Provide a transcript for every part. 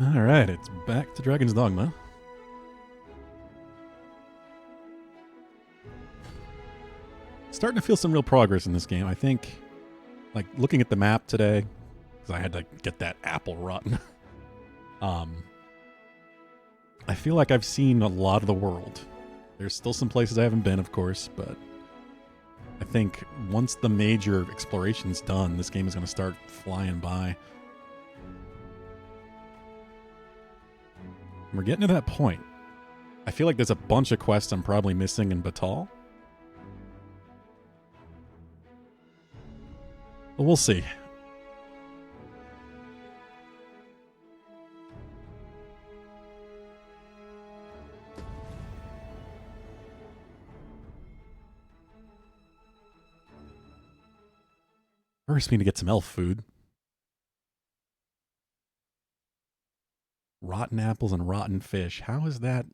Alright, it's back to Dragon's Dogma. Starting to feel some real progress in this game. I think, like, looking at the map today, because I had to get that apple rotten, I feel like I've seen a lot of the world. There's still some places I haven't been, of course, but I think once the major exploration's done, this game is going to start flying by. We're getting to that point. I feel like there's a bunch of quests I'm probably missing in Batal. But we'll see. First, we need to get some elf food. Rotten apples and rotten fish. How is that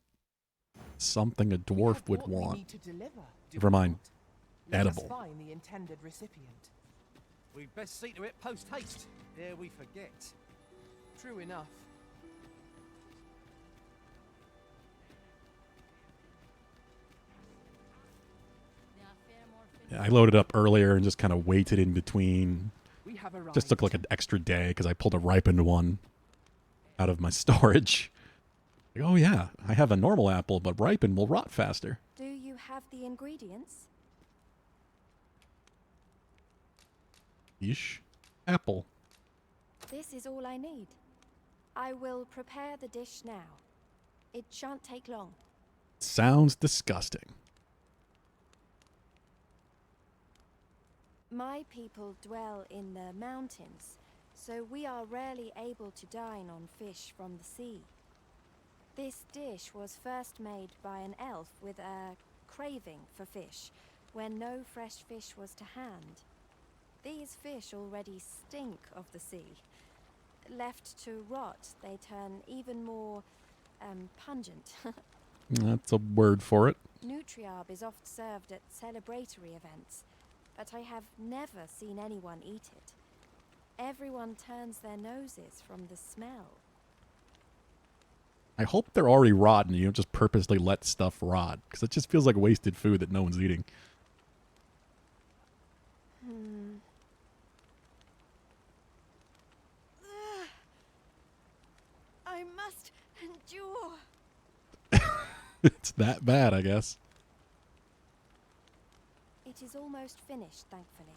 something a dwarf would want? Never mind. Edible. Find the intended recipient. We'd best see to it post haste, ere we forget. True enough. Yeah, I loaded up earlier and just kind of waited in between. We have arrived. Just took like an extra day because I pulled a ripened one out of my storage. Like, oh yeah, I have a normal apple, but ripened will rot faster. Do you have the ingredients? Yeesh. Apple. This is all I need. I will prepare the dish now. It shan't take long. Sounds disgusting. My people dwell in the mountains, so we are rarely able to dine on fish from the sea. This dish was first made by an elf with a craving for fish, when no fresh fish was to hand. These fish already stink of the sea. Left to rot, they turn even more pungent. That's a word for it. Nutriarb is oft served at celebratory events, but I have never seen anyone eat it. Everyone turns their noses from the smell. I hope they're already rotten and you don't just purposely let stuff rot, because it just feels like wasted food that no one's eating. I must endure. It's that bad, I guess. It is almost finished, thankfully.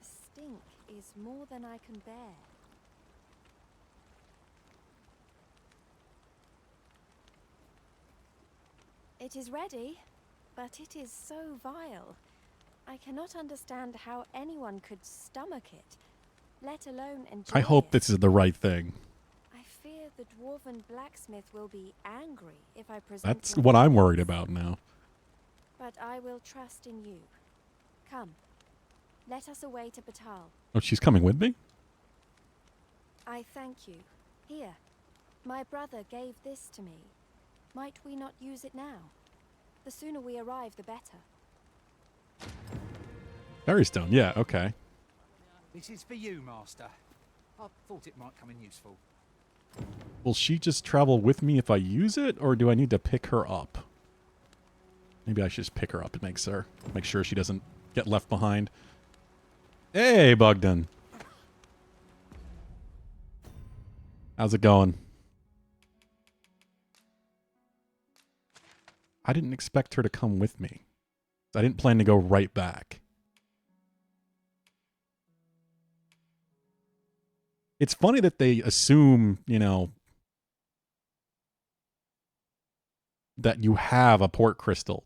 The stink is more than I can bear. It is ready, but it is so vile. I cannot understand how anyone could stomach it, let alone enjoy I hope it. this is the right thing. I fear the dwarven blacksmith will be angry if I present That's him what with I'm this. worried about now. But I will trust in you. Come, let us away to Batal. Oh, she's coming with me? I thank you. Here, my brother gave this to me. Might we not use it now? The sooner we arrive, the better. Berrystone, yeah, okay. This is for you, Master. I thought it might come in useful. Will she just travel with me if I use it, or do I need to pick her up? Maybe I should just pick her up and make sure she doesn't get left behind. Hey, Bogdan. How's it going? I didn't expect her to come with me. I didn't plan to go right back. It's funny that they assume, you know, that you have a port crystal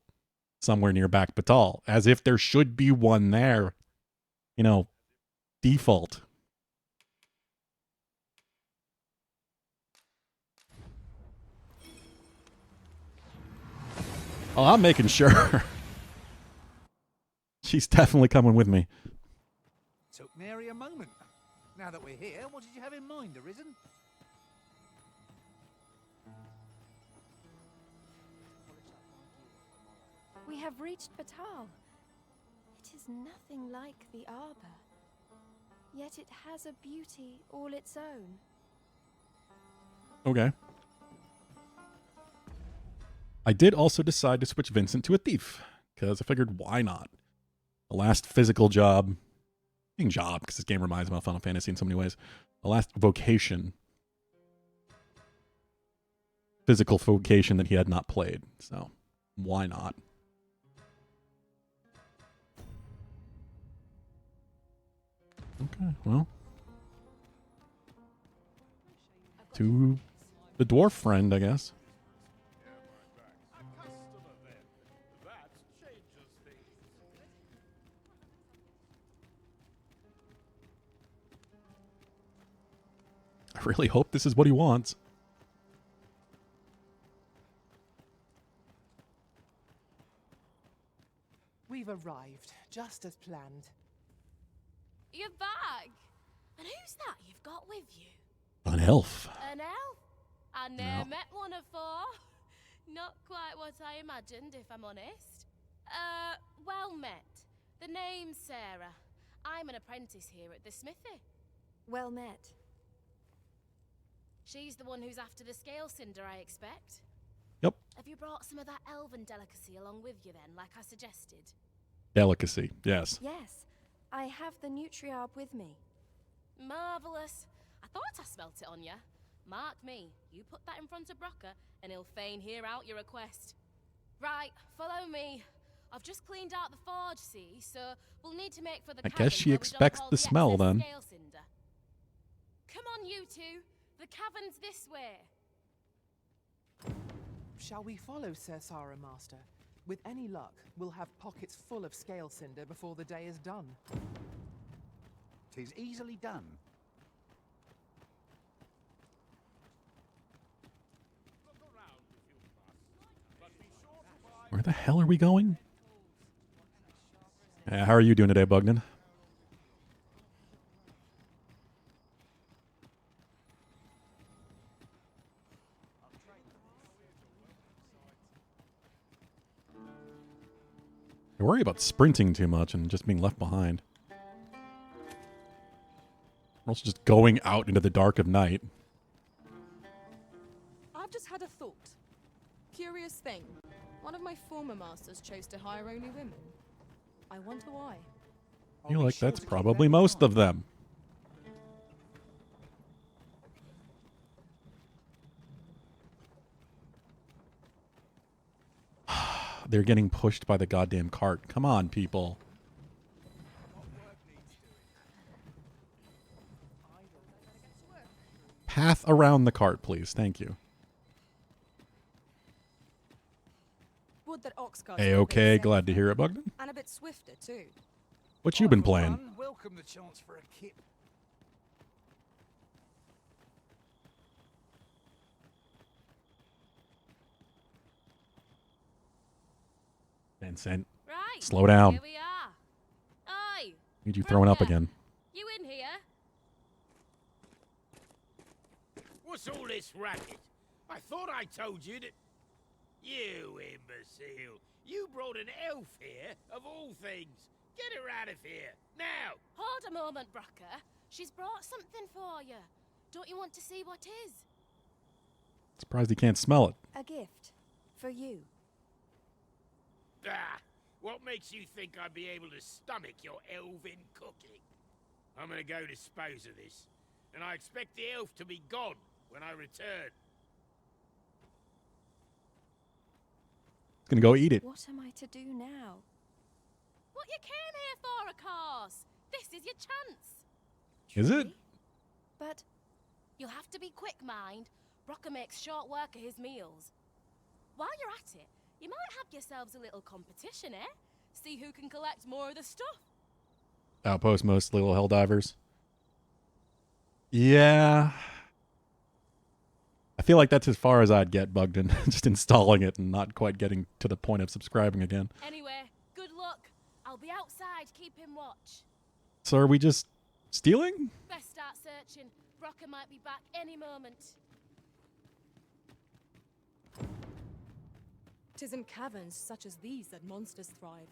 somewhere near Back Batal, as if there should be one there, you know, default. Oh, I'm making sure. She's definitely coming with me. Took nary a moment. Now that we're here, what did you have in mind, Arisen? We have reached Batal. It is nothing like the arbor. Yet it has a beauty all its own. Okay. I did also decide to switch Vincent to a thief, because I figured why not? The last physical job, being job, because this game reminds me of Final Fantasy in so many ways. The last vocation, physical vocation that he had not played. So, why not? Okay, well. To the dwarf friend, I guess. I really hope this is what he wants. We've arrived, just as planned. You're back. And who's that you've got with you? An elf. An elf? I never met one afore. Not quite what I imagined, if I'm honest. Well met. The name's Sarah. I'm an apprentice here at the smithy. Well met. She's the one who's after the scale cinder, I expect. Yep. Have you brought some of that elven delicacy along with you then, like I suggested? Delicacy, yes. Yes, I have the Nutriarb with me. Marvellous. I thought I smelt it on you. Mark me, you put that in front of Brocker, and he'll fain hear out your request. Right, follow me. I've just cleaned out the forge, see, so we'll need to make for the I cavern guess she where we dump expects all the smell, excess then. scale cinder. Come on, you two. The cavern's this way. Shall we follow Sir Sara, Master? With any luck, we'll have pockets full of scale cinder before the day is done. 'Tis easily done. Where the hell are we going? How are you doing today, Bugden? I worry about sprinting too much and just being left behind. Or also just going out into the dark of night. I've just had a thought. Curious thing. One of my former masters chose to hire only women. I wonder why. I feel like that's probably most of them. They're getting pushed by the goddamn cart. Come on, people. Path around the cart, please. Thank you. Would that ox carts Hey, were a bit okay. safer, Glad to hear it, Bugden. and a bit swifter too. What you been playing? Fun. Welcome the chance for a kip. Vincent, Right. slow down. Here we are. Oi. Need you throwing up Brocker, again. You in here? What's all this racket? I thought I told you that... You imbecile! You brought an elf here, of all things! Get her out of here, now! Hold a moment, Brocker. She's brought something for you. Don't you want to see what is? Surprised he can't smell it. A gift. For you. Ah! What makes you think I'd be able to stomach your elven cooking? I'm gonna go dispose of this, and I expect the elf to be gone when I return. Gonna go eat it. What am I to do now? What you came here for, of course. This is your chance. Is it? But You'll have to be quick, mind. Brocker makes short work of his meals. While you're at it, you might have yourselves a little competition, eh? See who can collect more of the stuff. Outpost most little hell divers. Yeah. I feel like that's as far as I'd get, Bugden. Just installing it and not quite getting to the point of subscribing again. Anyway, good luck. I'll be outside keeping watch. So are we just stealing? Best start searching. Brocker might be back any moment. 'Tis in caverns such as these that monsters thrive.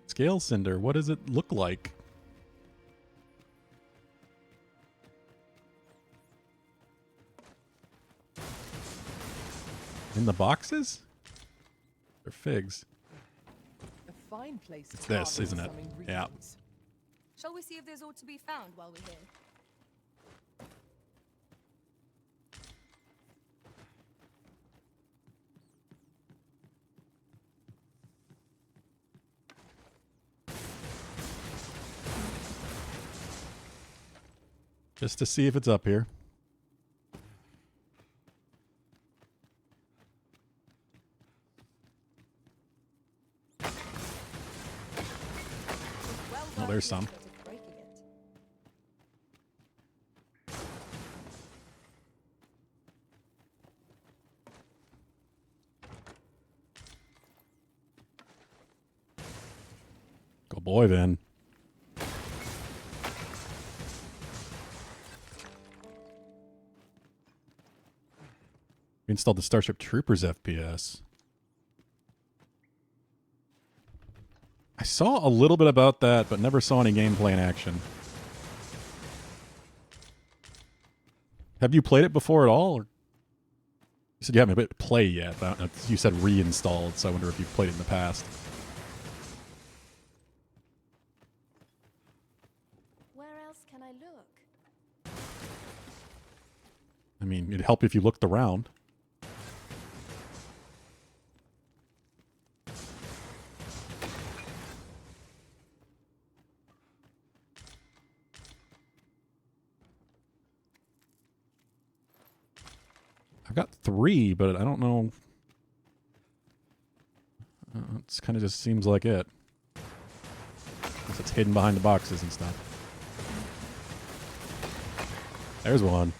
It's Scale cinder. What does it look like? In the boxes? They're figs. A fine place It's to this, harvest isn't it? some Yeah. ingredients. Shall we see if there's aught to be found while we're here? Just to see if it's up here. Well Oh, there's some. worth the effort of breaking it. Good boy, then. We installed the Starship Troopers FPS. I saw a little bit about that, but never saw any gameplay in action. Have you played it before at all? Or? You said you haven't hit play yet, but you said reinstalled, so I wonder if you've played it in the past. Where else can I look? I mean, it'd help if you looked around. I've got 3, but I don't know. It kind of just seems like it. Unless it's hidden behind the boxes and stuff. There's one.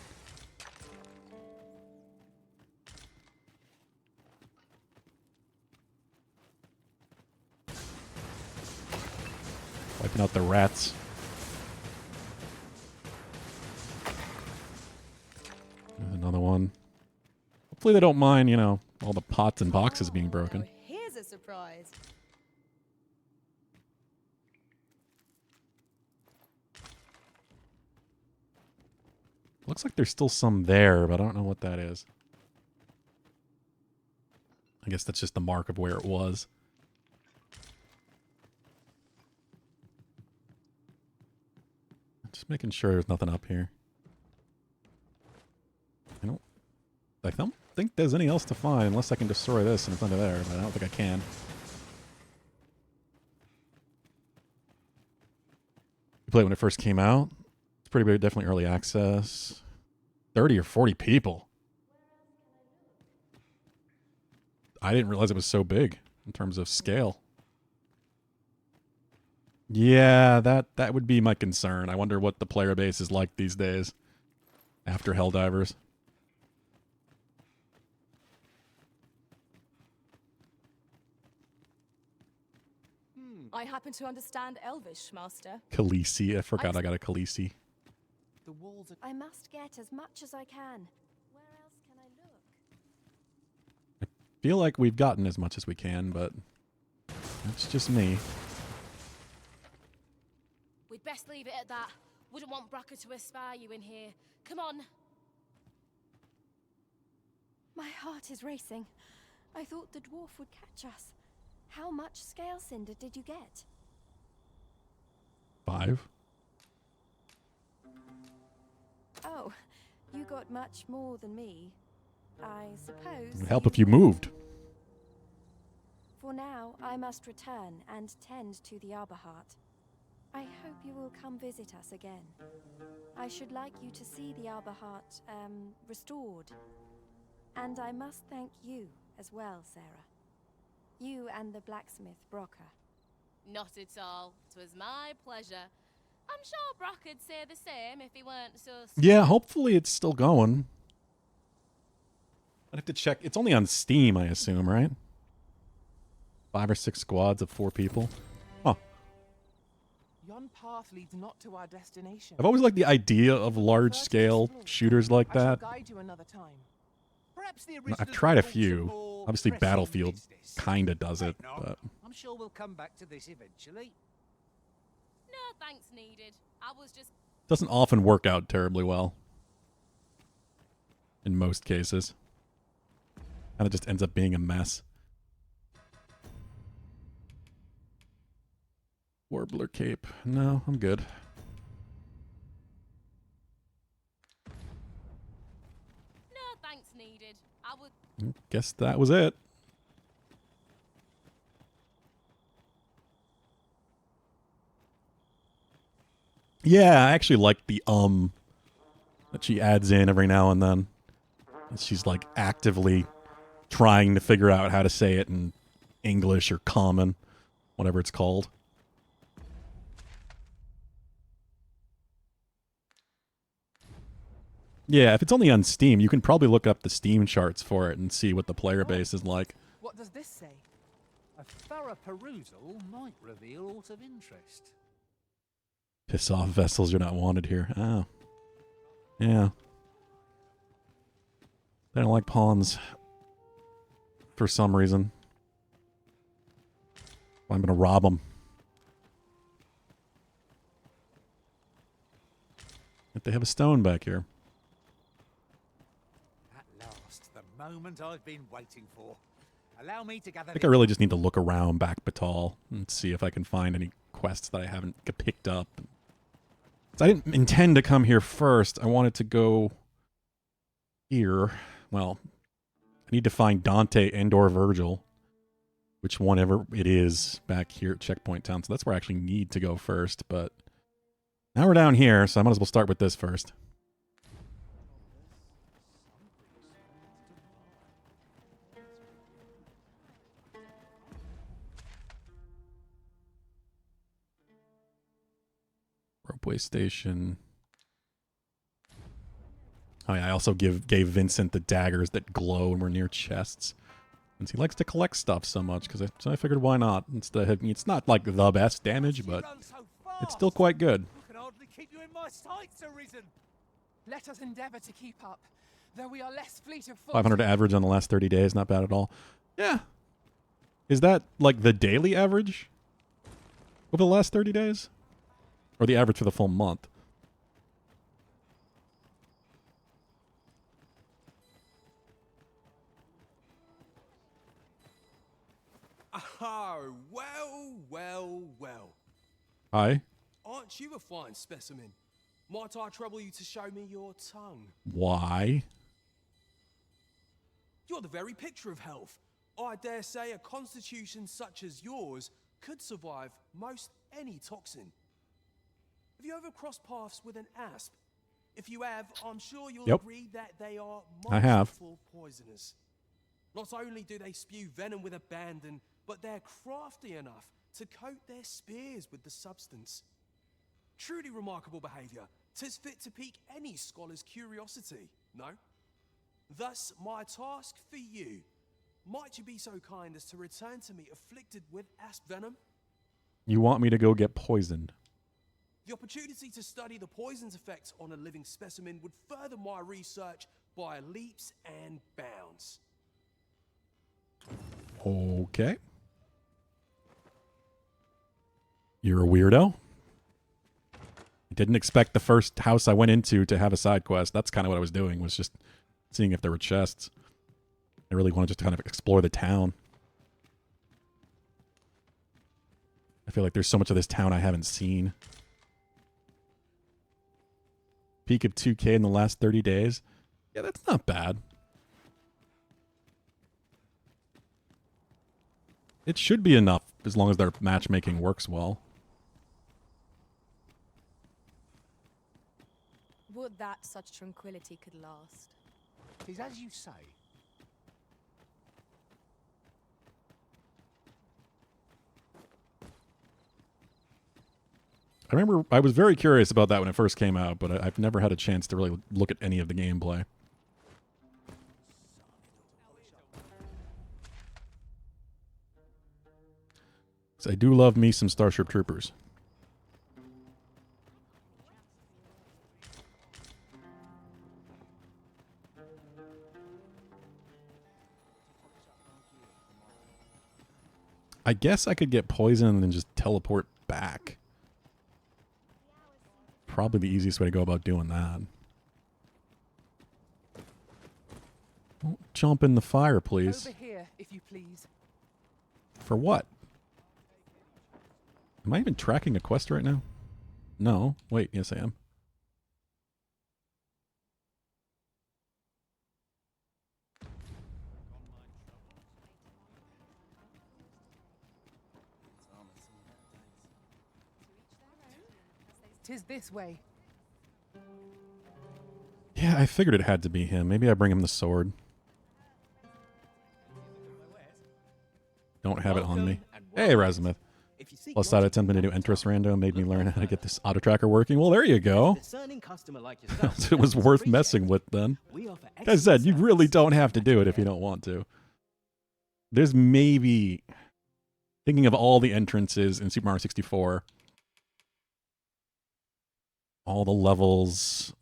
Wiping out the rats. There's another one. Hopefully they don't mind, you know, all the pots and boxes being broken. Oh, here's a surprise. Looks like there's still some there, but I don't know what that is. I guess that's just the mark of where it was. Just making sure there's nothing up here. I don't think there's anything else to find unless I can destroy this and it's under there, but I don't think I can. You played when it first came out? It's pretty big, definitely early access. 30 or 40 people. I didn't realize it was so big in terms of scale. Yeah, that would be my concern. I wonder what the player base is like these days after Helldivers. I happen to understand Elvish, Master. Khaleesi. I forgot I got a Khaleesi. The walls are I must get as much as I can. Where else can I look? Feel like we've gotten as much as we can, but that's just me. We'd best leave it at that. Wouldn't want Bracker to espy you in here. Come on. My heart is racing. I thought the dwarf would catch us. How much scale cinder did you get? 5. Oh, you got much more than me. I suppose. It would help if you moved. For now, I must return and tend to the Arbor Heart. I hope you will come visit us again. I should like you to see the Arbor Heart, restored. And I must thank you as well, Sarah. You and the blacksmith, Brocker. Not at all. 'Twas my pleasure. I'm sure Brocker'd say the same if he weren't so... Yeah, hopefully it's still going. I'd have to check. It's only on Steam, I assume, right? 5 or 6 squads of 4 people. Huh. yon path leads not to our destination. I've always liked the idea of large-scale shooters like I shall that. guide you another time. Perhaps the I've originals tried a will want some few. more Obviously, pressing Battlefield business. kinda does it, Fret not. but I'm sure we'll come back to this eventually. No thanks needed. I was just doesn't often work out terribly well. In most cases. Kind of just ends up being a mess. Warbler cape. No, I'm good. no thanks needed. I would Guess that was it. Yeah, I actually like the that she adds in every now and then. She's like actively trying to figure out how to say it in English or common, whatever it's called. Yeah, if it's only on Steam, you can probably look up the Steam charts for it and see what the player base is like. What does this say? A thorough perusal might reveal aught of interest. Piss off, vessels are not wanted here. Oh. Yeah. They don't like pawns. For some reason. I'm gonna rob them. If they have a stone back here. At last, the moment I've been waiting for. Allow me to gather. I think I really just need to look around back Batal and see if I can find any quests that I haven't picked up. So I didn't intend to come here first. I wanted to go here. Well, I need to find Dante and or Virgil. Which one ever it is back here at Checkpoint Town. So that's where I actually need to go first. But now we're down here, so I might as well start with this first. Ropeway station. Oh yeah, I also gave Vincent the daggers that glow when we're near chests. Since he likes to collect stuff so much, so I figured why not? It's not like the best damage, but it's still quite good. I can hardly keep you in my sights, Arisen. Let us endeavour to keep up, though we are less fleet of foot. 500 average on the last 30 days, not bad at all. Yeah. Is that like the daily average over the last 30 days? Or the average for the full month? Oh, well. Hi. Aren't you a fine specimen? Might I trouble you to show me your tongue? Why? You're the very picture of health. I dare say a constitution such as yours could survive most any toxin. Have you ever crossed paths with an asp? If you have, I'm sure you'll agree that they are I have. merciful poisoners. Not only do they spew venom with abandon, but they're crafty enough to coat their spears with the substance. Truly remarkable behaviour. 'Tis fit to pique any scholar's curiosity, no? Thus, my task for you. Might you be so kind as to return to me afflicted with asp venom? You want me to go get poisoned? The opportunity to study the poison's effects on a living specimen would further my research by leaps and bounds. Okay. You're a weirdo. I didn't expect the first house I went into to have a side quest. That's kind of what I was doing, was just seeing if there were chests. I really want to just kind of explore the town. I feel like there's so much of this town I haven't seen. Peak of 2K in the last 30 days. Yeah, that's not bad. It should be enough as long as their matchmaking works well. Would that such tranquility could last. Tis as you say. I remember I was very curious about that when it first came out, but I've never had a chance to really look at any of the gameplay. So I do love me some Starship Troopers. I guess I could get poisoned and just teleport back. Probably the easiest way to go about doing that. Don't jump in the fire, please. Over here, if you please. For what? Am I even tracking a quest right now? No. Wait, yes I am. Tis this way. Yeah, I figured it had to be him. Maybe I bring him the sword. Don't have it on me. Hey, Razmith. Plus that attempting to do interest rando made me learn how to get this auto tracker working. Well, there you go. It was worth messing with then. Like I said, you really don't have to do it if you don't want to. There's maybe, thinking of all the entrances in Super Mario 64, all the levels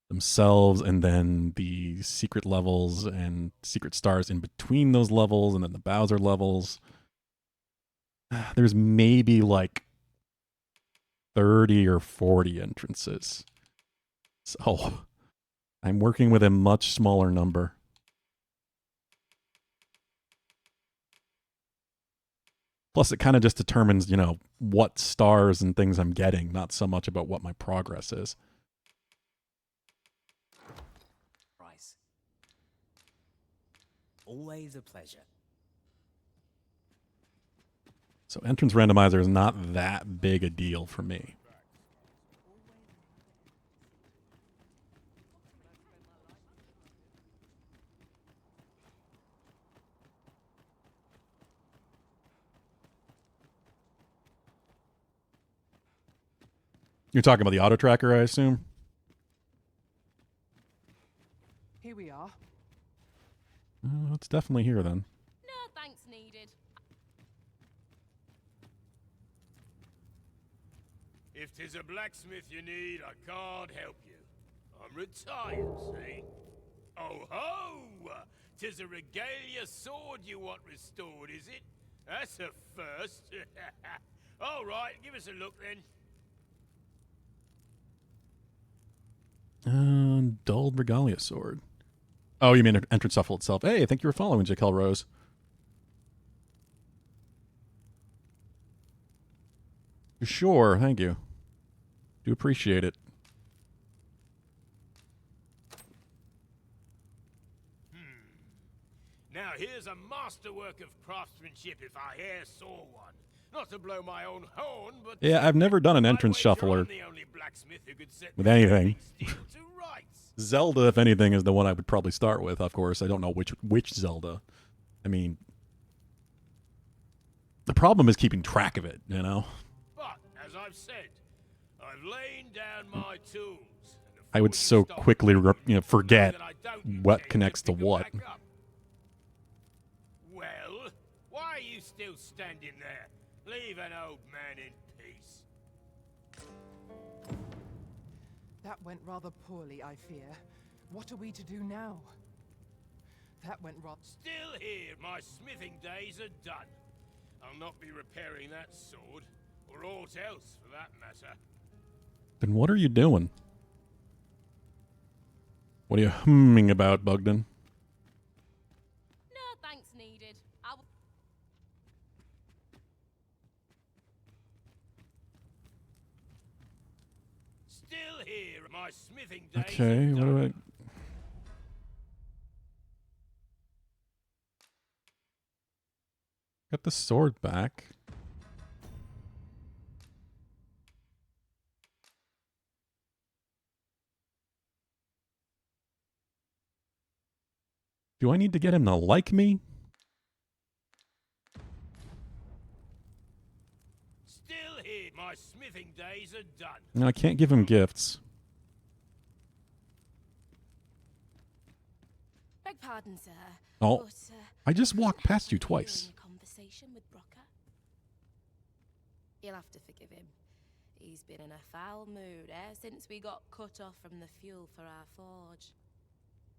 themselves, and then the secret levels and secret stars in between those levels, and then the Bowser levels. There's maybe like 30 or 40 entrances. So I'm working with a much smaller number. Plus, it kind of just determines, you know, what stars and things I'm getting, not so much about what my progress is. Always a pleasure. So entrance randomizer is not that big a deal for me. You're talking about the auto tracker, I assume? Here we are. It's definitely here then. No thanks needed. If 'tis a blacksmith you need, I can't help you. I'm retired, see? Oh ho! 'Tis a regalia sword you want restored, is it? That's a first. All right, give us a look then. Dulled regalia sword. Oh, you mean entrance shuffle itself. Hey, thank you for following, Jaquel Rose. Sure, thank you. Do appreciate it. Now here's a masterwork of craftsmanship if I e'er saw one. Not to blow my own horn, but... Yeah, I've never done an entrance shuffle or with anything. Zelda, if anything, is the one I would probably start with, of course. I don't know which Zelda. I mean, the problem is keeping track of it, you know? But, as I've said, I've lain down my tools. I would so quickly forget what connects to what. Well, why are you still standing there? Leave an old man in peace. That went rather poorly, I fear. What are we to do now? That went wrong. Still here, my smithing days are done. I'll not be repairing that sword, or aught else for that matter. Then what are you doing? What are you humming about, Bugden? No thanks needed. Still here, my smithing days Okay, are what done. do I... Got the sword back. Do I need to get him to like me? Still here, my smithing days are done. No, I can't give him gifts. Beg pardon, sir. Oh, But, I just walked past you hearing twice. a conversation with Brocker. You'll have to forgive him. He's been in a foul mood ever since we got cut off from the fuel for our forge.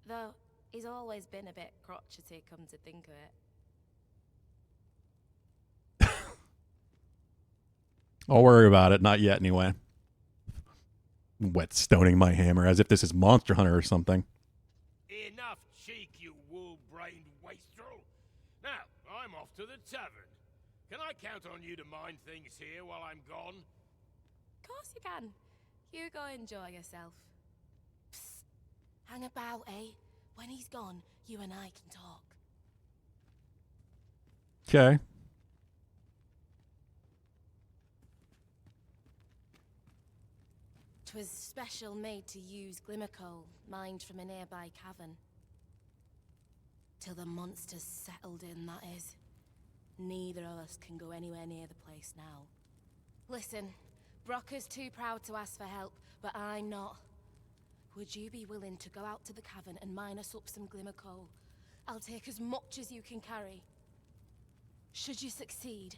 Though, he's always been a bit crotchety, come to think of it. I'll worry about it. Not yet, anyway. Whetstoning my hammer as if this is Monster Hunter or something. Enough cheek, you wool-brained wastrel. Now, I'm off to the tavern. Can I count on you to mind things here while I'm gone? Of course you can. You go enjoy yourself. Psst. Hang about, eh? When he's gone, you and I can talk. Okay. 'Twas special made to use glimmer coal, mined from a nearby cavern. Till the monsters settled in, that is. Neither of us can go anywhere near the place now. Listen, Brocker's too proud to ask for help, but I'm not. Would you be willing to go out to the cavern and mine us up some glimmer coal? I'll take as much as you can carry. Should you succeed,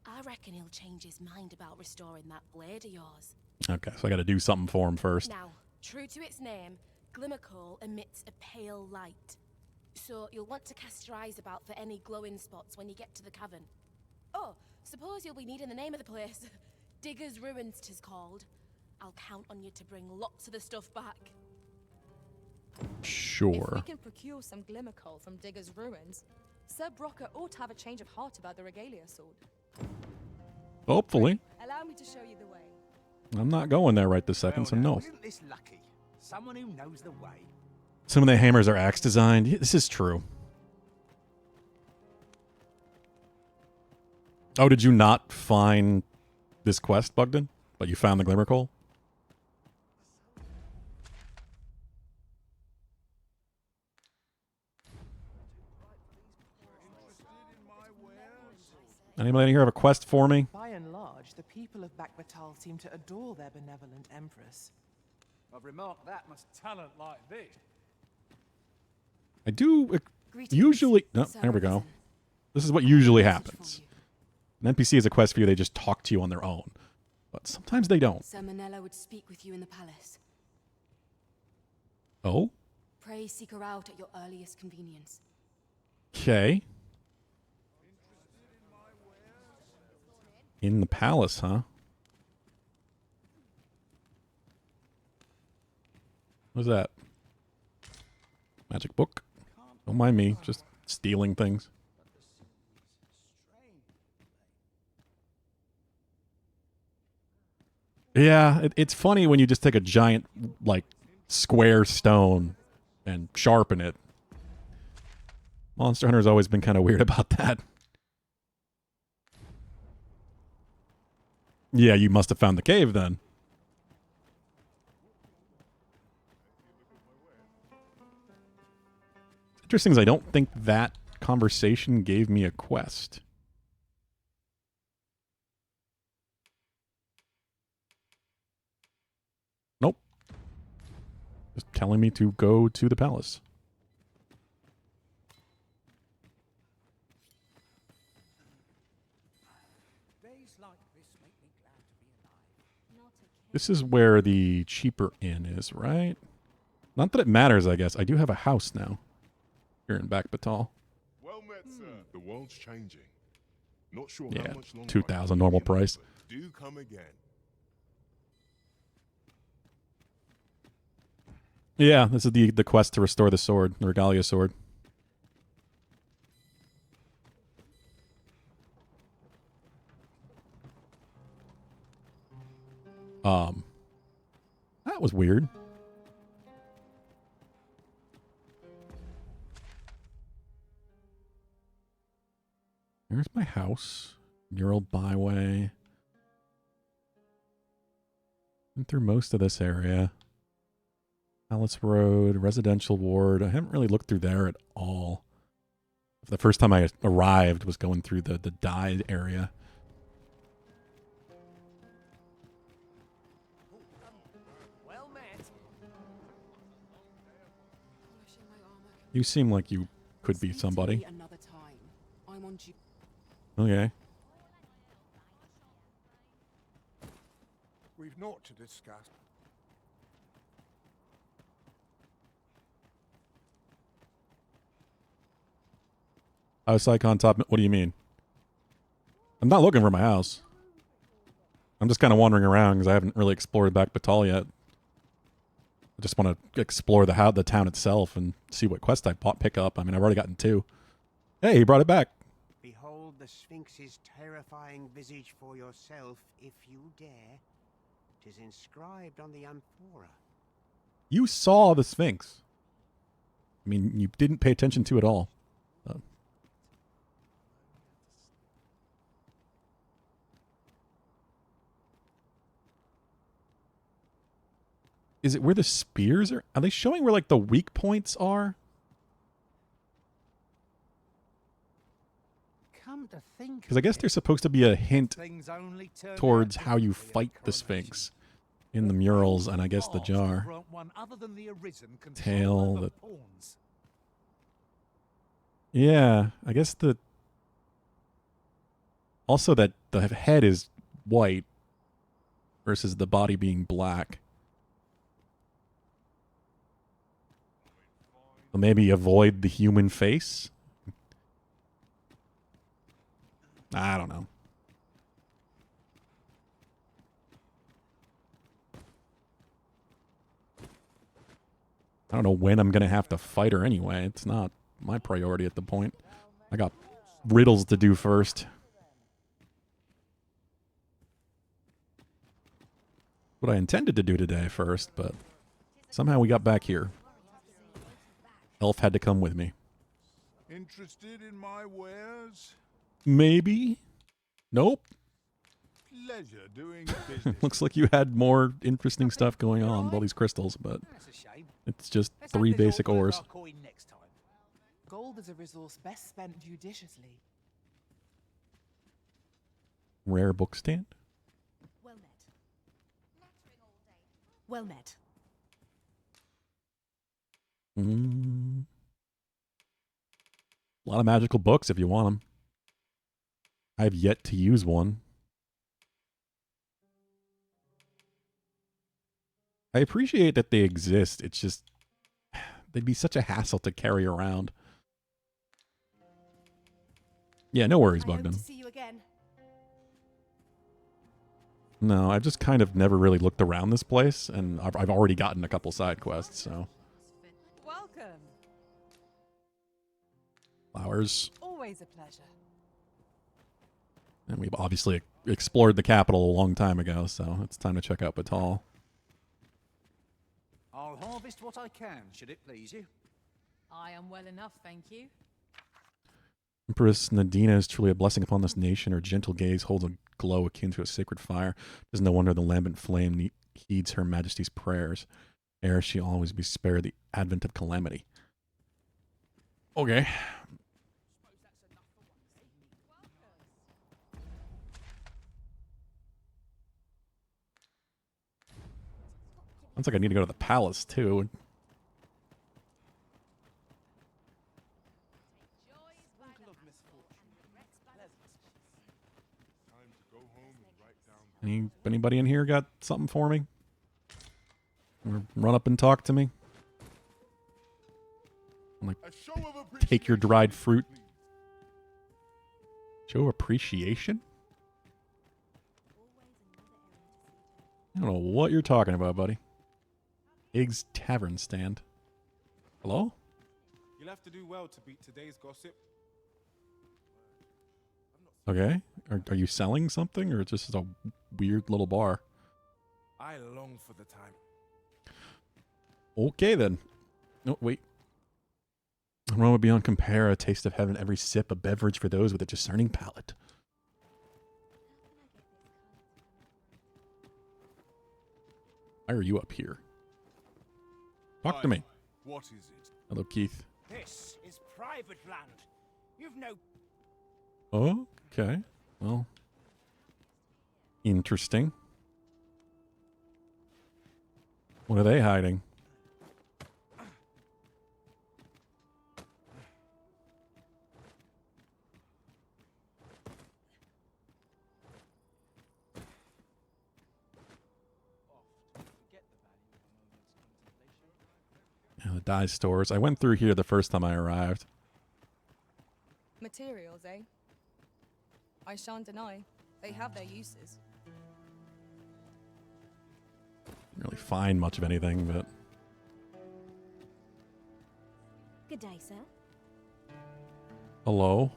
I reckon he'll change his mind about restoring that blade of yours. Okay, so I gotta do something for him first. Now, true to its name, glimmer coal emits a pale light. So you'll want to cast your eyes about for any glowing spots when you get to the cavern. Oh, suppose you'll be needing the name of the place. Digger's Ruins 'tis called. I'll count on you to bring lots of the stuff back. If we Sure. can procure some glimmer coal from Digger's Ruins, Sir Brocker ought to have a change of heart about the regalia sword. Hopefully. Allow me to show you the way. I'm not going there right this second, so no. Isn't this lucky? Someone who knows the way. Some of the hammers are axe designed. Yeah, this is true. Oh, did you not find this quest, Bugden? But you found the glimmer coal? Anybody here have a quest for me? By and large, the people of Bakbatal seem to adore their benevolent empress. I've remarked that much talent like this. I do Greetings, usually... No, Sir there we go. Arisen. This is what usually Message for happens. you. An NPC has a quest for you, they just talk to you on their own. But sometimes they don't. Sir Manella would speak with you in the palace. Oh? Pray seek her out at your earliest convenience. Okay. In the palace, huh? What's that? Magic book? Don't mind me, just stealing things. Yeah, it's funny when you just take a giant, like, square stone and sharpen it. Monster Hunter's always been kind of weird about that. Yeah, you must have found the cave then. Interesting is I don't think that conversation gave me a quest. Nope. Just telling me to go to the palace. Days like this make me glad to be alive. This is where the cheaper inn is, right? Not that it matters, I guess. I do have a house now. Here in Bakbatal. Well met, sir. The world's changing. Not sure Yeah, how much longer. 2,000 normal price. Do come again. Yeah, this is the quest to restore the sword, the Regalia sword. That was weird. Here's my house. Mural byway. Been through most of this area. Palace Road, residential ward. I haven't really looked through there at all. The first time I arrived was going through the dyed area. Well met. You seem like you could be somebody. Another time. I'm on duty. Okay. We've naught to discuss. House icon top. What do you mean? I'm not looking for my house. I'm just kind of wandering around because I haven't really explored back Batal yet. I just want to explore the town itself and see what quest I pick up. I mean, I've already gotten 2. Hey, he brought it back. Behold the Sphinx's terrifying visage for yourself, if you dare. 'Tis inscribed on the amphora. You saw the Sphinx. I mean, you didn't pay attention to it all. Is it where the spears are? Are they showing where, like, the weak points are? Come to think Because I guess of it, there's supposed to be a hint things only turn towards out how you differently fight at the coronation. Sphinx in the murals and I guess the Gods jar. grant one other than the Arisen control Tail, over the- pawns. Yeah, I guess the... Also that the head is white versus the body being black. So maybe avoid the human face? I don't know. I don't know when I'm going to have to fight her anyway. It's not my priority at the point. I got riddles to do first. What I intended to do today first, but somehow we got back here. Elf had to come with me. Interested in my wares? Maybe? Nope. Pleasure doing business. Looks like you had more interesting stuff going on with all these crystals, but That's a shame. it's just Let's have 3 this all basic worth ores. our coin next time. Gold is a resource best spent judiciously. Rare book stand? Well met. Well met. A lot of magical books if you want them. I have yet to use one. I appreciate that they exist. It's just, they'd be such a hassle to carry around. Yeah, no worries, I hope Bogdan. to see you again. No, I've just kind of never really looked around this place, and I've already gotten a couple side quests, so. Welcome. Flowers. Always a pleasure. And we've obviously explored the capital a long time ago, so it's time to check out Batal. I'll harvest what I can, should it please you. I am well enough, thank you. Empress Nadina is truly a blessing upon this nation. Her gentle gaze holds a glow akin to a sacred fire. It is no wonder the lambent flame heeds her majesty's prayers. Ere she always be spared the advent of calamity. Okay. Sounds like I need to go to the palace, too. Time to go home and write down. Anybody in here got something for me? Or run up and talk to me? I'm like, A show of take your appreciation, dried fruit. please. Show appreciation? I don't know what you're talking about, buddy. Ig's Tavern Stand. Hello? You'll have to do well to beat today's gossip. Okay. Are you selling something, or it's just a weird little bar? I long for the time. Okay, then. No, wait. Aroma beyond compare, a taste of heaven, every sip, a beverage for those with a discerning palate. Why are you up here? Talk to me. What is it? Hello, Keith. This is private land. You've no... Oh, okay. Well, interesting. What are they hiding? Yeah, the dye stores. I went through here the first time I arrived. Materials, eh? I shan't deny, they have their uses. find much of anything, but Good day, sir. hello.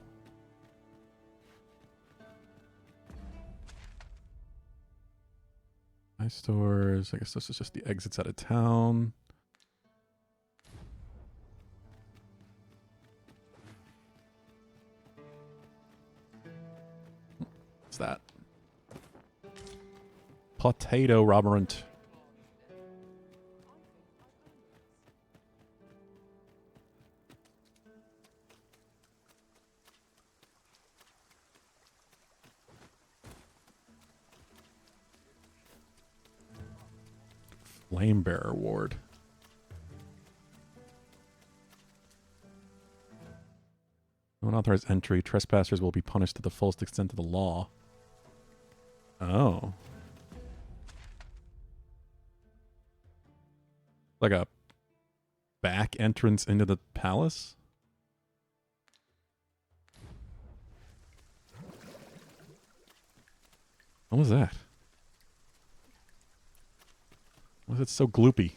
My stores. I guess this is just the exits out of town. What's that? Potato Roberant. Flame Bearer Ward. Unauthorized entry. Trespassers will be punished to the fullest extent of the law. Oh. Like a back entrance into the palace? What was that? Why is it so gloopy?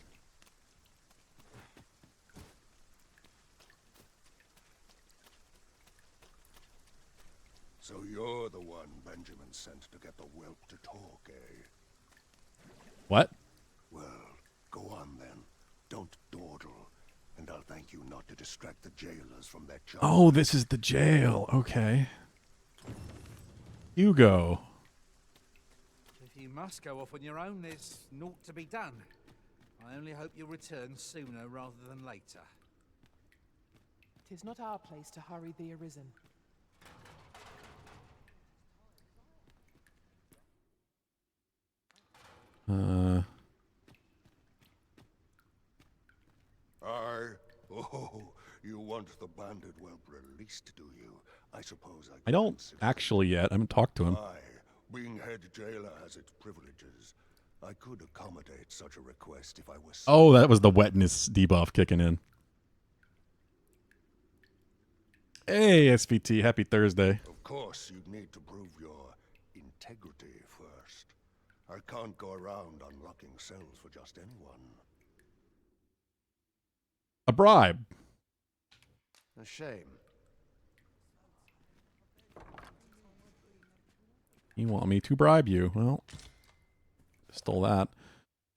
So you're the one Benjamin sent to get the whelp to talk, eh? What? Well, go on then. Don't dawdle, and I'll thank you not to distract the jailers from their job. Oh, this is the jail. Okay. Hugo. If you must go off on your own, there's naught to be done. I only hope you'll return sooner rather than later. 'Tis not our place to hurry the arisen. Aye. Oh, you want the bandit whelp released, do you? I suppose I don't actually yet. I haven't talked to him. Aye. Being head jailer has its privileges. I could accommodate such a request if I was... Oh, that was the wetness debuff kicking in. Hey, SVT. Happy Thursday. Of course, you'd need to prove your integrity first. I can't go around unlocking cells for just anyone. A bribe. A shame. You want me to bribe you? Well, stole that.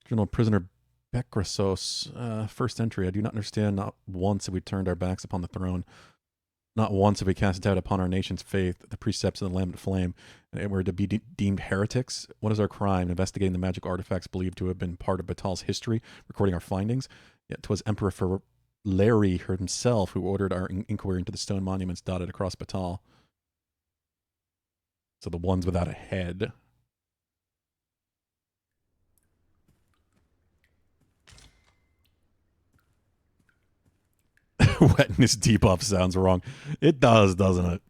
General Prisoner Bekrasos. First entry. I do not understand. Not once have we turned our backs upon the throne. Not once have we cast doubt upon our nation's faith, the precepts of the Lambent Flame, and we're to be deemed heretics. What is our crime? Investigating the magic artifacts believed to have been part of Batal's history, recording our findings. Yet 'twas Emperor Larry himself who ordered our inquiry into the stone monuments dotted across Batal. So the ones without a head. Wetness debuff sounds wrong. It does, doesn't it?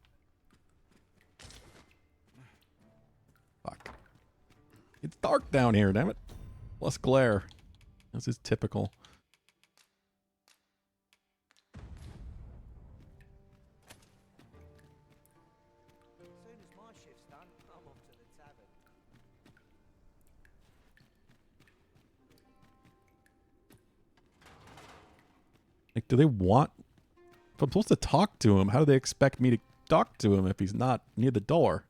Fuck. It's dark down here, damn it. Plus glare. This is typical. As soon as my shift's done, I'm off to the tavern. Like, do they want... If I'm supposed to talk to him, how do they expect me to talk to him if he's not near the door?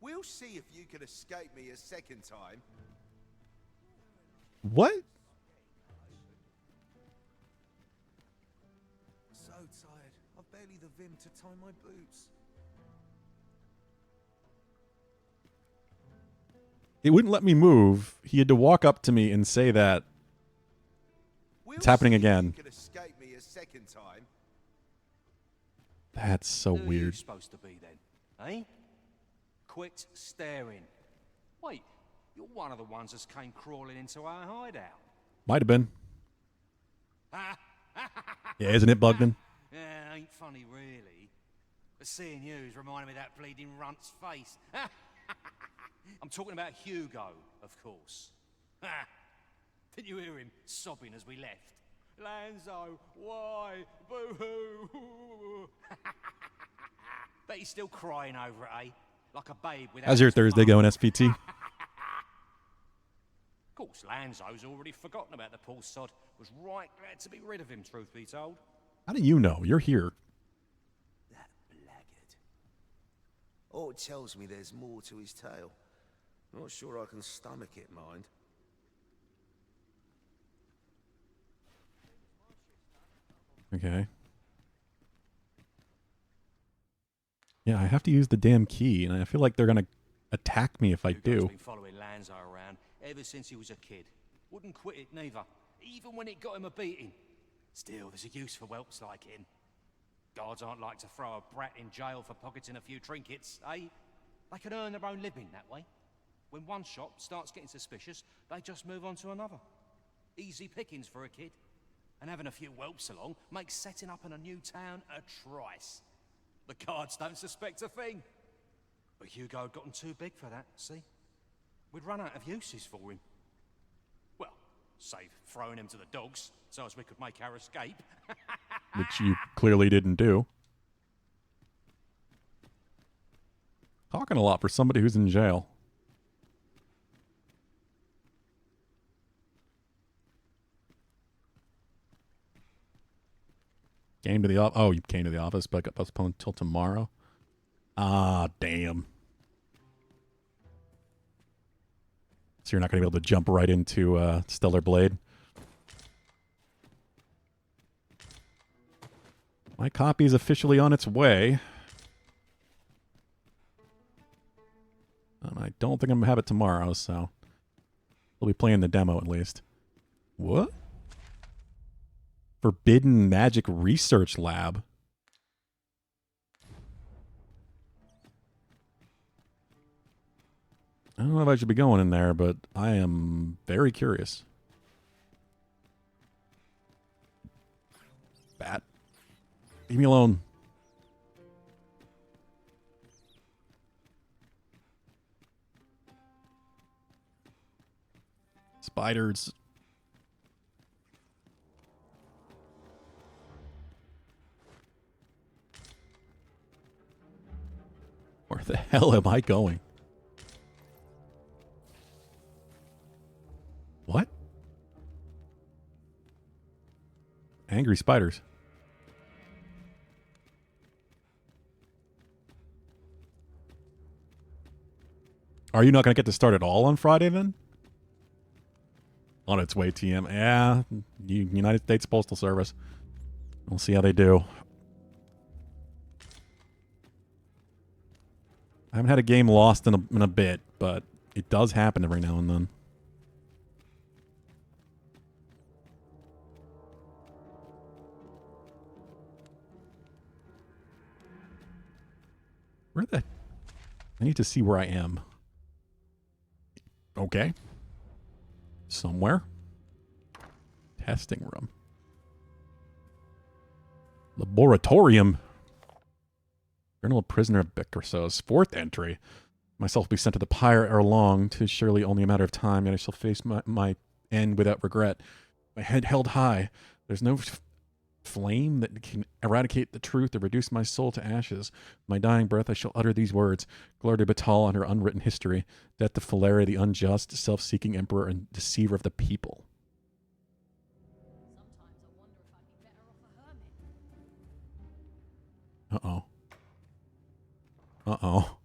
We'll see if you can escape me a second time. What? So tired. I've barely the vim to tie my boots. It wouldn't let me move. He had to walk up to me and say that. It's happening again. You can escape me a second time. That's so Who are you weird. supposed to be then, eh? Quit staring. Wait, you're one of the ones that came crawling into our hideout. Might have been. Yeah, isn't it, Bugden? Yeah, ain't funny really. But seeing you's reminding me of that bleeding runt's face. I'm talking about Hugo, of course. Didn't you hear him sobbing as we left? Lanzo, why? Boo-hoo! Bet he's still crying over it, eh? like a babe without How's your its Thursday mum. going, SPT? Of course, Lanzo's already forgotten about the poor sod. Was right glad to be rid of him, truth be told. How do you know? You're here. That blackguard. Oh, it tells me there's more to his tale. Not sure I can stomach it, mind. Okay. Yeah, I have to use the damn key, and I feel like they're gonna attack me if I Hugo's do. been following Lanzo around ever since he was a kid. Wouldn't quit it neither, even when it got him a beating. Still, there's a use for whelps like him. Guards aren't like to throw a brat in jail for pocketing a few trinkets, eh? They can earn their own living that way. When one shop starts getting suspicious, they just move on to another. Easy pickings for a kid. And having a few whelps along makes setting up in a new town a trice. The guards don't suspect a thing. But Hugo had gotten too big for that, see? We'd run out of uses for him. Well, save throwing him to the dogs so as we could make our escape. Which you clearly didn't do. Talking a lot for somebody who's in jail. Came to the office. Oh, you came to the office, but got postponed until tomorrow. Ah, damn. So you're not going to be able to jump right into Stellar Blade. My copy is officially on its way. And I don't think I'm going to have it tomorrow, so we'll be playing the demo at least. What? Forbidden Magic Research Lab. I don't know if I should be going in there, but I am very curious. Bat. Leave me alone. Spiders. Where the hell am I going? What? Angry spiders. Are you not going to get to start at all on Friday then? On its way, TM. Yeah, United States Postal Service. We'll see how they do. I haven't had a game lost in a bit, but it does happen every now and then. Where the... I need to see where I am. Okay. Somewhere. Testing room. Laboratorium. Journal of Prisoner of Bickersos. 4th entry. Myself will be sent to the pyre ere long. 'Tis surely only a matter of time, yet I shall face my end without regret. My head held high. There's no flame that can eradicate the truth or reduce my soul to ashes. My dying breath I shall utter these words. Glory to Batal and her unwritten history. Death to Phalaria, the unjust, self-seeking emperor and deceiver of the people. Uh-oh. Uh-oh.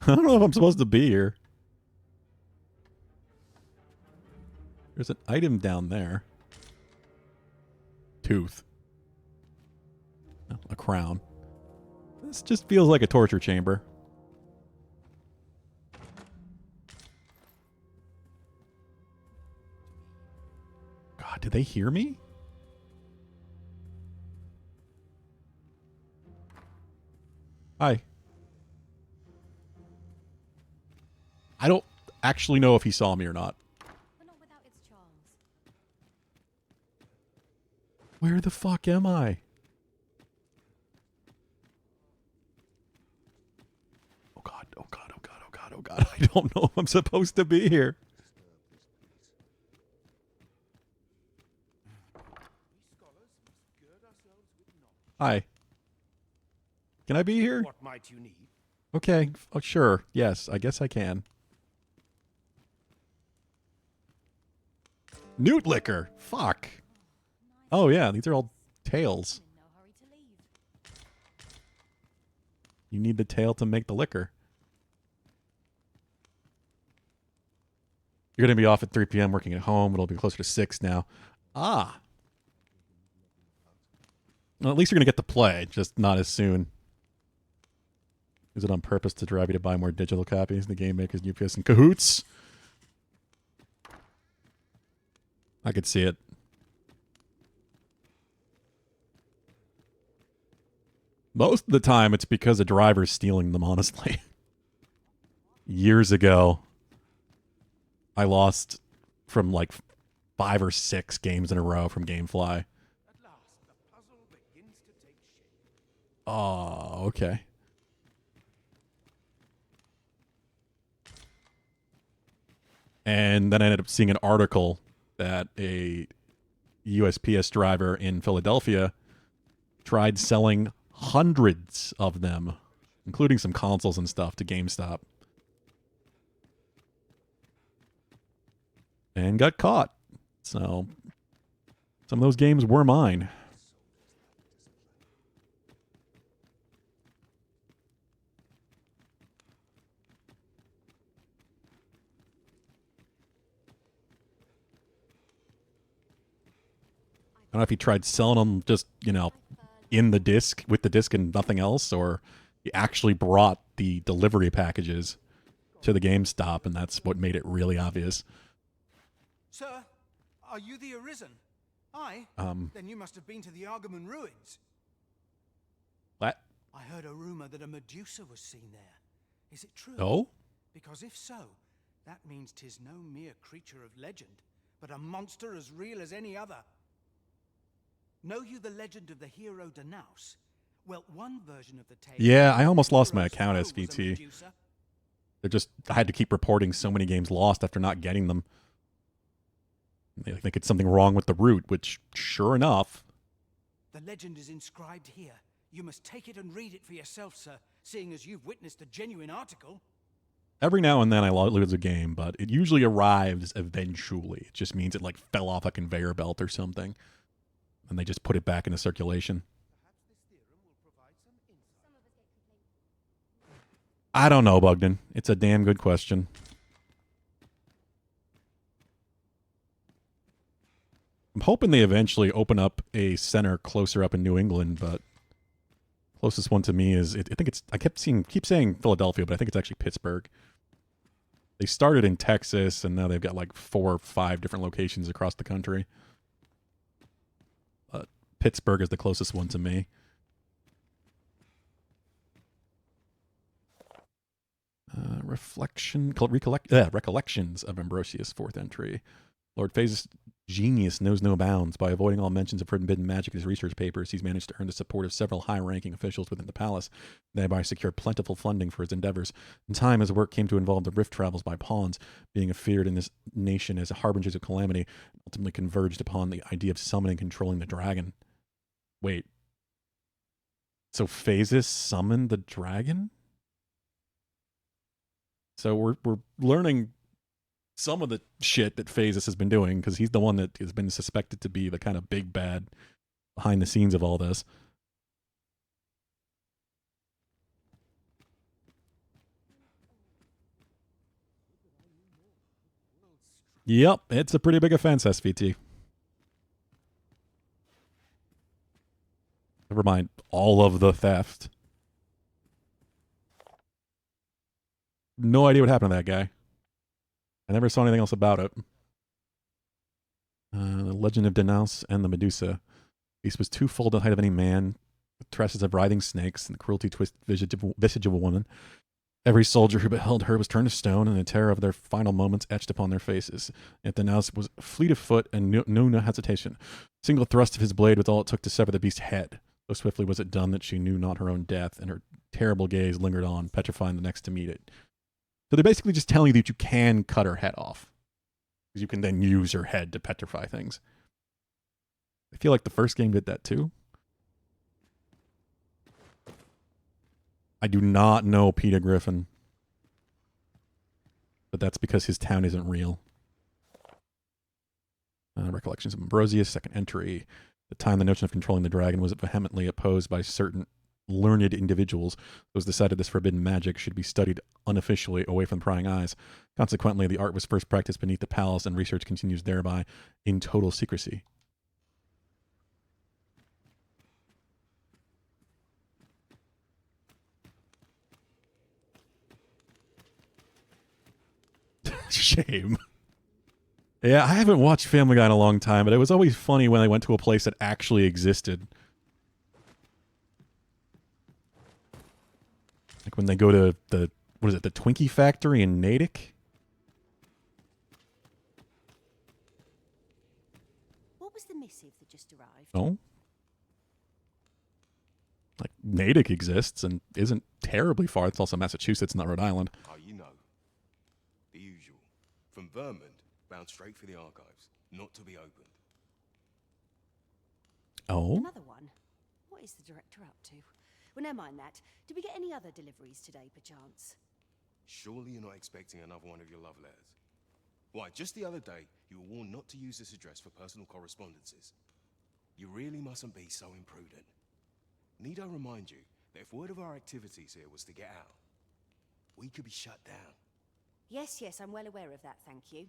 I don't know if I'm supposed to be here. There's an item down there. Tooth. Oh, a crown. This just feels like a torture chamber. God, did they hear me? Hi. I don't actually know if he saw me or not. Where the fuck am I? Oh God, oh God, oh God, oh God, oh God. I don't know if I'm supposed to be here. Hi. Can I be here? What might you need? Okay, oh, sure. Yes, I guess I can. Newt liquor. Fuck. Oh yeah, these are all tails. You need the tail to make the liquor. You're going to be off at 3 p.m. working at home. It'll be closer to 6 now. Ah. Well, at least you're going to get to play, just not as soon. Is it on purpose to drive you to buy more digital copies? The game makers, UPS, and cahoots? I could see it. Most of the time, it's because a driver's stealing them, honestly. Years ago, I lost from like 5 or 6 games in a row from GameFly. Oh, okay. And then I ended up seeing an article that a USPS driver in Philadelphia tried selling hundreds of them, including some consoles and stuff, to GameStop. And got caught. So some of those games were mine. I don't know if he tried selling them just, you know, in the disc, with the disc and nothing else, or he actually brought the delivery packages to the GameStop, and that's what made it really obvious. Sir, are you the Arisen? Aye? Then you must have been to the Argamon ruins. What? I heard a rumor that a Medusa was seen there. Is it true? No? Because if so, that means 'tis no mere creature of legend, but a monster as real as any other. Know you the legend of the hero Danaus? Well, one version of the tale... Yeah, I almost lost my account, SVT. I had to keep reporting so many games lost after not getting them. They think it's something wrong with the route, which, sure enough... The legend is inscribed here. You must take it and read it for yourself, sir, seeing as you've witnessed a genuine article. Every now and then I lose a game, but it usually arrives eventually. It just means it like fell off a conveyor belt or something. And they just put it back into circulation. I don't know, Bugden. It's a damn good question. I'm hoping they eventually open up a center closer up in New England, but closest one to me is I keep saying Philadelphia, but I think it's actually Pittsburgh. They started in Texas, and now they've got like 4 or 5 different locations across the country. Pittsburgh is the closest one to me. Recollections of Ambrosius, 4th entry. Lord Phaesus' genius knows no bounds. By avoiding all mentions of forbidden magic in his research papers, he's managed to earn the support of several high-ranking officials within the palace, thereby secure plentiful funding for his endeavors. In time, his work came to involve the rift travels by pawns, being feared in this nation as harbingers of calamity, ultimately converged upon the idea of summoning and controlling the dragon. Wait. So Phaesus summoned the dragon? So we're learning some of the shit that Phaesus has been doing, because he's the one that has been suspected to be the kind of big bad behind the scenes of all this. Yep, it's a pretty big offense, SVT. Never mind all of the theft. No idea what happened to that guy. I never saw anything else about it. The Legend of Danaus and the Medusa. Beast was twofold the height of any man, with tresses of writhing snakes and the cruelty-twisted visage of a woman. Every soldier who beheld her was turned to stone, and the terror of their final moments etched upon their faces. Yet Danaus was fleet of foot and knew no hesitation. A single thrust of his blade was all it took to sever the beast's head. So swiftly was it done that she knew not her own death, and her terrible gaze lingered on, petrifying the next to meet it. So they're basically just telling you that you can cut her head off. Because you can then use her head to petrify things. I feel like the first game did that too. I do not know Peter Griffin. But that's because his town isn't real. Recollections of Ambrosius, second entry. The time the notion of controlling the dragon was vehemently opposed by certain learned individuals, it was decided this forbidden magic should be studied unofficially away from prying eyes. Consequently, the art was first practiced beneath the palace, and research continues thereby in total secrecy. Shame. Yeah, I haven't watched Family Guy in a long time, but it was always funny when I went to a place that actually existed. Like when they go to the, what is it, the Twinkie factory in Natick? What was the missive that just arrived? Oh? Like, Natick exists and isn't terribly far. It's also Massachusetts, not Rhode Island. Oh, you know. The usual. From Vermont, bound straight for the archives. Not to be opened. Oh? Another one? What is the director up to? Well, never mind that. Did we get any other deliveries today, perchance? Surely you're not expecting another one of your love letters. Why, just the other day, you were warned not to use this address for personal correspondences. You really mustn't be so imprudent. Need I remind you that if word of our activities here was to get out, we could be shut down. Yes, yes, I'm well aware of that, thank you.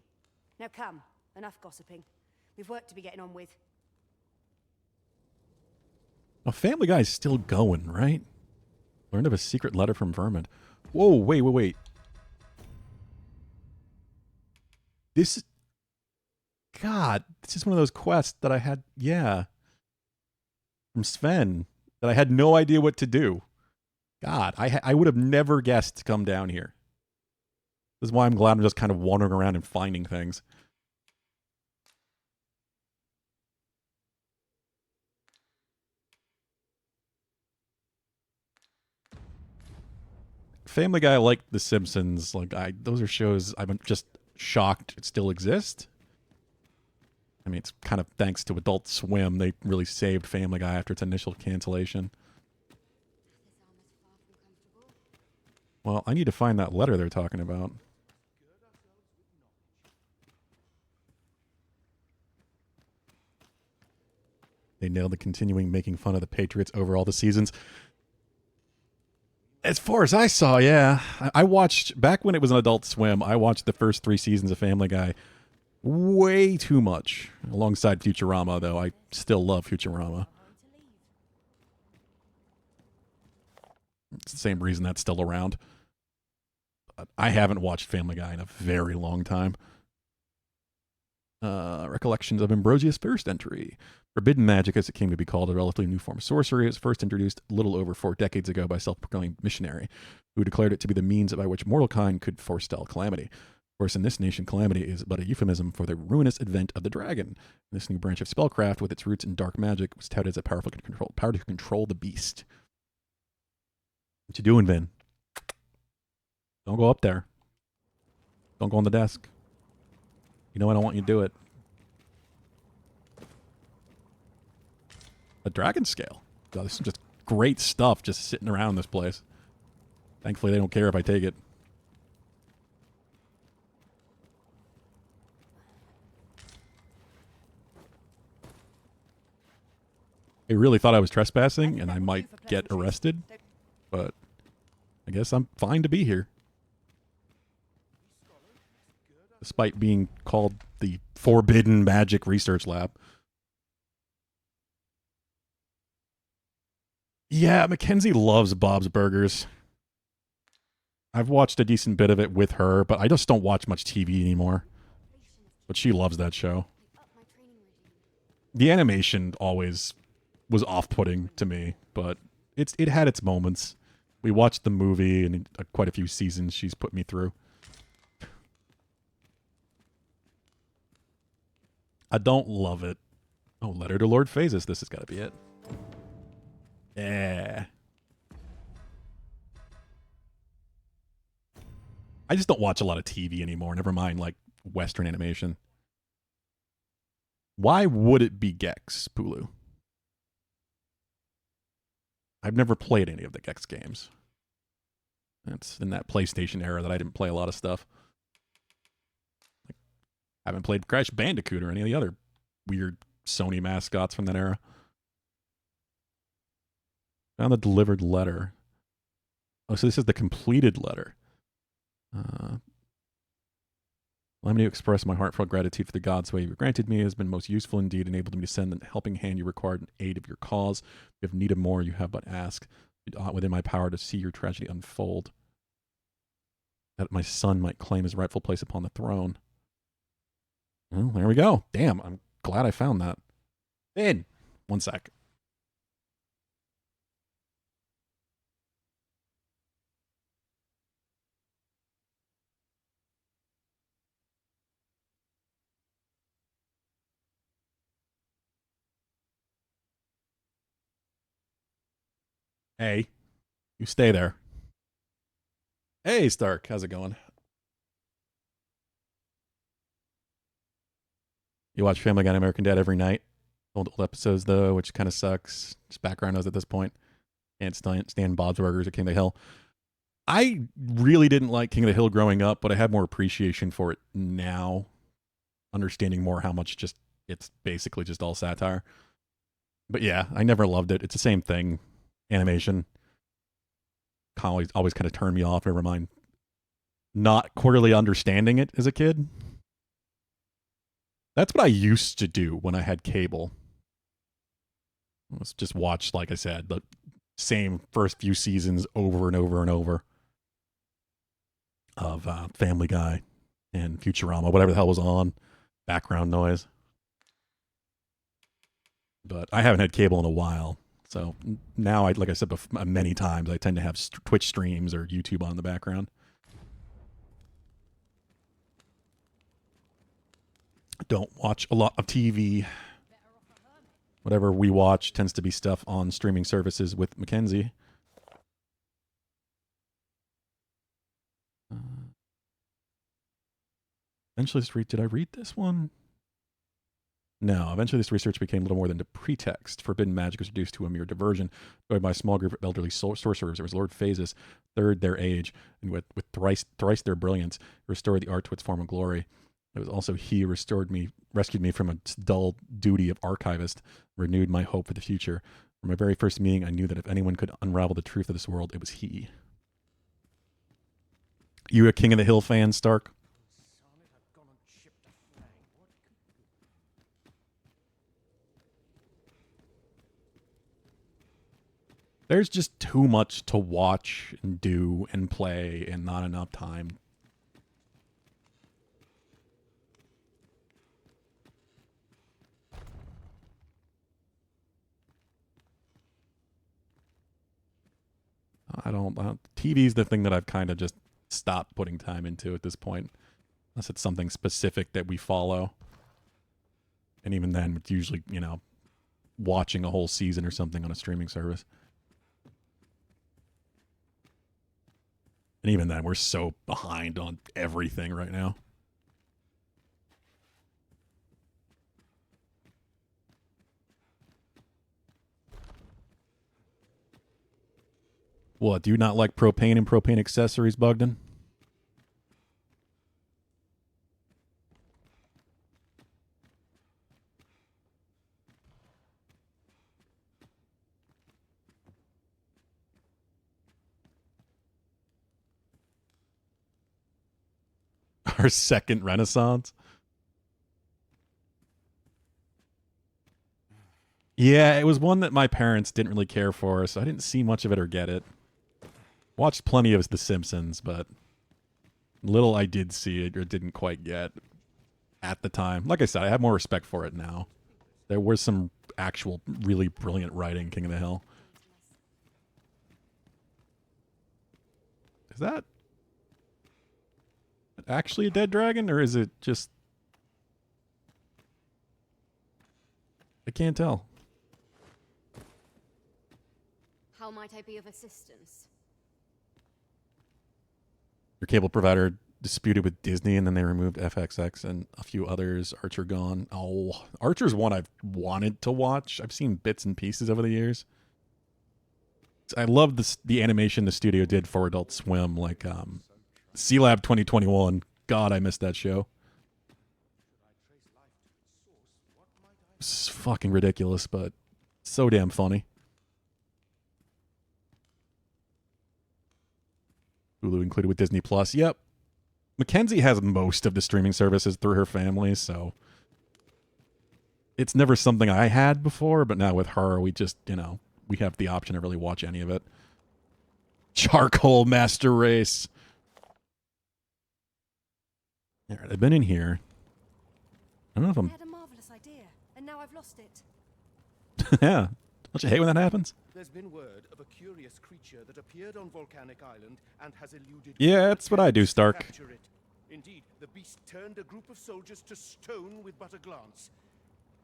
Now come, enough gossiping. We've work to be getting on with. Oh, Family Guy's still going, right? Learned of a secret letter from Vermont. Whoa, wait. This... God, this is one of those quests that I had, yeah. From Sven. That I had no idea what to do. God, I would have never guessed to come down here. This is why I'm glad I'm just kind of wandering around and finding things. Family Guy, like The Simpsons, like those are shows I'm just shocked still exist. I mean, it's kind of thanks to Adult Swim. They really saved Family Guy after its initial cancellation. Well, I need to find that letter they're talking about. They nailed the continuing making fun of the Patriots over all the seasons. As far as I saw, yeah. I watched, back when it was an Adult Swim, I watched the first 3 seasons of Family Guy way too much. Alongside Futurama, though. I still love Futurama. It's the same reason that's still around. I haven't watched Family Guy in a very long time. Recollections of Ambrosius' first entry. Forbidden magic, as it came to be called, a relatively new form of sorcery, was first introduced a little over 4 decades ago by a self-proclaimed missionary, who declared it to be the means by which mortal kind could forestall calamity. Of course, in this nation, calamity is but a euphemism for the ruinous advent of the dragon. This new branch of spellcraft, with its roots in dark magic, was touted as a power to control the beast. What you doing, Vin? Don't go up there. Don't go on the desk. You know I don't want you to do it. A dragon scale. God, this is just great stuff just sitting around this place. Thankfully, they don't care if I take it. I really thought I was trespassing and I might get arrested, but I guess I'm fine to be here. Despite being called the Forbidden Magic Research Lab. Yeah, Mackenzie loves Bob's Burgers. I've watched a decent bit of it with her, but I just don't watch much TV anymore. But she loves that show. The animation always was off-putting to me, but it had its moments. We watched the movie and quite a few seasons she's put me through. I don't love it. Oh, Letter to Lord Phases. This has got to be it. Yeah. I just don't watch a lot of TV anymore. Never mind, like, Western animation. Why would it be Gex, Pulu? I've never played any of the Gex games. That's in that PlayStation era that I didn't play a lot of stuff. Like, I haven't played Crash Bandicoot or any of the other weird Sony mascots from that era. Found the delivered letter. Oh, so this is the completed letter. Allow me to express my heartfelt gratitude for the God's way you granted me. It has been most useful indeed, enabled me to send the helping hand you required in aid of your cause. If you have need of more, you have but ask. It ought within my power to see your tragedy unfold, that my son might claim his rightful place upon the throne. Well, there we go. Damn, I'm glad I found that. Finn, one sec. Hey, you stay there. Hey, Stark, how's it going? You watch Family Guy and American Dad every night. Old episodes, though, which kind of sucks. Just background noise at this point. Can't stand Bob's Burgers at King of the Hill. I really didn't like King of the Hill growing up, but I have more appreciation for it now. Understanding more how much just it's basically just all satire. But yeah, I never loved it. It's the same thing. Animation. Always kind of turned me off. Never mind not quarterly understanding it as a kid. That's what I used to do when I had cable. Let's just watch, like I said, the same first few seasons over and over and over of Family Guy and Futurama, whatever the hell was on. Background noise. But I haven't had cable in a while. So now, like I said many times, I tend to have Twitch streams or YouTube on in the background. Don't watch a lot of TV. Whatever we watch tends to be stuff on streaming services with Mackenzie. Eventually, did I read this one? No, eventually this research became little more than a pretext. Forbidden magic was reduced to a mere diversion, joined by a small group of elderly sorcerers. It was Lord Phases, third their age, and with thrice their brilliance, restored the art to its former glory. It was also he who rescued me from a dull duty of archivist, renewed my hope for the future. From my very first meeting, I knew that if anyone could unravel the truth of this world, it was he. You a King of the Hill fan, Stark? There's just too much to watch and do and play and not enough time. TV's the thing that I've kind of just stopped putting time into at this point. Unless it's something specific that we follow. And even then, it's usually, watching a whole season or something on a streaming service. And even then, we're so behind on everything right now. What, do you not like propane and propane accessories, Bugden? Our second renaissance? Yeah, it was one that my parents didn't really care for, so I didn't see much of it or get it. Watched plenty of The Simpsons, but little I did see it or didn't quite get at the time. Like I said, I have more respect for it now. There was some actual really brilliant writing, King of the Hill. Is that actually a dead dragon, or is it just... I can't tell. How might I be of assistance? Your cable provider disputed with Disney, and then they removed FXX and a few others. Archer gone. Oh, Archer's one I've wanted to watch. I've seen bits and pieces over the years. I love the animation the studio did for Adult Swim, like C-Lab 2021. God, I missed that show. It's fucking ridiculous, but so damn funny. Hulu included with Disney Plus. Yep. Mackenzie has most of the streaming services through her family, so it's never something I had before, but now with her, we just, we have the option to really watch any of it. Charcoal Master Race. All right, I've been in here. I don't know if I'm... I had a marvelous idea, and now I've lost it. Yeah. Don't you hate when that happens? There's been word of a curious creature that appeared on Volcanic Island and has eluded... Yeah, that's what I do, Stark. Capture it. Indeed, the beast turned a group of soldiers to stone with but a glance.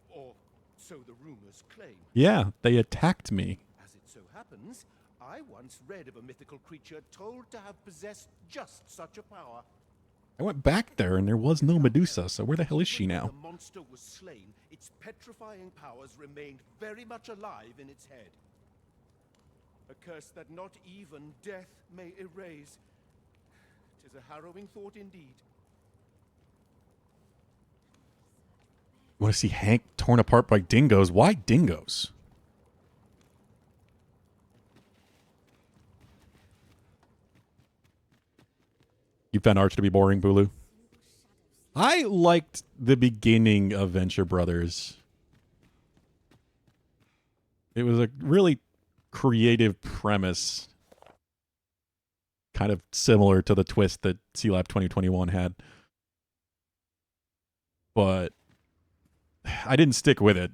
Or so the rumors claim. Yeah, they attacked me. As it so happens, I once read of a mythical creature told to have possessed just such a power. I went back there and there was no Medusa, so where the hell is she now? The monster was slain, its petrifying powers remained very much alive in its head. A curse that not even death may erase. 'Tis a harrowing thought indeed. You want to see Hank torn apart by dingoes? Why dingoes? You found Arch to be boring, Bulu? I liked the beginning of Venture Brothers. It was a really creative premise. Kind of similar to the twist that C-Lab 2021 had. But I didn't stick with it.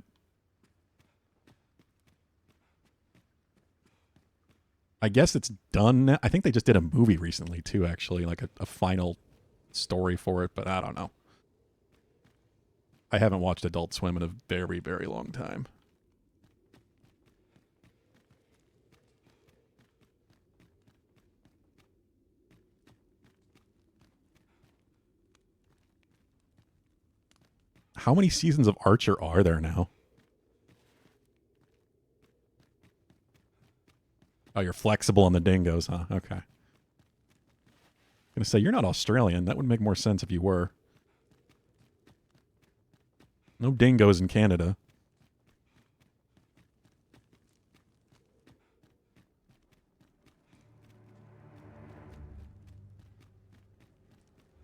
I guess it's done now. I think they just did a movie recently too, actually, like a final story for it, but I don't know. I haven't watched Adult Swim in a very, very long time. How many seasons of Archer are there now? Oh, you're flexible on the dingoes, huh? Okay. I'm going to say, you're not Australian. That would make more sense if you were. No dingoes in Canada.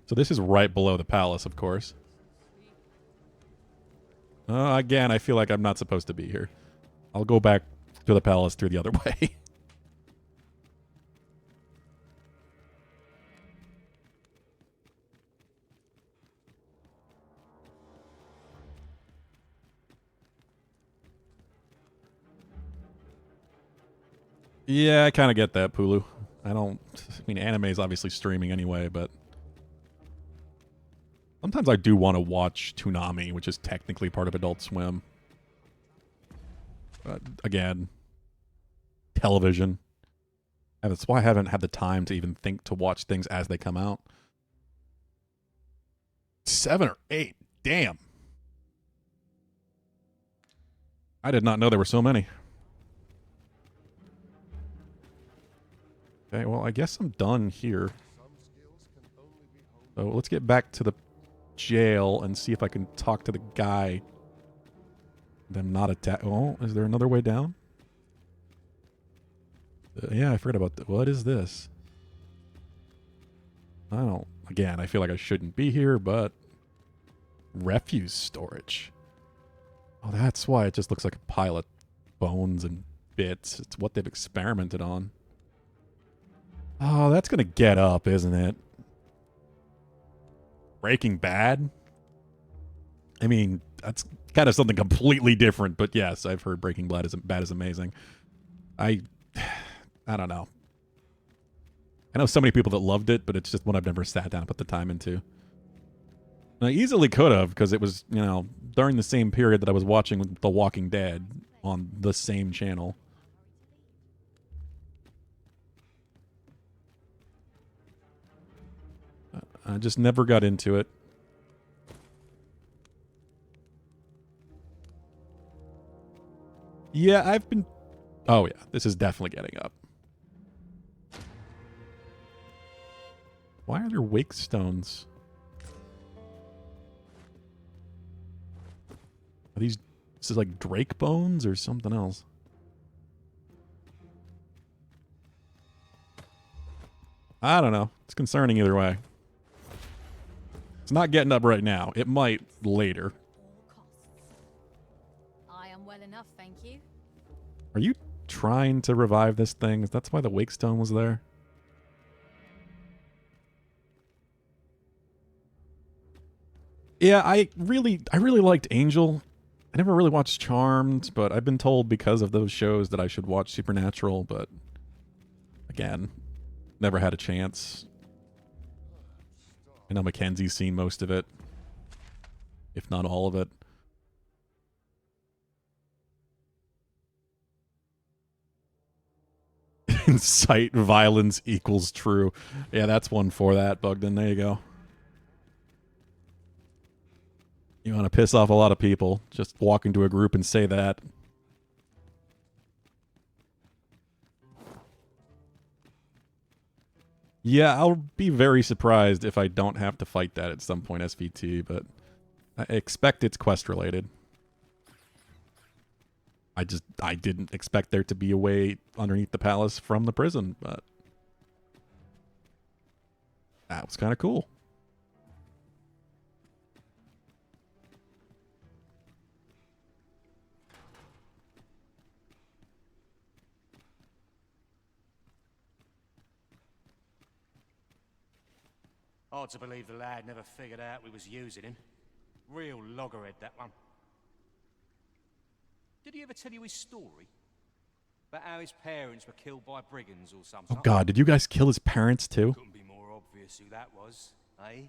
So this is right below the palace, of course. Again, I feel like I'm not supposed to be here. I'll go back to the palace through the other way. Yeah, I kind of get that, Pulu. I mean, anime is obviously streaming anyway, but sometimes I do want to watch Toonami, which is technically part of Adult Swim. But again, television. And that's why I haven't had the time to even think to watch things as they come out. 7 or 8. Damn. I did not know there were so many. Okay, well, I guess I'm done here. So let's get back to the jail and see if I can talk to the guy. Them not attack. Oh, is there another way down? Yeah, I forgot about that. What is this? I don't. Again, I feel like I shouldn't be here, but refuse storage. Oh, that's why it just looks like a pile of bones and bits. It's what they've experimented on. Oh, that's going to get up, isn't it? Breaking Bad? I mean, that's kind of something completely different, but yes, I've heard Breaking Bad is amazing. I don't know. I know so many people that loved it, but it's just one I've never sat down and put the time into. And I easily could have, because it was, during the same period that I was watching The Walking Dead on the same channel. I just never got into it. Yeah, Oh, yeah. This is definitely getting up. Why are there wake stones? Are these... This is like Drake bones or something else? I don't know. It's concerning either way. It's not getting up right now. It might later. I am well enough, thank you. Are you trying to revive this thing? That's why the wake stone was there? Yeah, I really liked Angel. I never really watched Charmed, but I've been told because of those shows that I should watch Supernatural, but again, never had a chance. I know Mackenzie's seen most of it, if not all of it. Incite violence equals true. Yeah, that's one for that, Bugden. There you go. You want to piss off a lot of people, just walk into a group and say that. Yeah, I'll be very surprised if I don't have to fight that at some point, SVT, but I expect it's quest related. I didn't expect there to be a way underneath the palace from the prison, but that was kind of cool. Hard to believe the lad never figured out we was using him. Real loggerhead, that one. Did he ever tell you his story? About how his parents were killed by brigands or something? Oh god, did you guys kill his parents too? Couldn't be more obvious who that was, eh?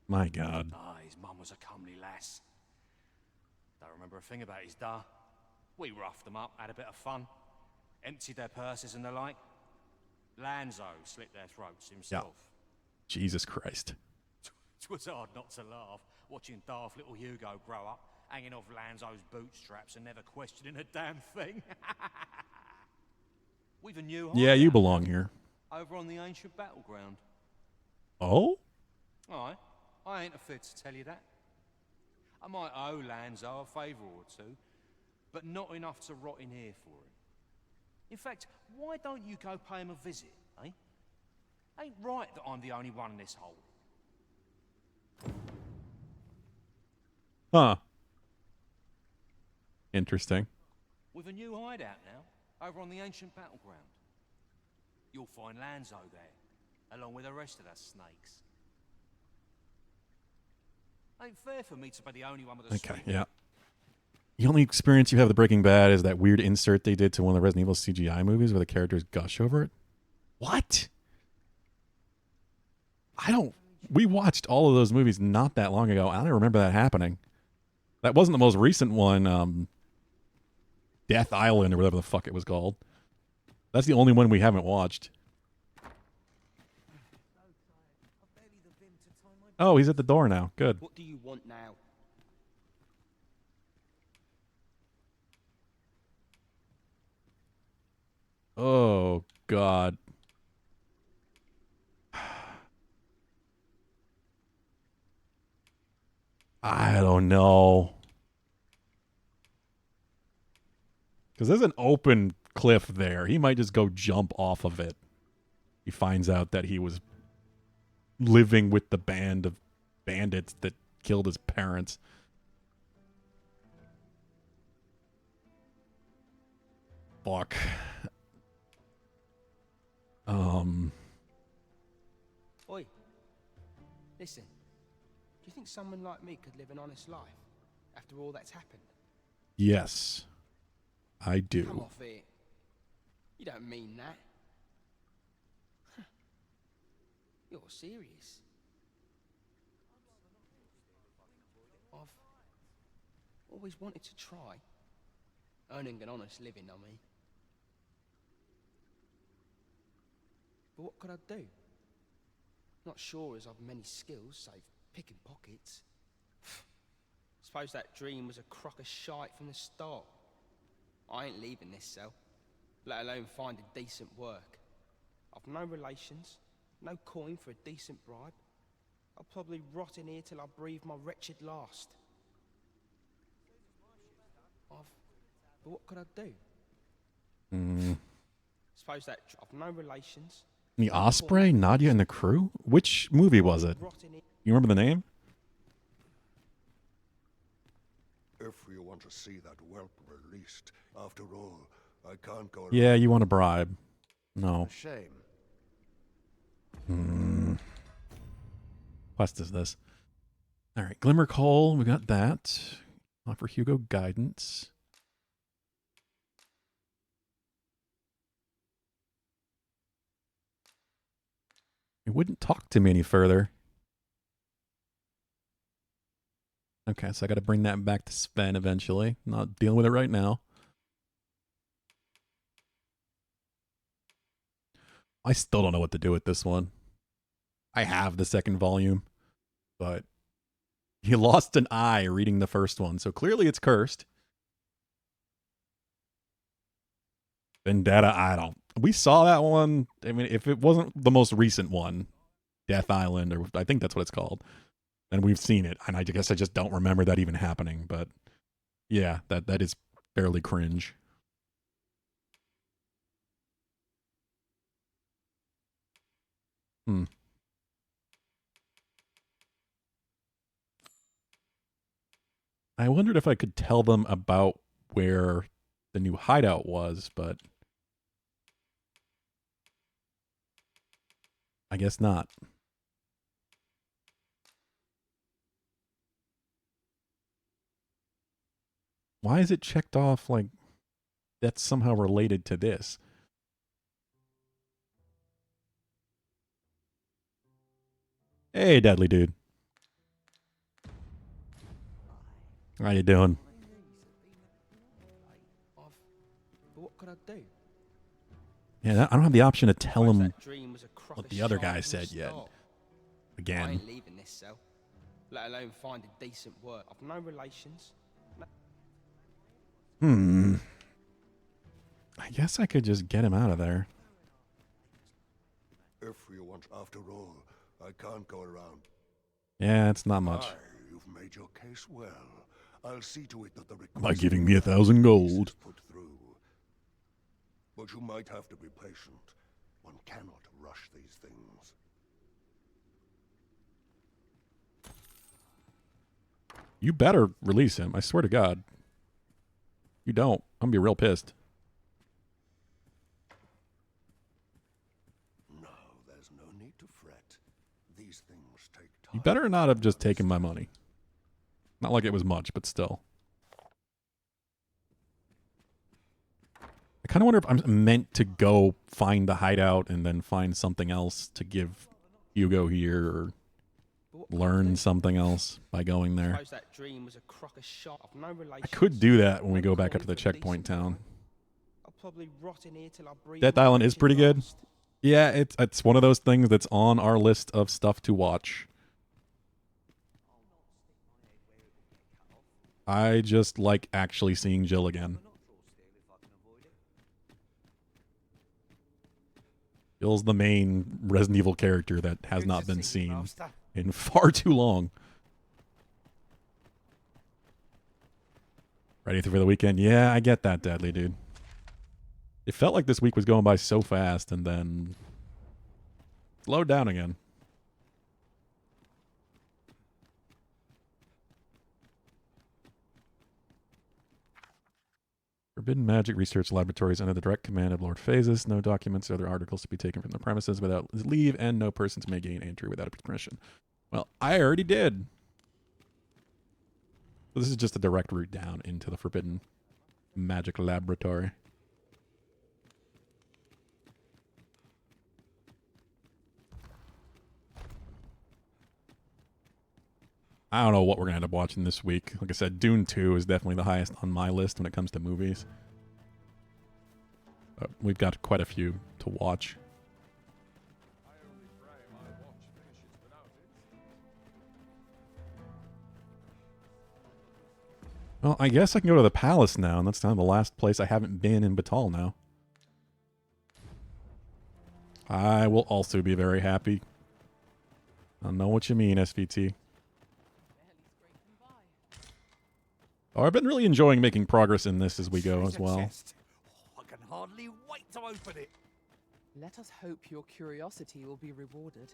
My god. Ah, his mum was a comely lass. Don't remember a thing about his da. We roughed them up, had a bit of fun. Emptied their purses and the like. Lanzo slit their throats himself. Yeah. Jesus Christ. It was hard not to laugh, watching daft little Hugo grow up, hanging off Lanzo's bootstraps and never questioning a damn thing. We've a new Yeah, you belong here. over on the ancient battleground. Oh? Aye, I ain't afraid to tell you that. I might owe Lanzo a favour or two, but not enough to rot in here for him. In fact, why don't you go pay him a visit, eh? Ain't right that I'm the only one in this hole. Huh. Interesting. With a new hideout now, over on the ancient battleground. You'll find Lanzo there, along with the rest of us snakes. Ain't fair for me to be the only one with a Okay, yeah. The only experience you have with Breaking Bad is that weird insert they did to one of the Resident Evil CGI movies where the characters gush over it. What? We watched all of those movies not that long ago. I don't remember that happening. That wasn't the most recent one, Death Island or whatever the fuck it was called. That's the only one we haven't watched. Oh, he's at the door now. Good. What do you want now? Oh, God. I don't know. Because there's an open cliff there. He might just go jump off of it. He finds out that he was living with the band of bandits that killed his parents. Fuck. Oi. Listen. Do you think someone like me could live an honest life after all that's happened? Yes, I do. Come off it. You don't mean that. Huh. You're serious. I've always wanted to try earning an honest living, I mean. But what could I do? Not sure as I've many skills, save picking pockets. Suppose that dream was a crock of shite from the start. I ain't leaving this cell. let alone find a decent work. I've no relations, no coin for a decent bribe. I'll probably rot in here till I breathe my wretched last. But what could I do? Suppose that I've no relations. The Osprey, Nadia, and the crew? Which movie was it? You remember the name? If you want to see that whelp released, after all, I can't go. Yeah, you want a bribe. No. Shame. Quest is this. All right, Glimmer Coal, we got that. Offer Hugo guidance. He wouldn't talk to me any further. Okay, so I got to bring that back to Sven eventually. Not dealing with it right now. I still don't know what to do with this one. I have the second volume, but he lost an eye reading the first one, so clearly it's cursed. Vendetta, I don't. We saw that one. I mean, if it wasn't the most recent one, Death Island, or I think that's what it's called, and we've seen it, and I guess I just don't remember that even happening. But yeah, that is fairly cringe. I wondered if I could tell them about where the new hideout was, but I guess not. Why is it checked off like that's somehow related to this? Hey, Deadly Dude. How you doing? But what could I do? Yeah, I don't have the option to tell Suppose him that dream was a crock what of the other shite guy from the said yet. start. I Again. ain't leaving this cell, let alone find a decent work. I've no relations. I guess I could just get him out of there. If you want, after all, I can't go around. Yeah, it's not much. Aye, you've made your case well. I'll see to it that the request By giving me 1,000 gold. is put through. But you might have to be patient. One cannot rush these things. You better release him. I swear to God. You don't, I'm gonna be real pissed. No, there's no need to fret. These things take time. You better not have just taken my money. Not like it was much, but still. I kind of wonder if I'm meant to go find the hideout and then find something else to give Hugo here, or learn something else by going there. Suppose that dream was a crock of shot. I've no I relations. could do that when we go back up to the checkpoint town. I'll probably rot in here till I breathe. Death my Island is wretched pretty good. last. Yeah, it's one of those things that's on our list of stuff to watch. I just like actually seeing Jill again. Jill's the main Resident Evil character that has not been seen in far too long. Ready for the weekend? Yeah, I get that, Deadly Dude. It felt like this week was going by so fast and then slowed down again. Forbidden Magic Research Laboratories under the direct command of Lord Phases. No documents or other articles to be taken from the premises without leave, and no persons may gain entry without permission. Well, I already did. So this is just a direct route down into the Forbidden Magic Laboratory. I don't know what we're going to end up watching this week. Like I said, Dune 2 is definitely the highest on my list when it comes to movies. But we've got quite a few to watch. Well, I guess I can go to the palace now, and that's kind of the last place I haven't been in Batal now. I will also be very happy. I know what you mean, SVT. Oh, I've been really enjoying making progress in this as we go as well. I can hardly wait to open it. Let us hope your curiosity will be rewarded.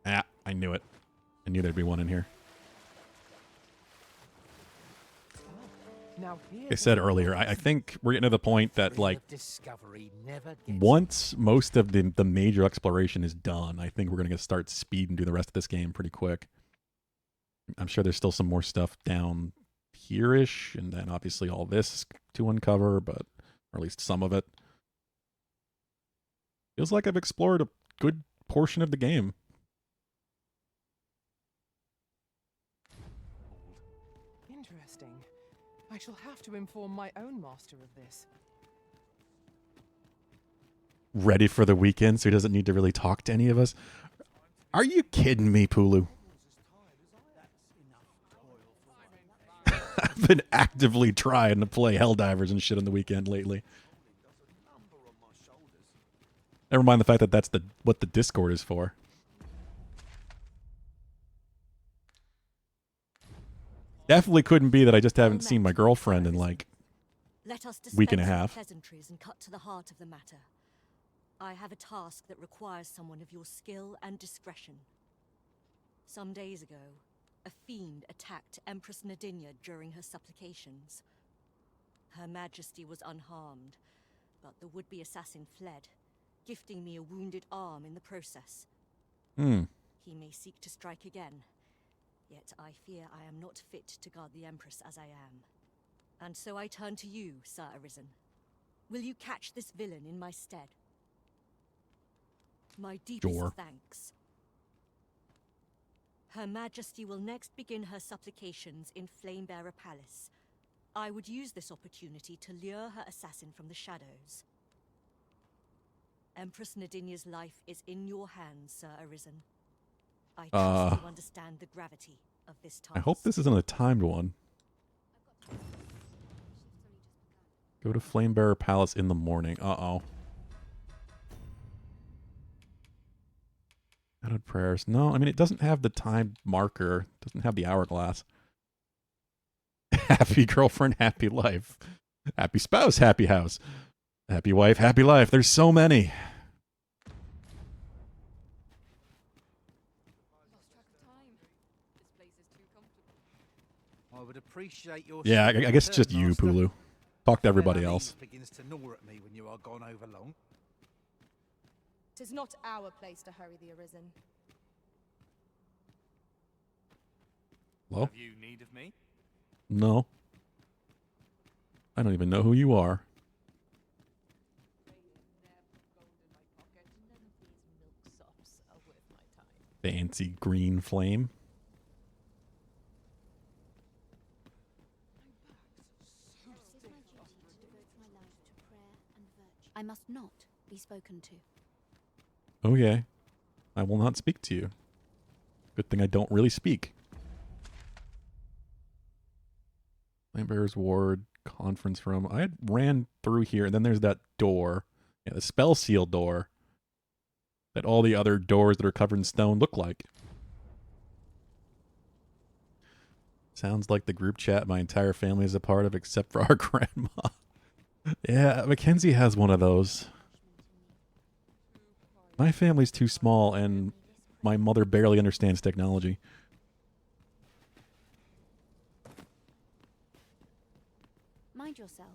Ah, I knew it. I knew there'd be one in here. Now I said earlier, I think we're getting to the point that, like, Discovery never gets once most of the major exploration is done, I think we're going to start speed and do the rest of this game pretty quick. I'm sure there's still some more stuff down here-ish, and then obviously all this to uncover, but or at least some of it. Feels like I've explored a good portion of the game. Interesting. I shall have to inform my own master of this. Ready for the weekend so he doesn't need to really talk to any of us? Are you kidding me, Pulu? I've been actively trying to play Helldivers and shit on the weekend lately. Never mind the fact that that's what the Discord is for. Definitely couldn't be that I just haven't seen my girlfriend in like week and a half. Pleasantries and cut to the heart of the matter. I have a task that requires someone of your skill and discretion. Some days ago, a fiend attacked Empress Nadinia during her supplications. Her Majesty was unharmed, but the would-be assassin fled, gifting me a wounded arm in the process. He may seek to strike again, yet I fear I am not fit to guard the Empress as I am. And so I turn to you, Sir Arisen. Will you catch this villain in my stead? My deepest thanks. Her Majesty will next begin her supplications in Flamebearer Palace. I would use this opportunity to lure her assassin from the shadows. Empress Nadinia's life is in your hands, Sir Arisen. I trust you understand the gravity of this task. I hope this isn't a timed one. Go to Flamebearer Palace in the morning. Uh-oh. Added prayers. No, I mean, it doesn't have the time marker. It doesn't have the hourglass. Happy girlfriend, happy life. Happy spouse, happy house. Happy wife, happy life. There's so many. I would appreciate your Yeah, I guess it's just you, Pulu. Talk to everybody else. Begins to gnaw at me when you are gone over long. 'Tis not our place to hurry the Arisen. Hello? Have you need of me? No. I don't even know who you are. Fancy green flame. I must not be spoken to. Okay. I will not speak to you. Good thing I don't really speak. Flamebearer's Ward, conference room. I had ran through here, and then there's that door. Yeah, the spell seal door. That all the other doors that are covered in stone look like. Sounds like the group chat my entire family is a part of, except for our grandma. Yeah, Mackenzie has one of those. My family's too small, and my mother barely understands technology. Mind yourself.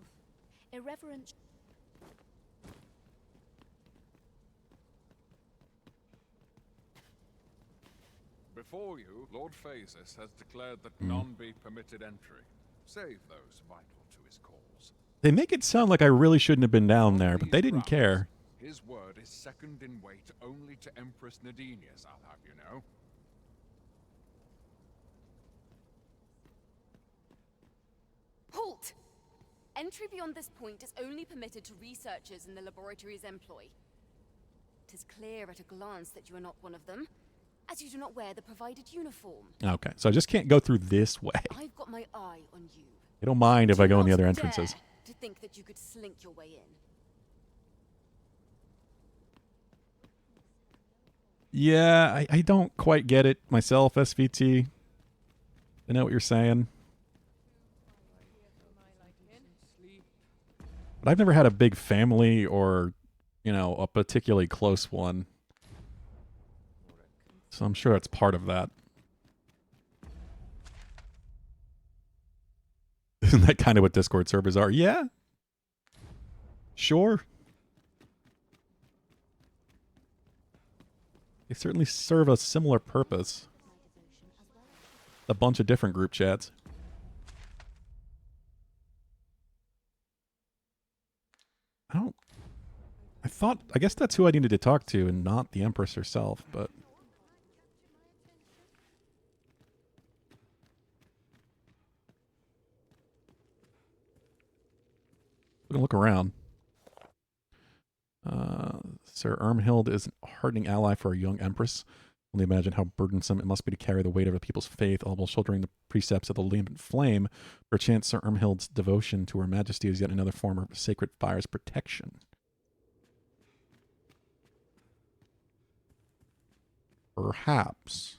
Irreverent. Before you, Lord Phasis has declared that none be permitted entry, save those vital to his cause. They make it sound like I really shouldn't have been down there, but they didn't care. His word is second in weight only to Empress Nadinia's, I'll have you know. Halt! Entry beyond this point is only permitted to researchers in the laboratory's employ. 'Tis clear at a glance that you are not one of them, as you do not wear the provided uniform. Okay, so I just can't go through this way. I've got my eye on you. I don't mind if I go in the Do other not entrances. dare to think that you could slink your way in. Yeah, I don't quite get it myself, SVT. I know what you're saying. But I've never had a big family or, you know, a particularly close one. So I'm sure that's part of that. Isn't that kind of what Discord servers are? Yeah. Sure. They certainly serve a similar purpose. A bunch of different group chats. I guess that's who I needed to talk to and not the Empress herself, but... We're gonna look around. Sir Ermhild is a hardening ally for a young Empress. Only imagine how burdensome it must be to carry the weight of a people's faith, all while shouldering the precepts of the lambent flame. Perchance Sir Ermhild's devotion to Her Majesty is yet another form of sacred fire's protection. Perhaps.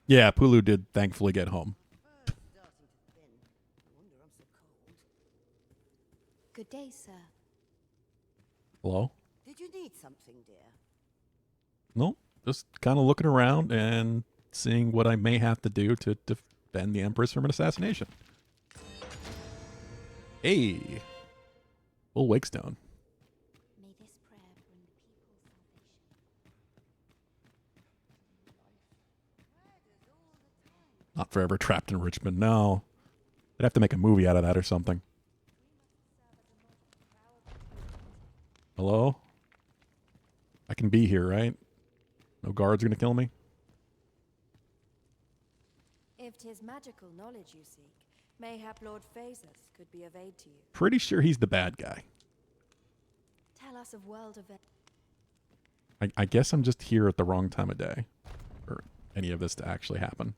Yeah, Pulu did thankfully get home. Good day, sir. Hello? Did you need something, dear? Nope. Just kind of looking around and seeing what I may have to do to defend the Empress from an assassination. Hey! Full Wakestone. May this prayer bring the people salvation. Not forever trapped in Richmond, no. They'd have to make a movie out of that or something. Hello? I can be here, right? No guards gonna kill me? If 'tis magical knowledge you seek, mayhap Lord Phasus could be of aid to you. Pretty sure he's the bad guy. Tell us of world events. I guess I'm just here at the wrong time of day for any of this to actually happen.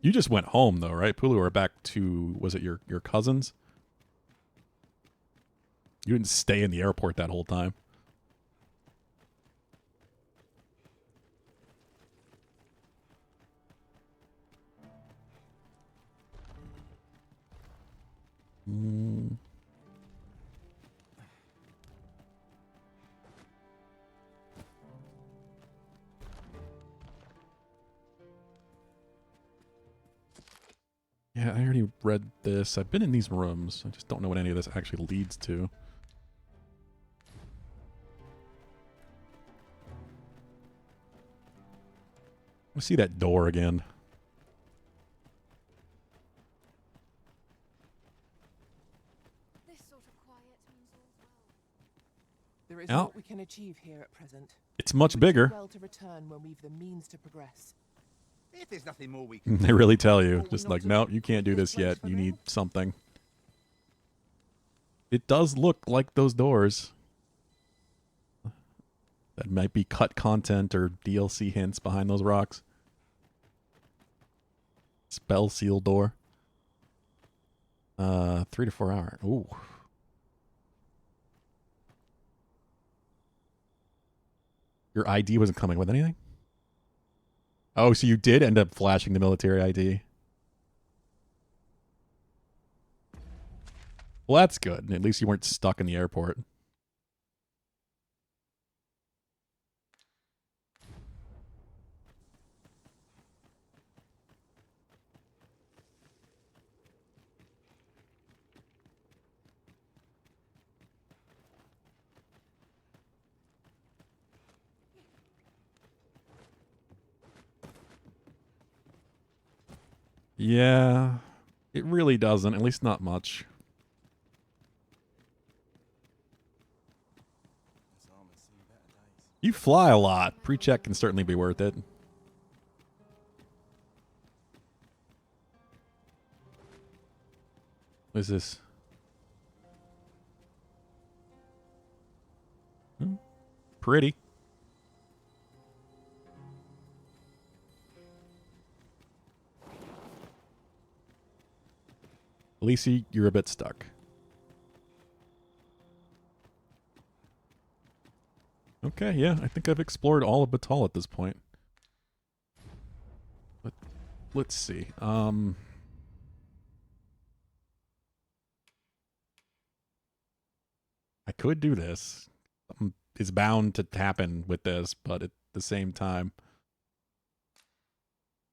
You just went home though, right? Pulu, or back to, was it your cousins? You didn't stay in the airport that whole time. Yeah, I already read this. I've been in these rooms. I just don't know what any of this actually leads to. I see that door again. This sort of quiet means all's well. There is Now- what we can achieve here at present. It's much We do bigger. well to return when we've the means to progress. If there's nothing more we can They really tell you. Just like, no, you can't do this yet. You need something. It does look like those doors. That might be cut content or DLC hints behind those rocks. Spell seal door. 3 to 4 hour. Ooh. Your ID wasn't coming with anything? Oh, so you did end up flashing the military ID. Well, that's good. At least you weren't stuck in the airport. Yeah, it really doesn't. At least not much. You fly a lot. Pre-check can certainly be worth it. What is this? pretty. Lacey, you're a bit stuck. Okay, yeah, I think I've explored all of Batal at this point. But let's see. I could do this. Something is bound to happen with this, but at the same time,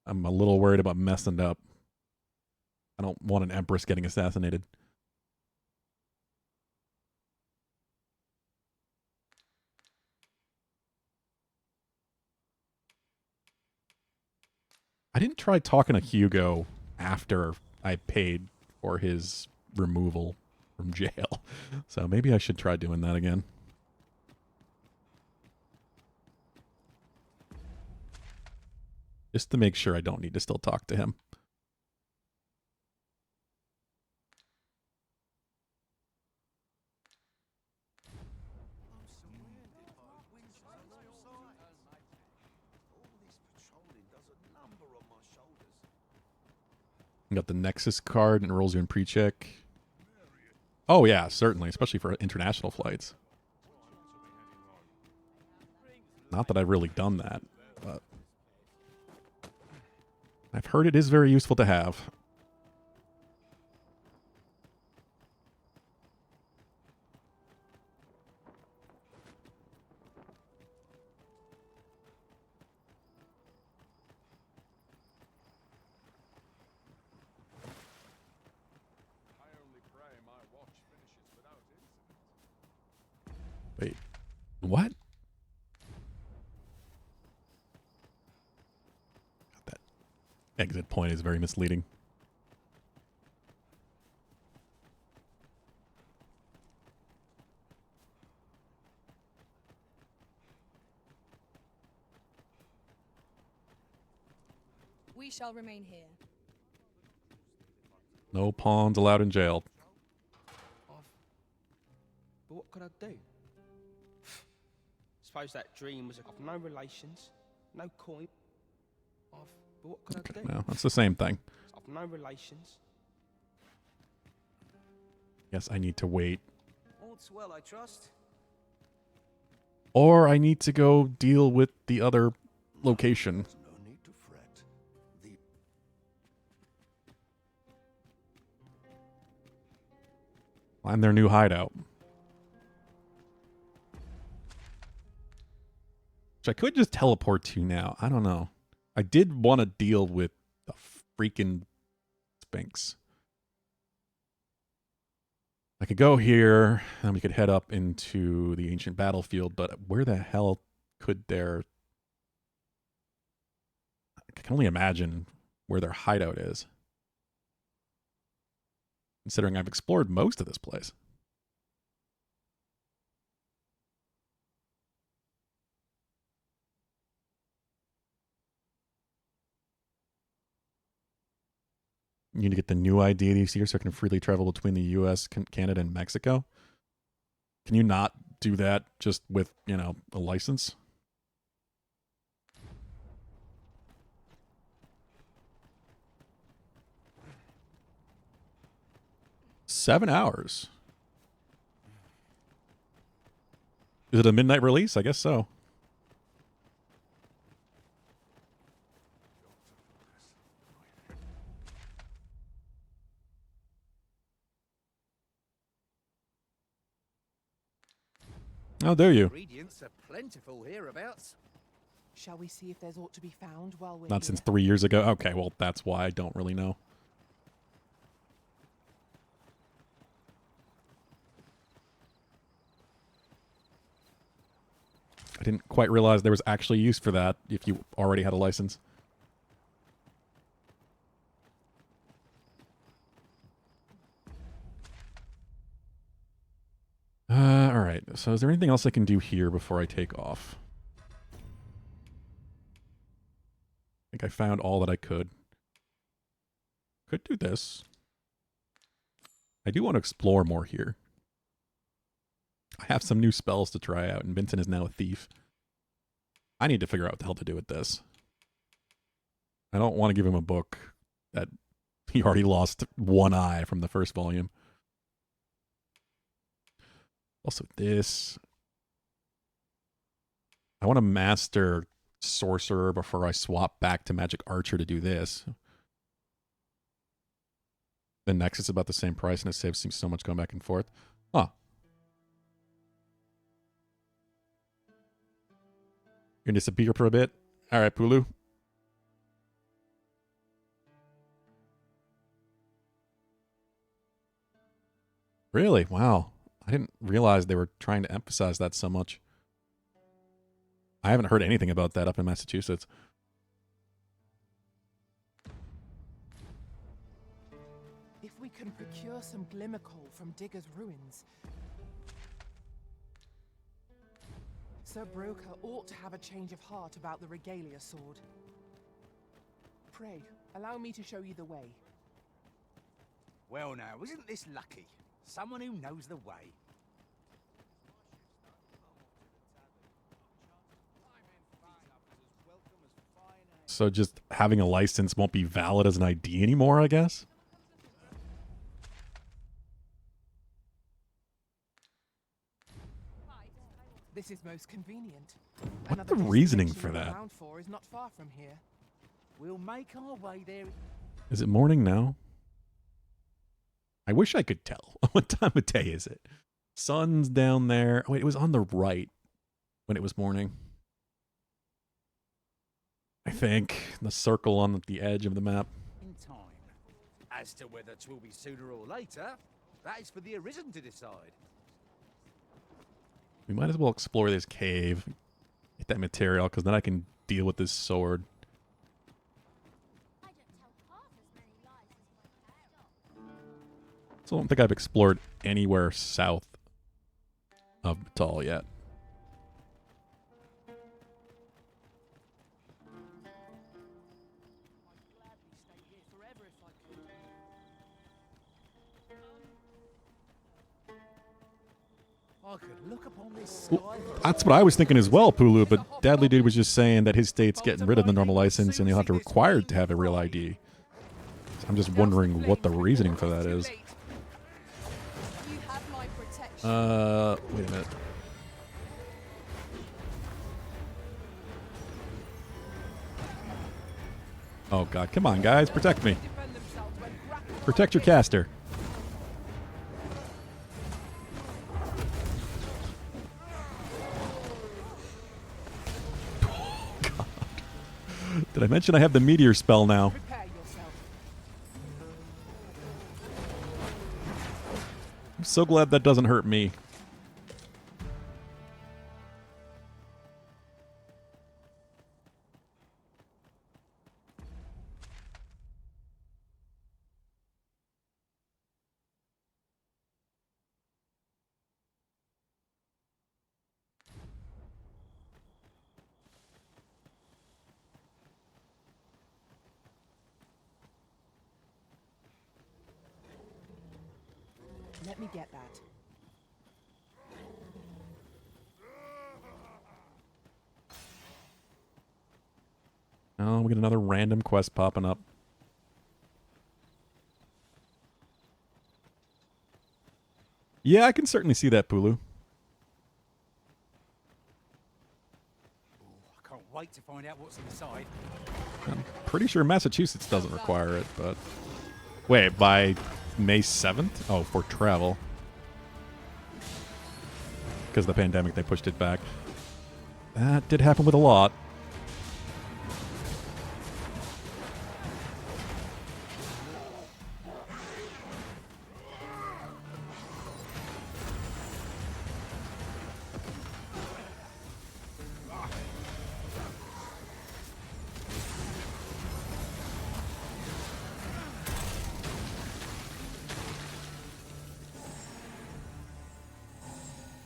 I'm a little worried about messing up. I don't want an empress getting assassinated. I didn't try talking to Hugo after I paid for his removal from jail. So maybe I should try doing that again. Just to make sure I don't need to still talk to him. You got the Nexus card and rolls you in pre-check. Oh yeah, certainly, especially for international flights. Not that I've really done that, but I've heard it is very useful to have. Wait, what? That exit point is very misleading. We shall remain here. No pawns allowed in jail. But what could I do? Suppose that dream was of no relations, no coin. But what could I do? No, that's the same thing. Of no relations. Yes, I need to wait. All's well, I trust. Or I need to go deal with the other location. No need to fret. Find their new hideout. Which I could just teleport to now. I don't know. I did want to deal with the freaking Sphinx. I could go here, and we could head up into the ancient battlefield, but where the hell could their... I can only imagine where their hideout is. Considering I've explored most of this place. You need to get the new ID this year so I can freely travel between the U.S., Canada, and Mexico. Can you not do that just with, you know, a license? $7 hours. Is it a midnight release? I guess so. Oh, there you. Ingredients are plentiful hereabouts. Shall we see if there's aught to be found while we're Not here? since 3 years ago. Okay, well, that's why I don't really know. I didn't quite realize there was actually use for that if you already had a license. All right. So is there anything else I can do here before I take off? I think I found all that I could. Could do this. I do want to explore more here. I have some new spells to try out, and Vincent is now a thief. I need to figure out what the hell to do with this. I don't want to give him a book that he already lost one eye from the first volume. Also this. I want to master Sorcerer before I swap back to Magic Archer to do this. The Nexus is about the same price, and it saves me so much going back and forth. Huh. You're going to disappear for a bit? All right, Pulu. Really? Wow. I didn't realize they were trying to emphasize that so much. I haven't heard anything about that up in Massachusetts. If we can procure some glimmer coal from Digger's ruins, Sir Broker ought to have a change of heart about the Regalia sword. Pray, allow me to show you the way. Well now, isn't this lucky? Someone who knows the way. So just having a license won't be valid as an ID anymore, I guess? This is most convenient. What's the reasoning for that? Around for is not far from here. We'll make our way there. Is it morning now? I wish I could tell. What time of day is it? Sun's down there. Oh, wait, it was on the right when it was morning. I think. The circle on the edge of the map. In time. As to whether 'twill be sooner or later, that is for the Arisen to decide. We might as well explore this cave. Get that material, because then I can deal with this sword. So I don't think I've explored anywhere south of Batal yet. I could look upon this Well, sky. that's what I was thinking as well, Pulu, but Dadly Dude was just saying that his state's getting rid of the normal license and you'll have to require to have a real ID. So I'm just wondering what the reasoning for that is. You have my protection. Wait a minute. Oh god, come on guys, protect me. Protect your caster. Oh god. Did I mention I have the meteor spell now? I'm so glad that doesn't hurt me. Let me get that. Oh, we get another random quest popping up. Yeah, I can certainly see that, Pulu. I can't wait to find out what's inside. I'm pretty sure Massachusetts doesn't require it, but... Wait, by May 7th? Oh, for travel. Because of the pandemic, they pushed it back. That did happen with a lot.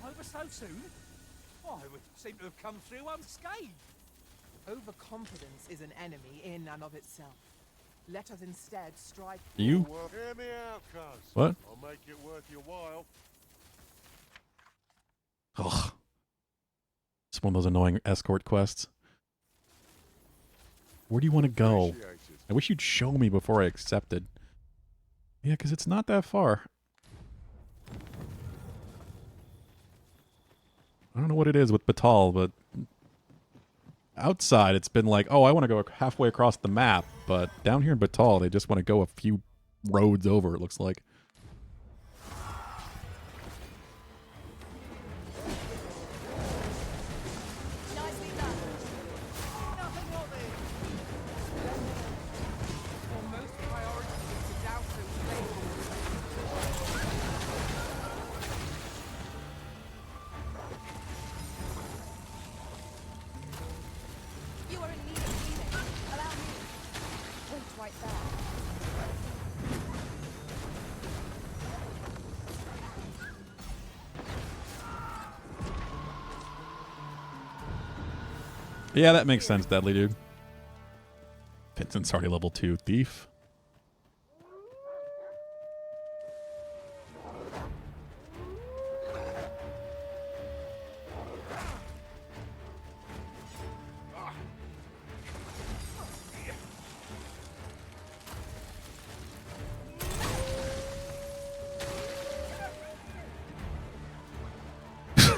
Over so soon? I would seem to have come through unscathed. Overconfidence is an enemy in and of itself. Let us instead strive. You? Hear me out, cuz. What? I'll make it worth your while. It's one of those annoying escort quests. Where do you want to go? I wish you'd show me before I accepted. Yeah, because it's not that far. I don't know what it is with Batal, but outside it's been like, oh, I want to go halfway across the map, but down here in Batal, they just want to go a few roads over, it looks like. Yeah, that makes sense, Deadly Dude. Vincent's already level 2. Thief.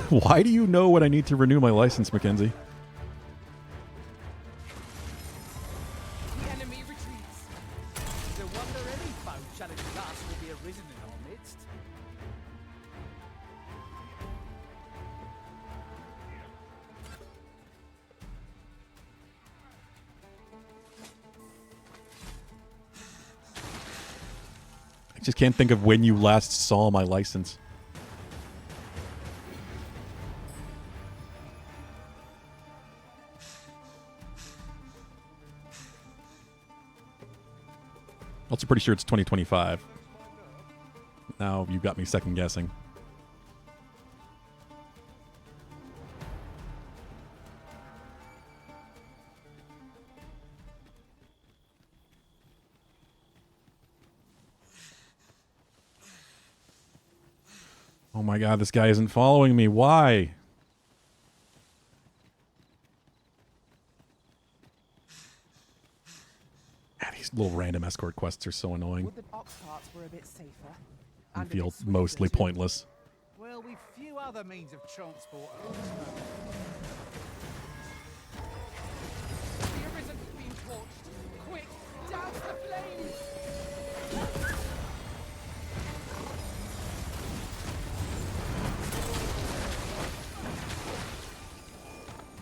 Why do you know when I need to renew my license, Mackenzie? The enemy retreats. No wonder any foe challenging us will be arisen in our midst. I just can't think of when you last saw my license. Also pretty sure it's 2025. Now you got me second guessing. Oh my god, this guy isn't following me. Why? These little random escort quests are so annoying. Would that ox carts were a bit safer? And a feel bit sweeter mostly too? pointless. Well, we've few other means of transport at this moment. The arisen has been torched. Quick, douse the flames!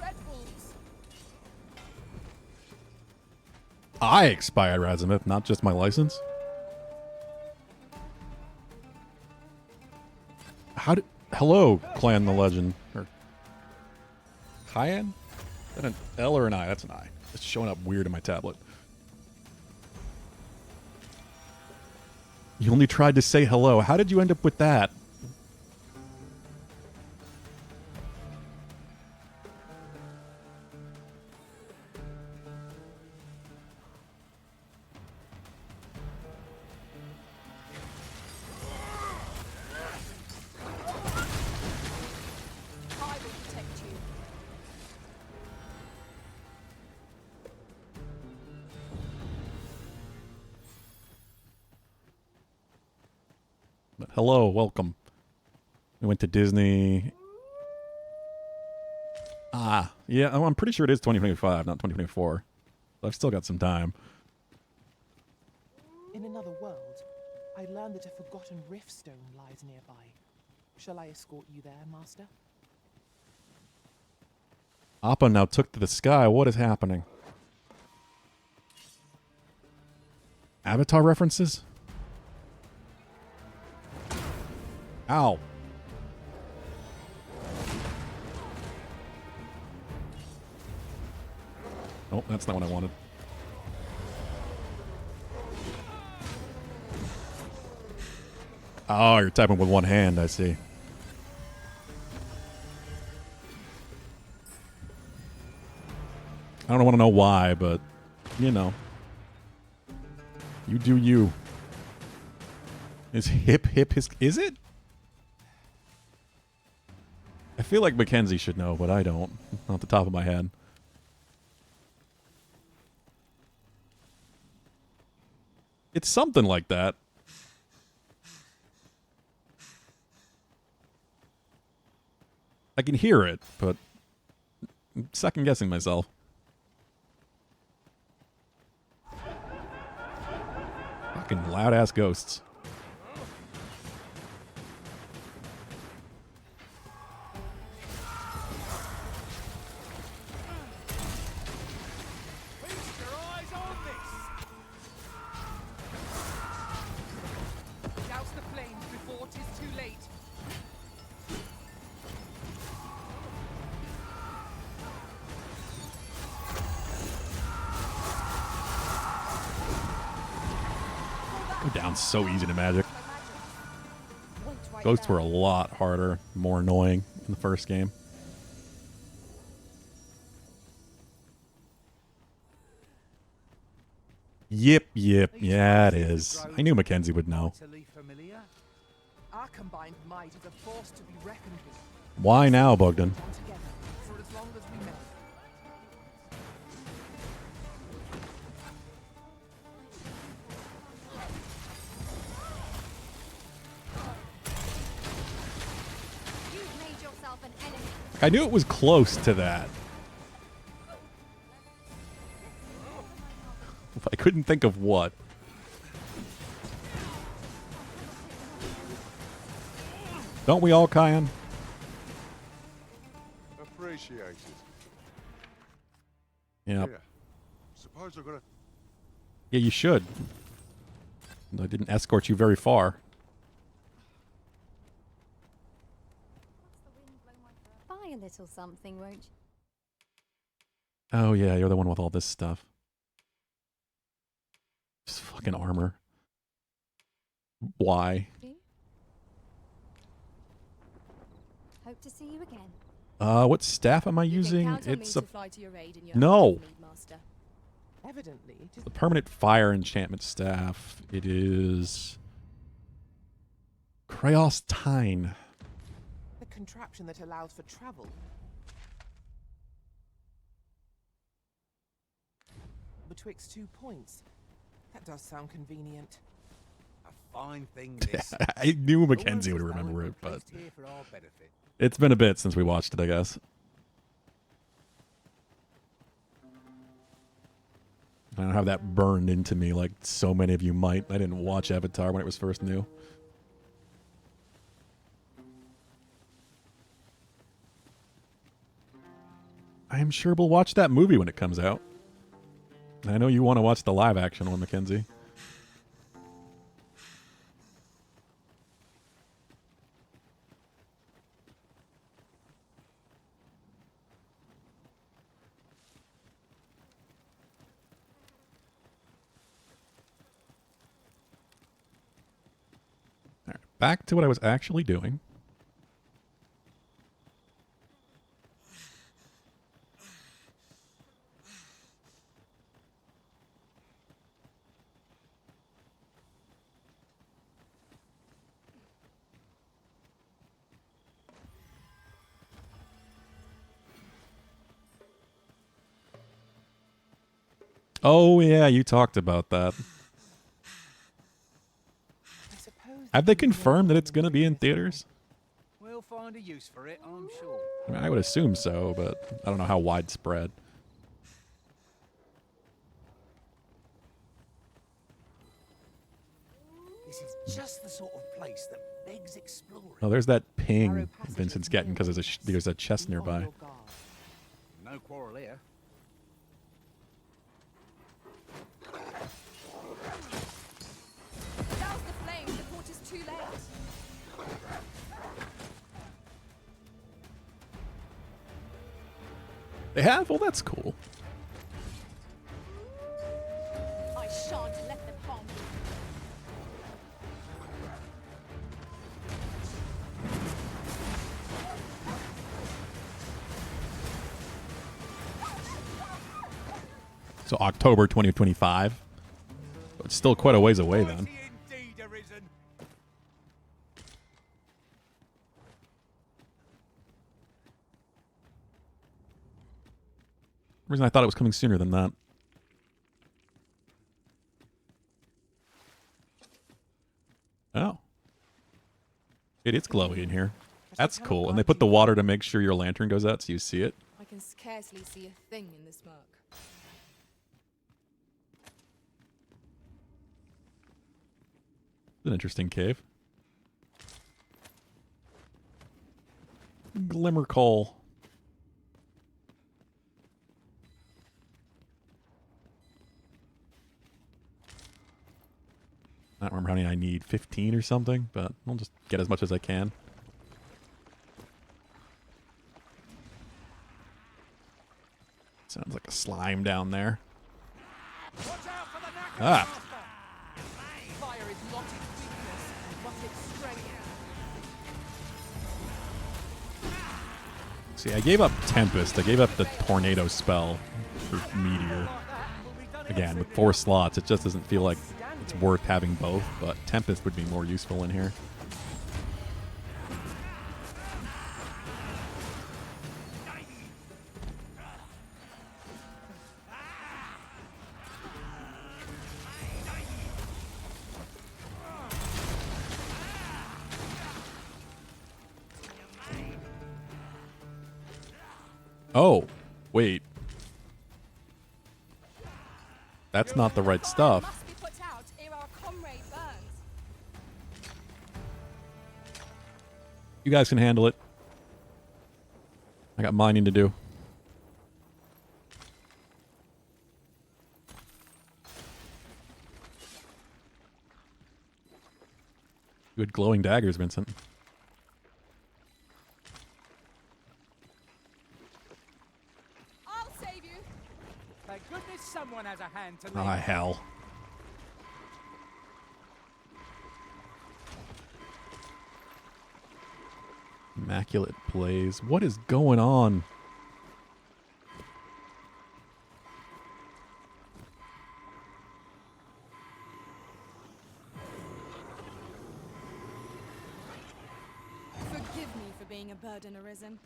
Red Bulls. I expire, Razimith, not just my license. How did... Hello, Clan the Legend. Or... Cyan? Is that an L or an I? That's an I. It's showing up weird in my tablet. You only tried to say hello. How did you end up with that? I will protect you. But hello, welcome. We went to Disney. Ah, yeah, I'm pretty sure it is 2025, not 2024. I've still got some time. In another world, I learned that a forgotten rift stone lies nearby. Shall I escort you there, Master? Appa now took to the sky. What is happening? Avatar references? Ow. Oh, that's not what I wanted. Oh, you're typing with one hand, I see. I don't want to know why, but, you know. You do you. Is hip his... Is it? I feel like Mackenzie should know, but I don't. Not off the top of my head. It's something like that. I can hear it, but I'm second guessing myself. Fucking loud ass ghosts. Feast your eyes on this! Douse the flames before 'tis too late. Go down so easy to magic. Ghosts were a lot harder, more annoying in the first game. Yep, yeah, it is. I knew Mackenzie would know. Our combined might is a force to be reckoned with. Why now, Bogdan? Together for as long as we may. You've made yourself an enemy. I knew it was close to that. I couldn't think of what. Don't we all, Kyan? Appreciate it. Yeah. Here, suppose I gotta. Yeah, you should. I didn't escort you very far. Buy a little something, won't you? Oh yeah, you're the one with all this stuff. Just fucking armor. Why? Hope to see you again. What staff am I using? Count on It's me a to fly to your aid in your no. need, Master. Evidently, it is The permanent fire enchantment staff. It is Kraos Tyne. the contraption that allows for travel. Betwixt 2 points. That does sound convenient. A fine thing this. I knew Mackenzie would remember it, but Placed here for our benefit. it's been a bit since we watched it, I guess. I don't have that burned into me like so many of you might. I didn't watch Avatar when it was first new. I am sure we'll watch that movie when it comes out. I know you want to watch the live action one, Mackenzie. All right, back to what I was actually doing. Oh, yeah, you talked about that. Have they confirmed that it's going to be in theaters? We'll find a use for it, I'm sure. I mean, I would assume so, but I don't know how widespread. This is just the sort of place that begs exploring. Oh, there's that ping Vincent's getting because there's a chest nearby. No quarrel here. Douse the flames before 'tis too late. They have? Well, that's cool. I shan't let them harm you. So October 2025. It's still quite a ways away then. some reason I thought it was coming sooner than that. Oh. It is glowy in here. That's cool. And they put the water to make sure your lantern goes out so you see it. I can scarcely see a thing in this murk. It's an interesting cave. Glimmer coal. I don't remember how many I need. 15 or something, but I'll just get as much as I can. Sounds like a slime down there. Ah. Fire is not its weakness, but its strength. See, I gave up Tempest. I gave up the Tornado spell for Meteor. Again, with 4 slots, it just doesn't feel like it's worth having both, but Tempest would be more useful in here. Oh, wait. That's not the right stuff. Must be put out ere our comrade burns. You guys can handle it. I got mining to do. Good glowing daggers, Vincent. I'll save you. Thank goodness someone has a hand to lend. Ah, hell. Immaculate Blaze. What is going on? Forgive me for being a burden arisen.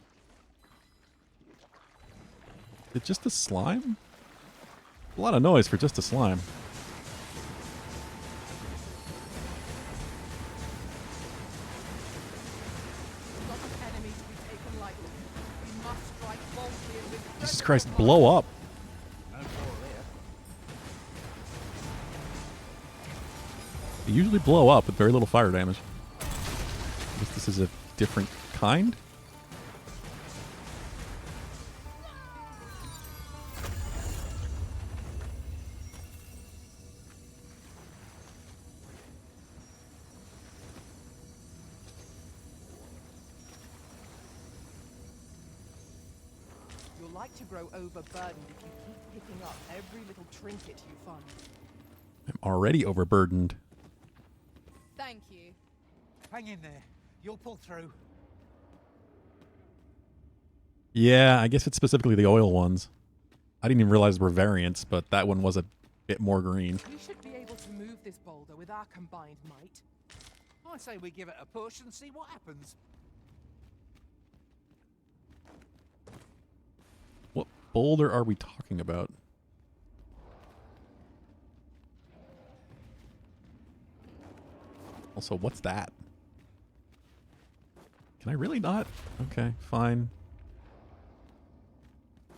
Is it just a slime? A lot of noise for just a slime. Not an enemy to be taken lightly. We must strike boldly and with Jesus Christ, blow up. They usually blow up with very little fire damage. I guess this is a different kind? You'll like to grow overburdened if you keep picking up every little trinket you find. I'm already overburdened. Thank you. Hang in there. You'll pull through. Yeah, I guess it's specifically the oil ones. I didn't even realize there were variants, but that one was a bit more green. We should be able to move this boulder with our combined might. I say we give it a push and see what happens. What boulder are we talking about? Also, what's that? Can I really not? Okay, fine.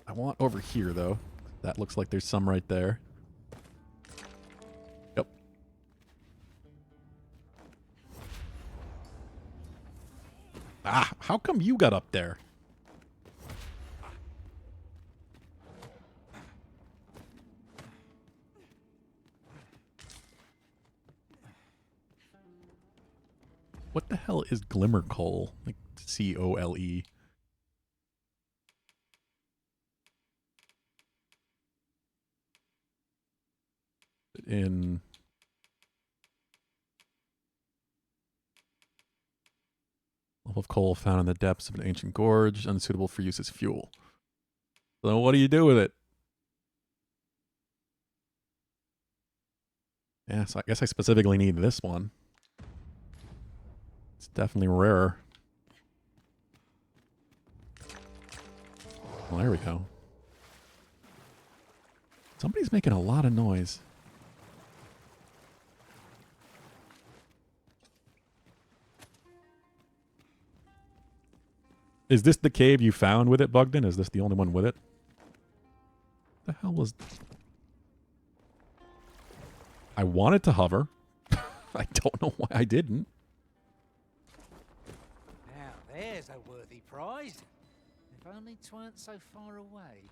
I want over here, though. That looks like there's some right there. Yep. Ah, how come you got up there? What the hell is glimmer coal? Like C-O-L-E. In lump of coal found in the depths of an ancient gorge, unsuitable for use as fuel. So what do you do with it? Yeah, so I guess I specifically need this one. It's definitely rarer. Well, there we go. Somebody's making a lot of noise. Is this the cave you found with it, Bugden? Is this the only one with it? The hell was... I wanted to hover. I don't know why I didn't. Now, there's a worthy prize. If only 'tweren't so far away.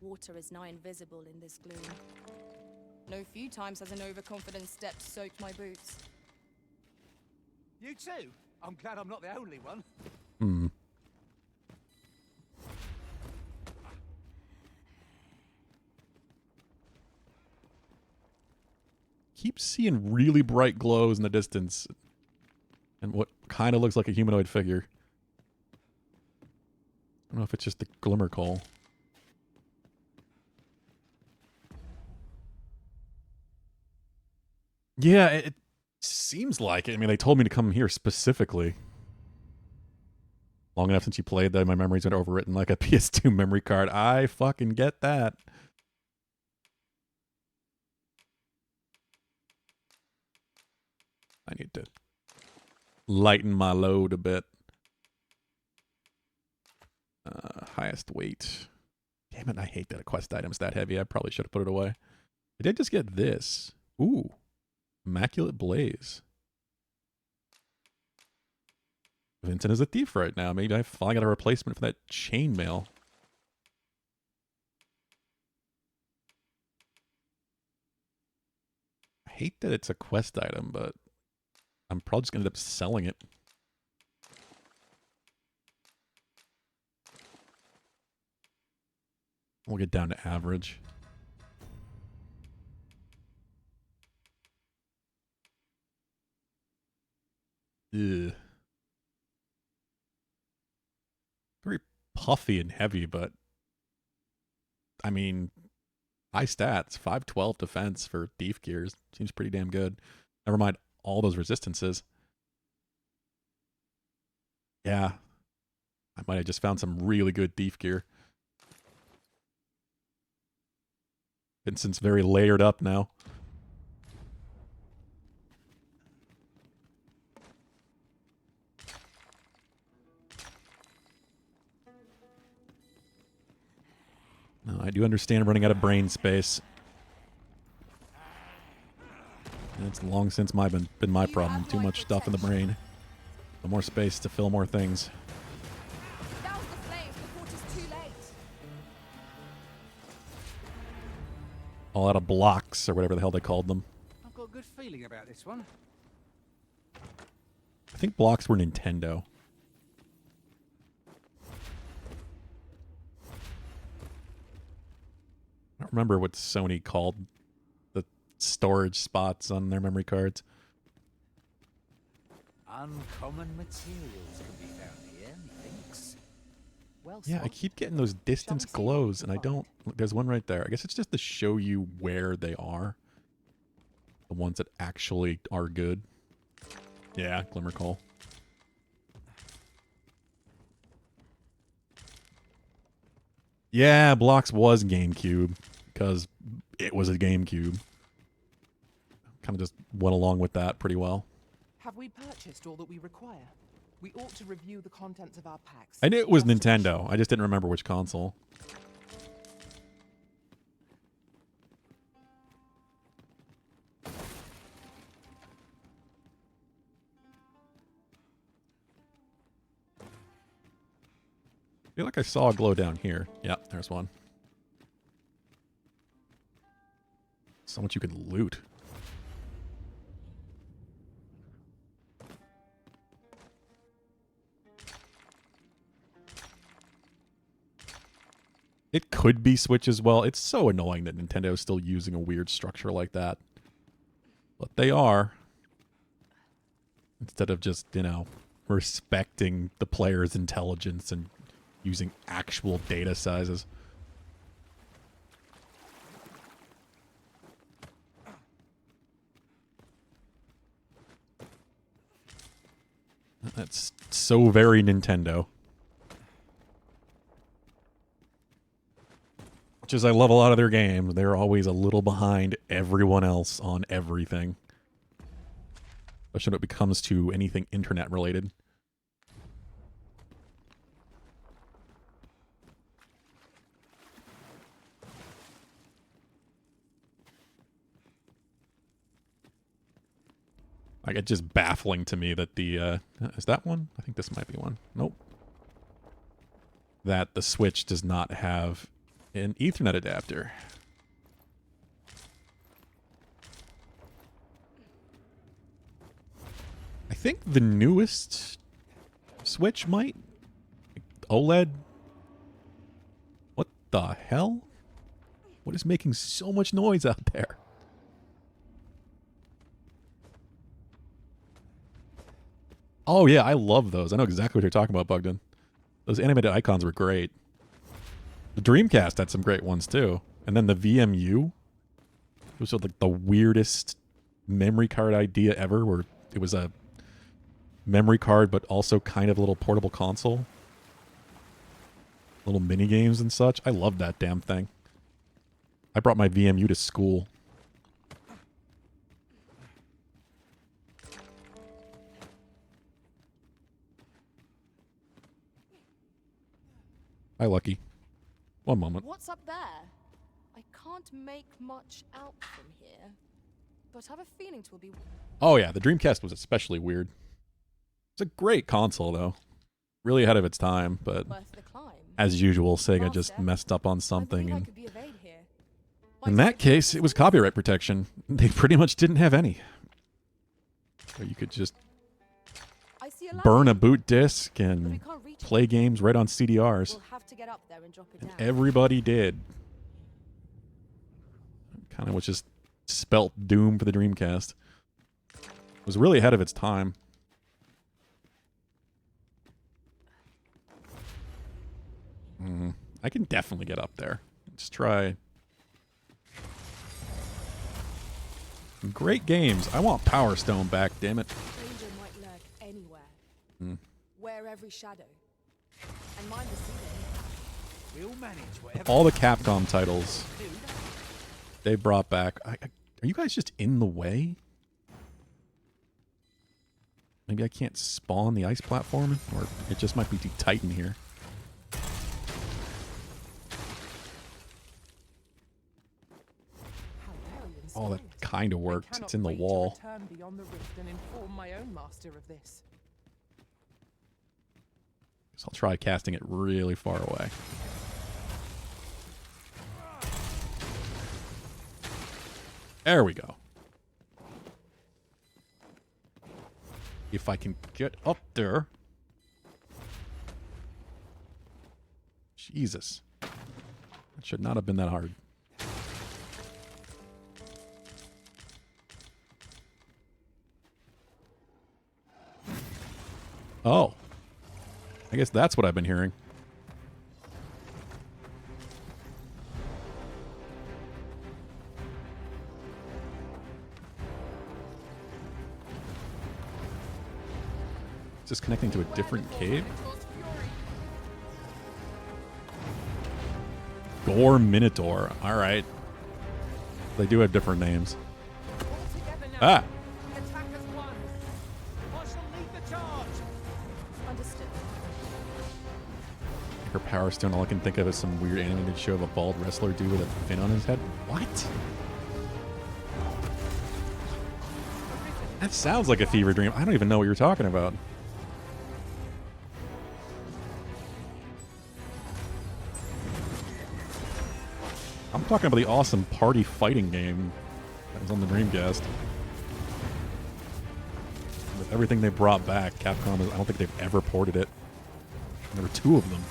Water is nigh invisible in this gloom. No few times has an overconfident step soaked my boots. You too? I'm glad I'm not the only one. Hmm. Keep seeing really bright glows in the distance. And what kind of looks like a humanoid figure. I don't know if it's just the glimmer coal. Yeah, it seems like it. I mean, they told me to come here specifically. Long enough since you played that, my memories been overwritten like a PS2 memory card. I fucking get that. I need to lighten my load a bit. Highest weight. Damn it, I hate that a quest item's that heavy. I probably should have put it away. I did just get this. Ooh. Immaculate Blaze. Vincent is a thief right now. Maybe I finally got a replacement for that chainmail. I hate that it's a quest item, but I'm probably just going to end up selling it. We'll get down to average. Ugh. Very puffy and heavy, but I mean, high stats, 512 defense for thief gears. Seems pretty damn good. Never mind all those resistances. Yeah. I might have just found some really good thief gear. Vincent's very layered up now. No, I do understand running out of brain space. It's long since been my problem. Too much stuff in the brain. No more space to fill more things. Douse the flames before it is too late. All out of blocks, or whatever the hell they called them. I've got a good feeling about this one. I think blocks were Nintendo. I don't remember what Sony called the storage spots on their memory cards. Uncommon materials can be found here, methinks. Well, Yeah, I keep getting those distance glows, and I don't... There's one right there. I guess it's just to show you where they are. The ones that actually are good. Yeah, Glimmer Coal. Yeah, Blocks was GameCube, because it was a GameCube. Kind of just went along with that pretty well. Have we purchased all that we require? We ought to review the contents of our packs. I knew it was Nintendo. I just didn't remember which console. I feel like I saw a glow down here. Yep, there's one. So much you can loot. It could be Switch as well. It's so annoying that Nintendo is still using a weird structure like that. But they are. Instead of just, you know, respecting the player's intelligence and using actual data sizes. That's so very Nintendo. Much as I love a lot of their games, they're always a little behind everyone else on everything. Especially when it comes to anything internet related. Like, it's just baffling to me that the, is that one? I think this might be one. Nope. That the Switch does not have an Ethernet adapter. I think the newest Switch might. OLED. What the hell? What is making so much noise out there? Oh yeah, I love those. I know exactly what you're talking about, Bugden. Those animated icons were great. The Dreamcast had some great ones too. And then the VMU was like the weirdest memory card idea ever, where it was a memory card but also kind of a little portable console. Little mini games and such. I love that damn thing. I brought my VMU to school. Hi, Lucky. One moment. What's up there? I can't make much out from here, but I have a feeling 'twill be. Oh yeah, the Dreamcast was especially weird. It's a great console though. Really ahead of its time, but as usual, Sega just messed up on something, and in that case, it was copyright protection. They pretty much didn't have any. So you could just burn a boot disc and play games right on CDRs. And everybody did. Kind of was just spelt doom for the Dreamcast. It was really ahead of its time. I can definitely get up there. Let's try. Great games. I want Power Stone back, damn it. Danger might lurk anywhere. Where every shadow. And mind the ceiling. We'll manage whatever. All the Capcom titles they brought back. Are you guys just in the way? Maybe I can't spawn the ice platform, or it just might be too tight in here. Oh, that kind of worked. It's in the wall. Return beyond the rift and inform my own master of this. So I'll try casting it really far away. There we go. If I can get up there. Jesus. That should not have been that hard. Oh. I guess that's what I've been hearing. Is this connecting to a different cave? Gore Minotaur. Alright. They do have different names. Ah! Her Power Stone, all I can think of is some weird animated show of a bald wrestler dude with a fin on his head. What? That sounds like a fever dream. I don't even know what you're talking about. I'm talking about the awesome party fighting game that was on the Dreamcast. With everything they brought back, Capcom, I don't think they've ever ported it. There were two of them.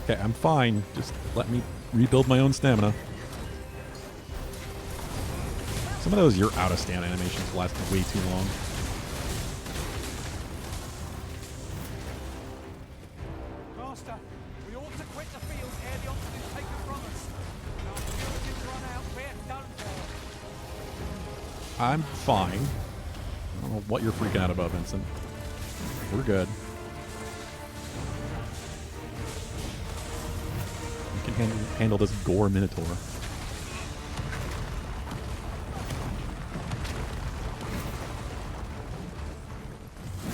Okay, I'm fine. Just let me rebuild my own stamina. Some of those you're out of stamina animations last way too long. Master, we ought to quit the field ere the oxen is taken from us. Our fuel run out, we're done for. I'm fine. I don't know what you're freaking out about, Vincent. We're good. You can handle this gore minotaur.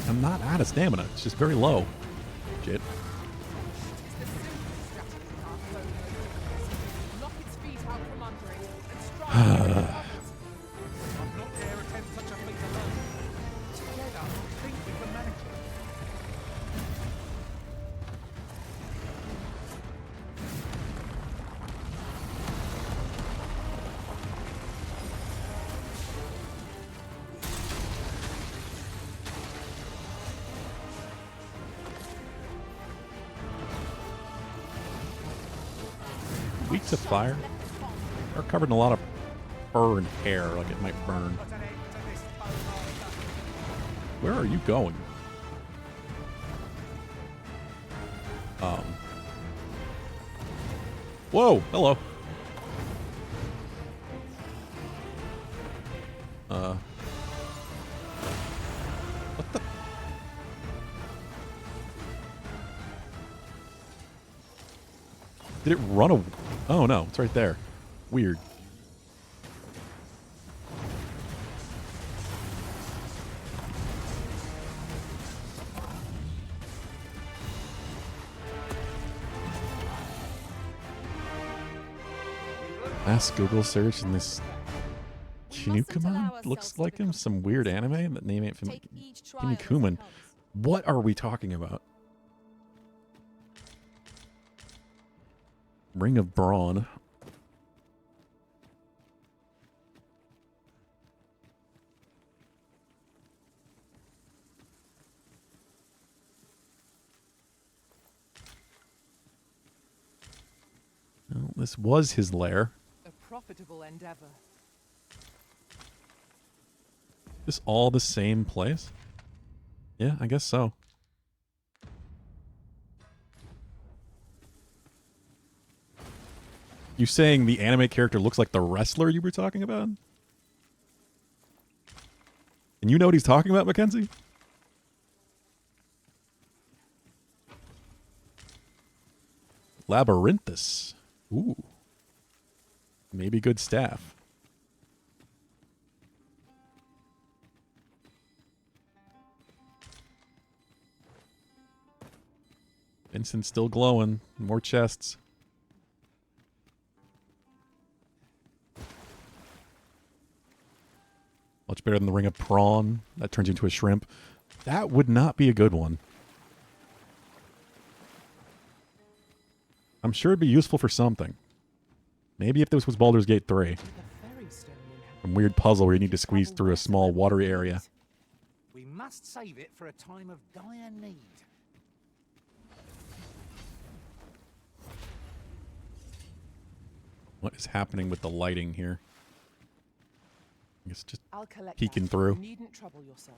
I'm not out of stamina. It's just very low. Shit. Lock its feet out from under it and strike. I'm not dare attempt such a feat alone. Together, I think we can manage it. Weak to fire. Are covered in a lot of fur and hair, like it might burn. Where are you going? Whoa! Hello. What the? Did it run away? Oh no, it's right there. Weird. Last Google search and this Kinnikuman looks like him. Some weird anime that name ain't Kinnikuman. What are we talking about? Ring of Brawn. Well, this was his lair. A profitable endeavor. This all the same place? Yeah, I guess so. You saying the anime character looks like the wrestler you were talking about? And you know what he's talking about, Mackenzie? Labyrinthus. Ooh. Maybe good staff. Vincent's still glowing. More chests. Much better than the Ring of Prawn. That turns you into a shrimp. That would not be a good one. I'm sure it'd be useful for something. Maybe if this was Baldur's Gate 3. Some weird puzzle where you need to squeeze through a small watery area. We must save it for a time of dire need. What is happening with the lighting here? I guess just I'll collect peeking that. through. You needn't trouble yourself.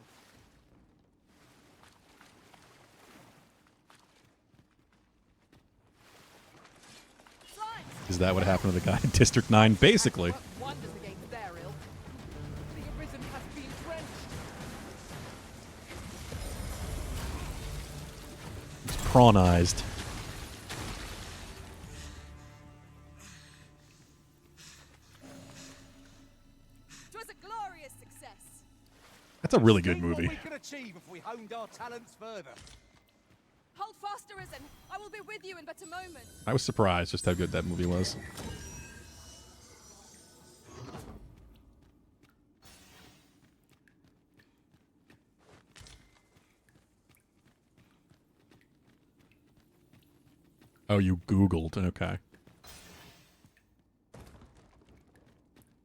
Is that what happened to the guy in District 9? Basically. Wonders against their ill. The arisen has been drenched. He's prawnized. It was a glorious success. That's a really good See what movie. we could achieve if we honed our talents further. Hold fast, Arisen. I will be with you in but a moment. I was surprised just how good that movie was. Oh, you Googled. Okay.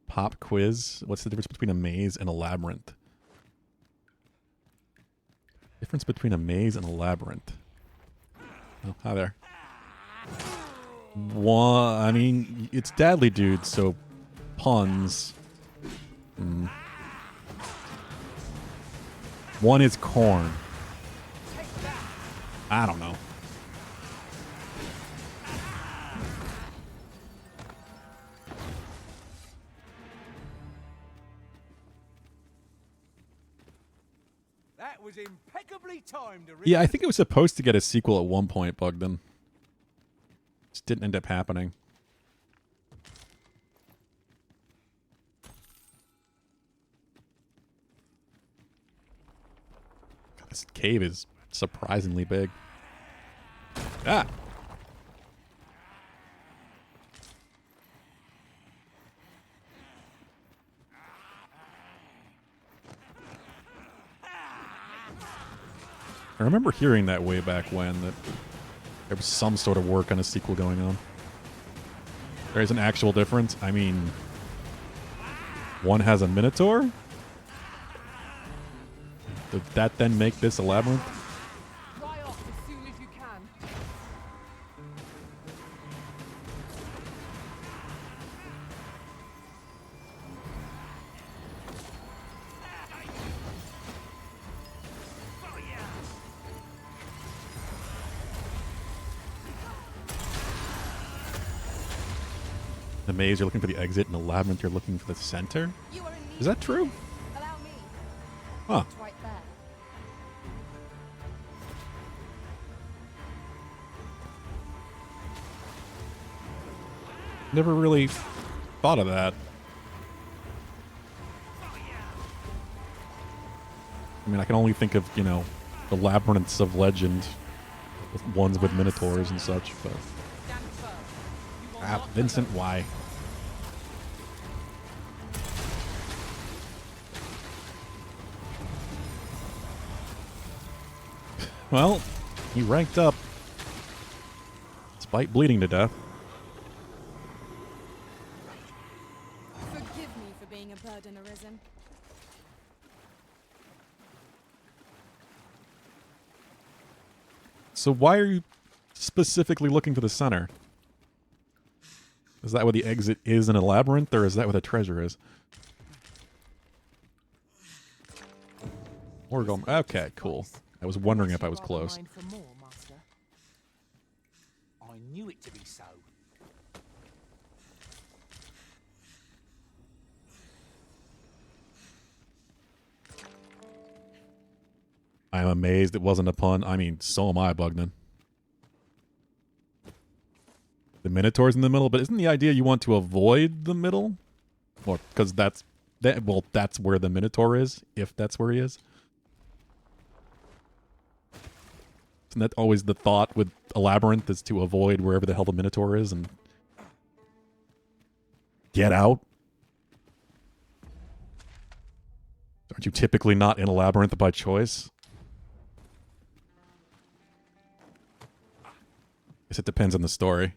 Pop quiz. What's the difference between a maze and a labyrinth? Difference between a maze and a labyrinth. Oh, hi there. One, I mean, it's Dadley Dude, so puns. One is corn. I don't know. That was impeccably timed. Yeah, I think it was supposed to get a sequel at one point, Bugden. Just didn't end up happening. God, this cave is surprisingly big. Ah! I remember hearing that way back when, that there was some sort of work on a sequel going on. There is an actual difference. I mean, one has a Minotaur? Did that then make this a labyrinth? Fly off as soon as you can. The maze, you're looking for the exit, and the labyrinth, you're looking for the center? Is that true? Allow me. Huh. It's right there. Never really thought of that. I mean, I can only think of, you know, the labyrinths of legend, with ones with minotaurs and such, but... Ah, Vincent, why? Well, he ranked up, despite bleeding to death. Forgive me for being a burden arisen. So why are you specifically looking for the center? Is that where the exit is in a labyrinth, or is that where the treasure is? We're going... Okay, cool. I was wondering if I was close. For more, Master. I knew it to be so. I'm amazed it wasn't a pun. I mean, so am I, Bugnan. The Minotaur's in the middle, but isn't the idea you want to avoid the middle? Well, because that's where the Minotaur is, if that's where he is. Isn't that always the thought with a labyrinth, is to avoid wherever the hell the Minotaur is and get out? Aren't you typically not in a labyrinth by choice? Guess it depends on the story.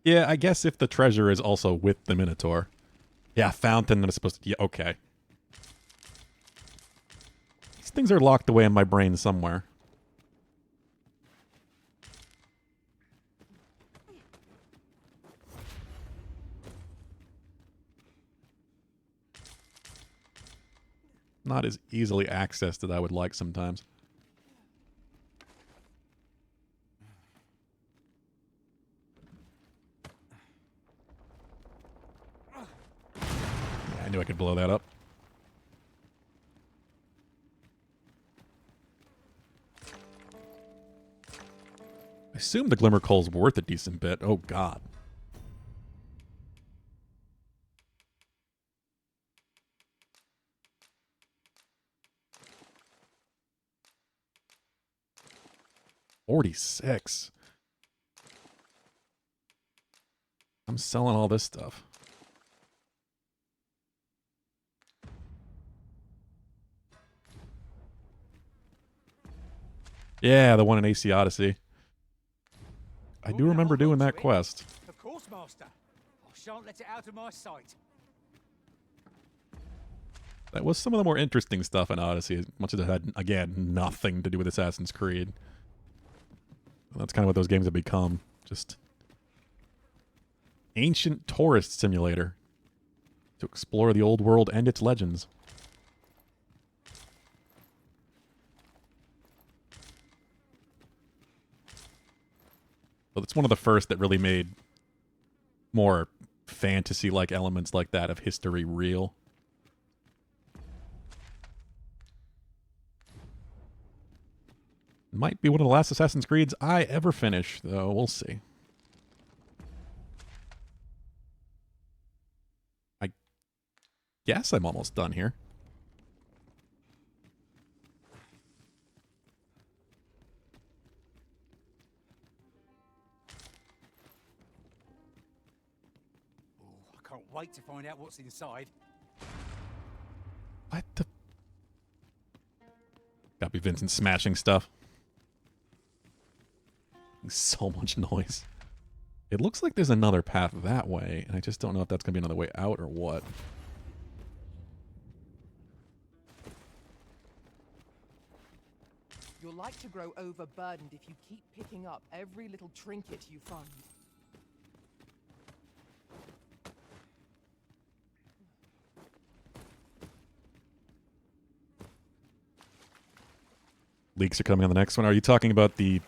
Yeah, I guess if the treasure is also with the Minotaur. Yeah, fountain that is supposed to... Yeah, okay. These things are locked away in my brain somewhere. Not as easily accessed as I would like sometimes. I knew I could blow that up. I assume the Glimmer Coal's worth a decent bit. Oh, God. $46. I'm selling all this stuff. Yeah, the one in AC Odyssey. I do remember doing that quest. Of course, Master. I shan't let it out of my sight. That was some of the more interesting stuff in Odyssey, as much as it had, again, nothing to do with Assassin's Creed. And that's kind of what those games have become. Just ancient tourist simulator to explore the old world and its legends. Well, it's one of the first that really made more fantasy-like elements like that of history real. Might be one of the last Assassin's Creeds I ever finish, though. We'll see. I guess I'm almost done here. I can't wait to find out what's inside. What the? Gotta be Vincent smashing stuff. So much noise. It looks like there's another path that way, and I just don't know if that's going to be another way out or what. You're like to grow overburdened if you keep picking up every little trinket you find. Leaks are coming on the next one. Are you talking about the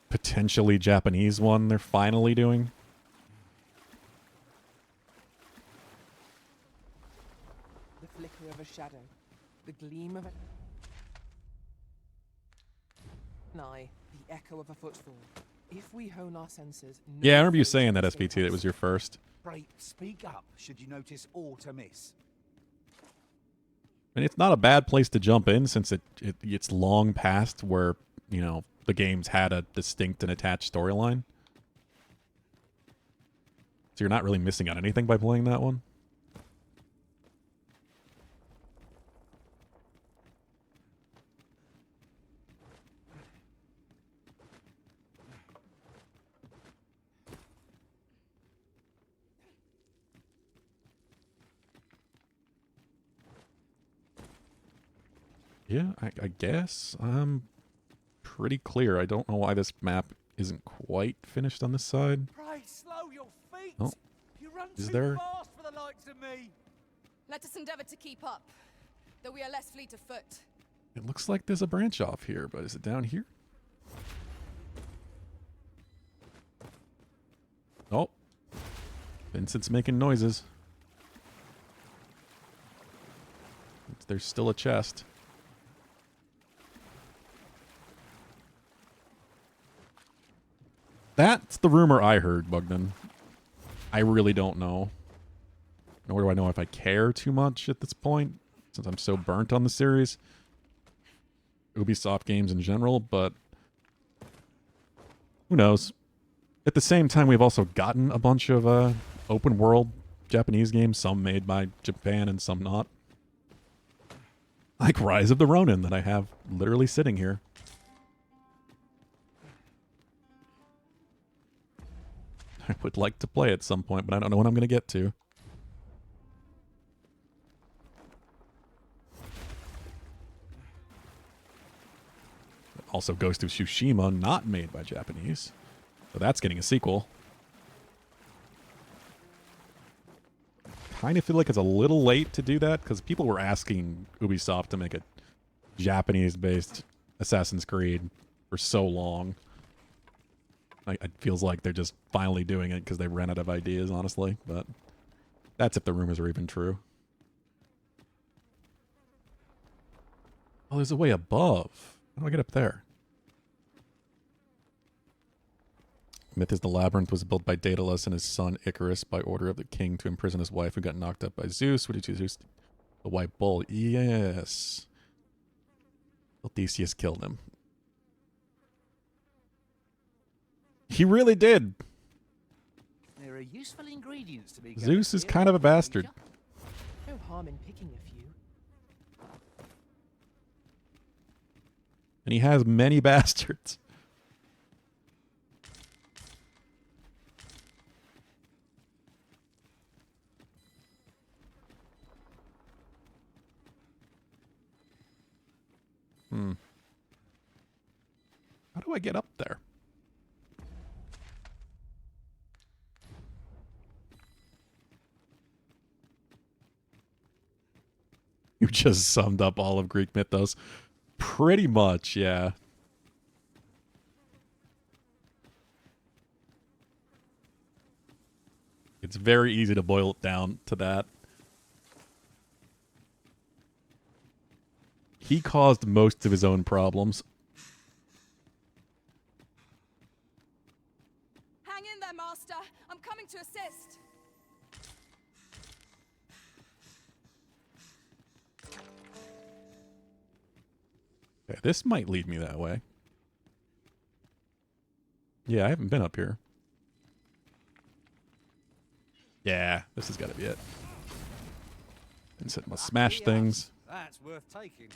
potentially Japanese one they're finally doing? The flicker of a shadow, the gleam of an eye, the echo of a footfall. If we hone our senses... Yeah, I remember you saying that, SPT. That was your first. Pray, speak up should you notice aught amiss. And it's not a bad place to jump in since it's long past where, you know, the games had a distinct and attached storyline. So you're not really missing out anything by playing that one. Yeah, I guess I'm pretty clear. I don't know why this map isn't quite finished on this side. Pray, slow your feet. Oh, You run is too there? fast for the likes of me. Let us endeavor to keep up, though we are less fleet of foot. It looks like there's a branch off here, but is it down here? Oh, Vincent's making noises. There's still a chest. That's the rumor I heard, Bugden. I really don't know. Nor do I know if I care too much at this point, since I'm so burnt on the series. Ubisoft games in general, but who knows? At the same time, we've also gotten a bunch of open world Japanese games, some made by Japan and some not. Like Rise of the Ronin that I have literally sitting here. I would like to play at some point, but I don't know when I'm going to get to. Also, Ghost of Tsushima, not made by Japanese. So that's getting a sequel. Kind of feel like it's a little late to do that, because people were asking Ubisoft to make a Japanese-based Assassin's Creed for so long. It feels like they're just finally doing it because they ran out of ideas, honestly. But that's if the rumors are even true. Oh, there's a way above. How do I get up there? Myth is the Labyrinth was built by Daedalus and his son Icarus by order of the king to imprison his wife who got knocked up by Zeus. What did Zeus? The white bull. Yes. Theseus killed him. He really did. There are useful ingredients to be Zeus is kind of a bastard. No harm in picking a few. And he has many bastards. How do I get up there? You just summed up all of Greek mythos. Pretty much, yeah. It's very easy to boil it down to that. He caused most of his own problems. Hang in there, Master. I'm coming to assist. Okay, this might lead me that way. Yeah, I haven't been up here. Yeah, this has got to be it. And so it must smash things. That's worth taking.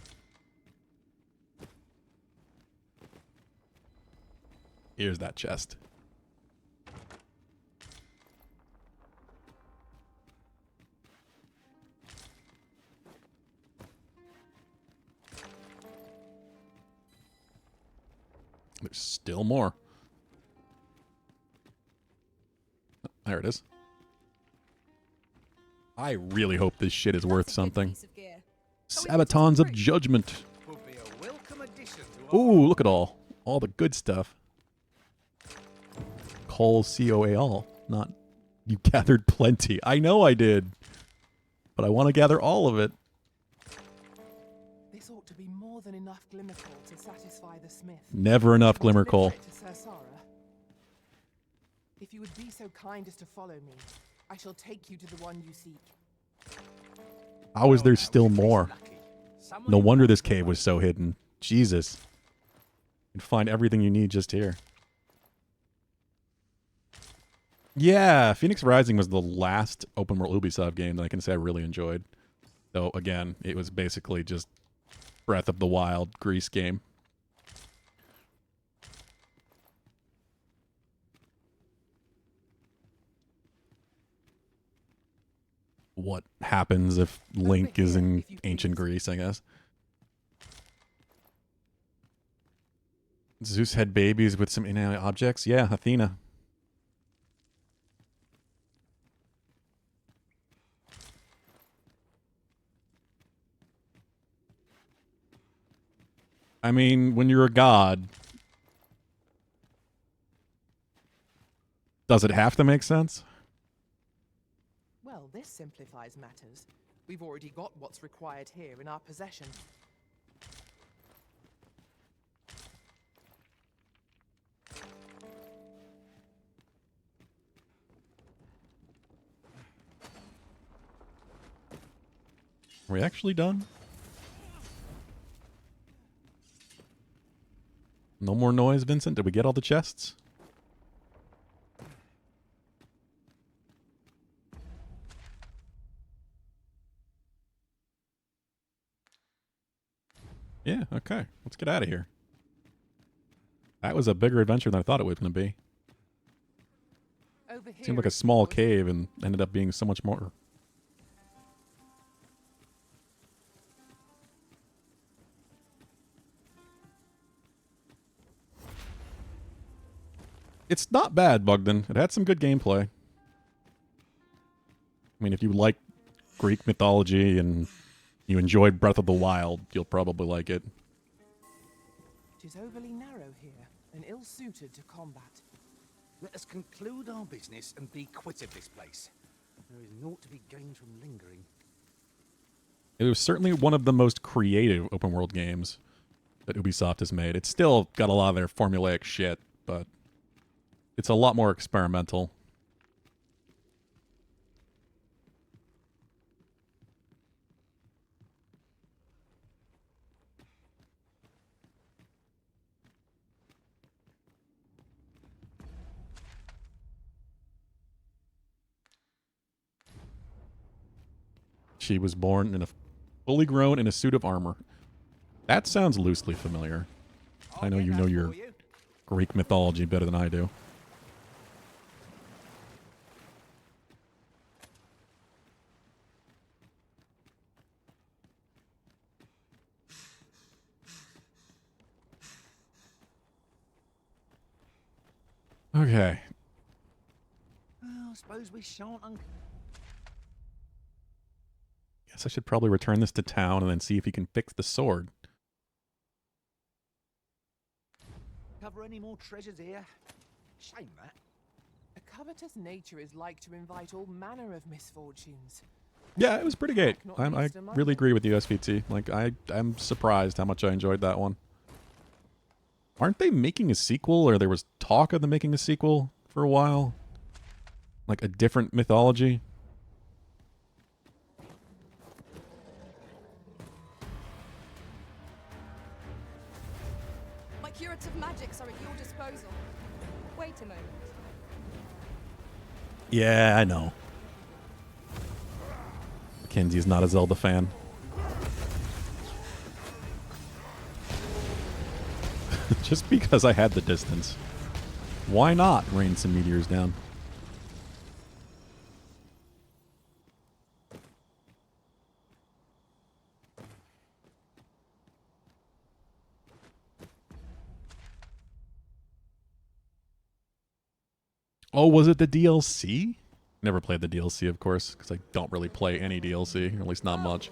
Here's that chest. There's still more. Oh, there it is. I really hope this shit is worth something. Sabatons of Judgment. Ooh, look at all the good stuff. Call COAL, not you gathered plenty. I know I did, but I want to gather all of it. This ought to be more than enough glimmer coal to satisfy the smith. Never enough glimmer coal. If you would be so kind as to follow me, I shall take you to the one you seek. How is there still more? No wonder this cave was so hidden. Jesus. You can find everything you need just here. Yeah, Phoenix Rising was the last open world Ubisoft game that I can say I really enjoyed. Though, again, it was basically just Breath of the Wild Grease game. What happens if Link is in ancient Greece, I guess. Zeus had babies with some inanimate objects? Yeah, Athena. I mean, when you're a god, does it have to make sense? Well, this simplifies matters. We've already got what's required here in our possession. Are we actually done? No more noise, Vincent? Did we get all the chests? Yeah, okay. Let's get out of here. That was a bigger adventure than I thought it was going to be. Seemed like a small cave and ended up being so much more. It's not bad, Bogdan. It had some good gameplay. I mean, if you like Greek mythology and you enjoyed Breath of the Wild, you'll probably like it. It is overly narrow here and ill-suited to combat. Let us conclude our business and be quit of this place. There is naught to be gained from lingering. It was certainly one of the most creative open world games that Ubisoft has made. It's still got a lot of their formulaic shit, but it's a lot more experimental. She was born in fully grown in a suit of armor. That sounds loosely familiar. I know you know your Greek mythology better than I do. Okay. Well, I suppose we shan't Guess I should probably return this to town and then see if he can fix the sword. uncover any more treasures here. Shame that. A covetous nature is like to invite all manner of misfortunes. Yeah, it was pretty great. I really agree with you, SVT. Like, I'm surprised how much I enjoyed that one. Aren't they making a sequel, or there was talk of them making a sequel for a while? Like a different mythology? My curative magics are at your disposal. Wait a moment. Yeah, I know. Mackenzie's not a Zelda fan. Just because I had the distance. Why not rain some meteors down? Oh, was it the DLC? Never played the DLC, of course, because I don't really play any DLC, or at least not much.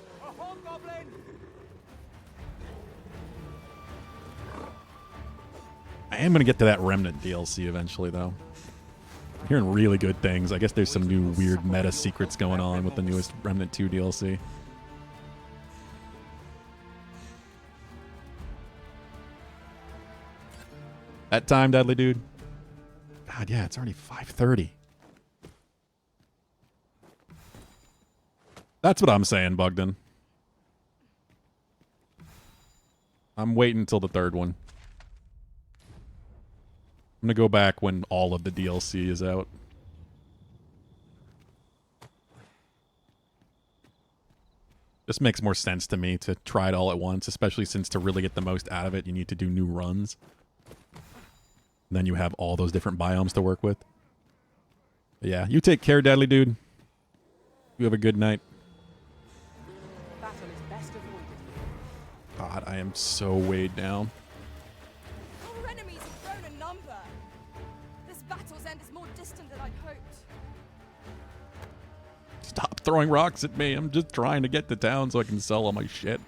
I am going to get to that Remnant DLC eventually, though. I'm hearing really good things. I guess there's some new weird meta secrets going on with the newest Remnant 2 DLC. That time, Deadly Dude. God, yeah, it's already 5:30. That's what I'm saying, Bugden. I'm waiting until the third one. I'm going to go back when all of the DLC is out. This makes more sense to me to try it all at once, especially since to really get the most out of it, you need to do new runs. And then you have all those different biomes to work with. But yeah, you take care, Deadly Dude. You have a good night. Battle is best avoided. God, I am so weighed down. Our enemies have grown in number. This battle's end is more distant than I'd hoped. Stop throwing rocks at me. I'm just trying to get to town so I can sell all my shit.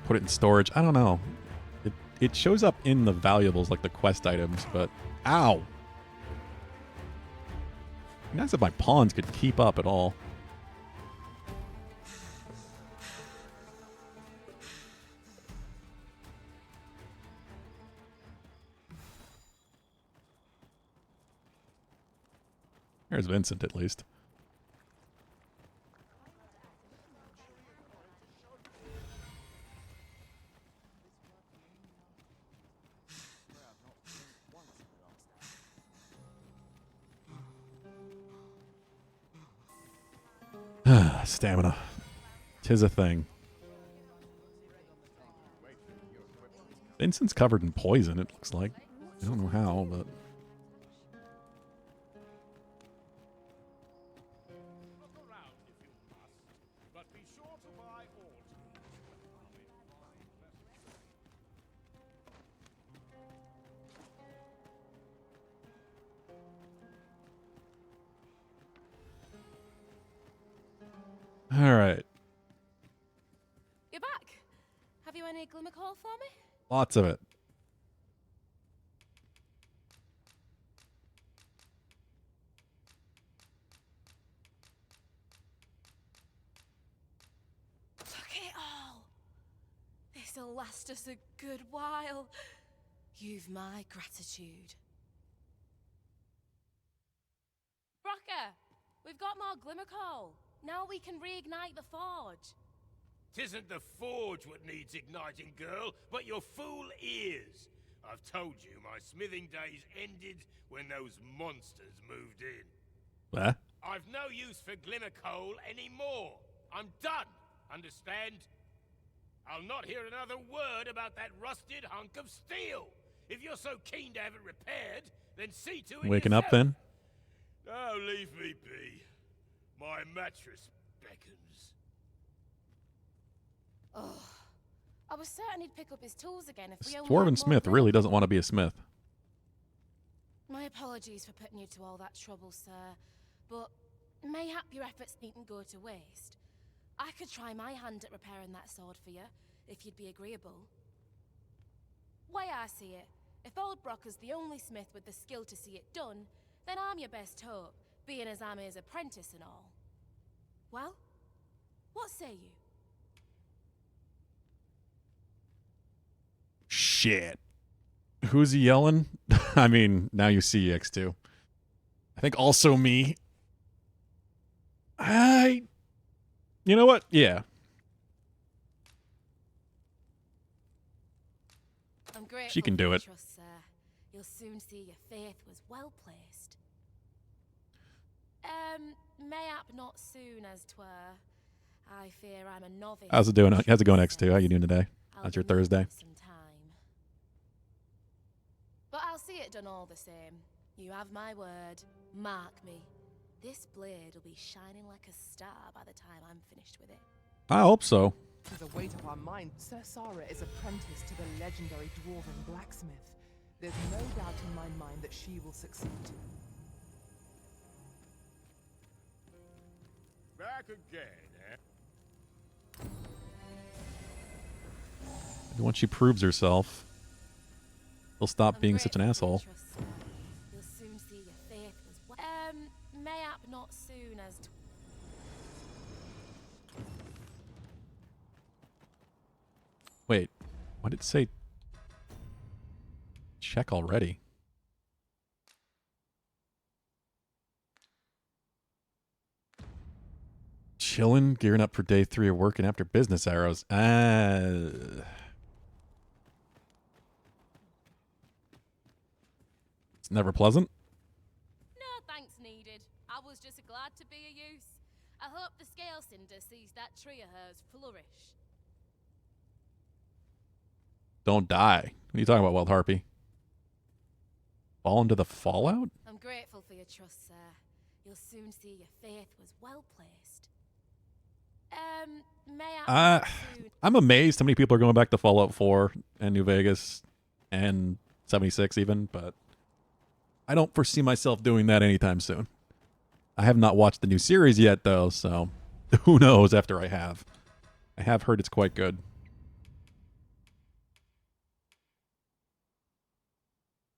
Put it in storage. I don't know. It shows up in the valuables, like the quest items, but... Ow! Nice if my pawns could keep up at all. There's Vincent, at least. Stamina. 'Tis a thing. Vincent's covered in poison, it looks like. I don't know how, but... All right. You're back. Have you any glimmer coal for me? Lots of it. Look at it all. This'll last us a good while. You've my gratitude. Brocker, we've got more glimmer coal. Now we can reignite the forge. 'Tisn't the forge what needs igniting, girl, but your fool ears. I've told you my smithing days ended when those monsters moved in. What? I've no use for glimmer coal anymore. I'm done. Understand? I'll not hear another word about that rusted hunk of steel. If you're so keen to have it repaired, then see to it Waking up yourself. then? Oh, leave me be. My mattress beckons. Oh, I was certain he'd pick up his tools again if we only had Dwarven more Smith room. really doesn't want to be a smith. My apologies for putting you to all that trouble, sir, but mayhap your efforts needn't go to waste. I could try my hand at repairing that sword for you, if you'd be agreeable. Way I see it, if old Brocker's the only smith with the skill to see it done, then I'm your best hope, being as I'm his apprentice and all. Well, what say you? Shit. Who's he yelling? I mean, now you see X2. I think also me. You know what? Yeah. I'm grateful She can for do your it. trust, sir. You'll soon see your faith was well placed. Mayhap not soon as 'twere. I fear I'm a novice. How's it doing? How's it going, X2? How you doing today? How's your Thursday? Some time. But I'll see it done all the same. You have my word. Mark me. This blade will be shining like a star by the time I'm finished with it. I hope so. There's a weight off our mind. Sir Sara is apprenticed to the legendary dwarven blacksmith. There's no doubt in my mind that she will succeed. Back again, eh? And once she proves herself, he'll stop being such an asshole. You'll soon see your faith was well. Mayhap not soon as Wait, why did it say check already? Chilling, gearing up for day 3 of working after business arrows. It's never pleasant. no thanks needed. I was just glad to be of use. I hope the scale cinder sees that tree of hers flourish. Don't die. What are you talking about, Wild Harpy? Fall into the fallout? I'm grateful for your trust, sir. You'll soon see your faith was well placed. Mayhap soon. I'm amazed how many people are going back to Fallout 4 and New Vegas and 76 even, but I don't foresee myself doing that anytime soon. I have not watched the new series yet, though, so who knows after I have. I have heard it's quite good.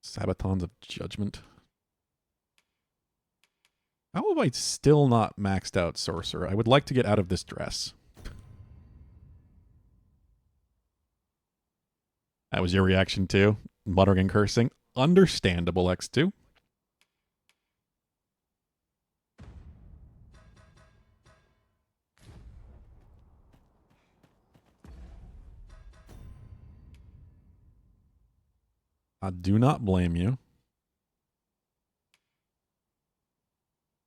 Sabatons of Judgment. How have I still not maxed out Sorcerer? I would like to get out of this dress. That was your reaction too? Muttering and cursing. Understandable, X2. I do not blame you.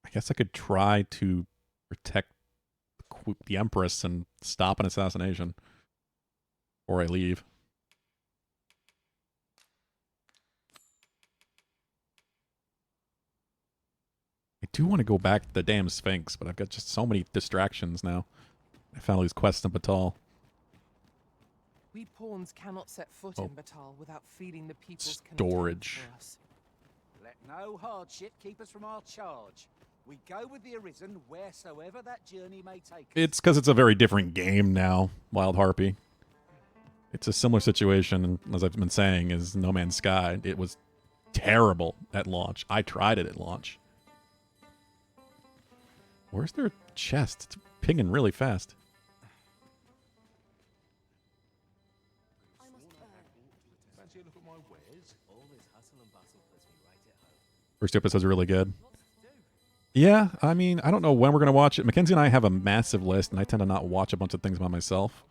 I guess I could try to protect the Empress and stop an assassination before I leave. I do want to go back to the damn Sphinx, but I've got just so many distractions now. I found all these quests in Batal. We pawns cannot set foot in Batal without feeling the people's Storage. contempt for us. Let no hardship keep us from our charge. We go with the Arisen wheresoever that journey may take us. It's because it's a very different game now, Wild Harpy. It's a similar situation, as I've been saying, as No Man's Sky. It was terrible at launch. I tried it at launch. Where's their chest? It's pinging really fast. Fancy a look at my wares? All this hustle and bustle puts me right at home. First episode's really good. Yeah, I mean, I don't know when we're going to watch it. Mackenzie and I have a massive list, and I tend to not watch a bunch of things by myself.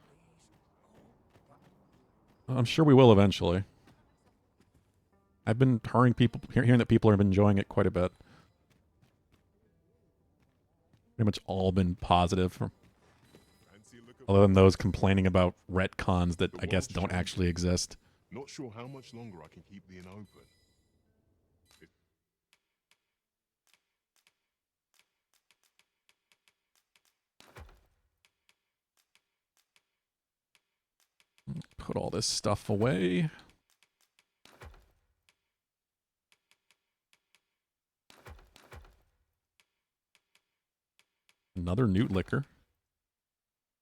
I'm sure we will eventually. I've been hearing that people have been enjoying it quite a bit. Pretty much all been positive. Fancy a look Other than those complaining about retcons that I guess don't actually exist. Not sure how much longer I can keep the inn open. Put all this stuff away. Another newt liquor.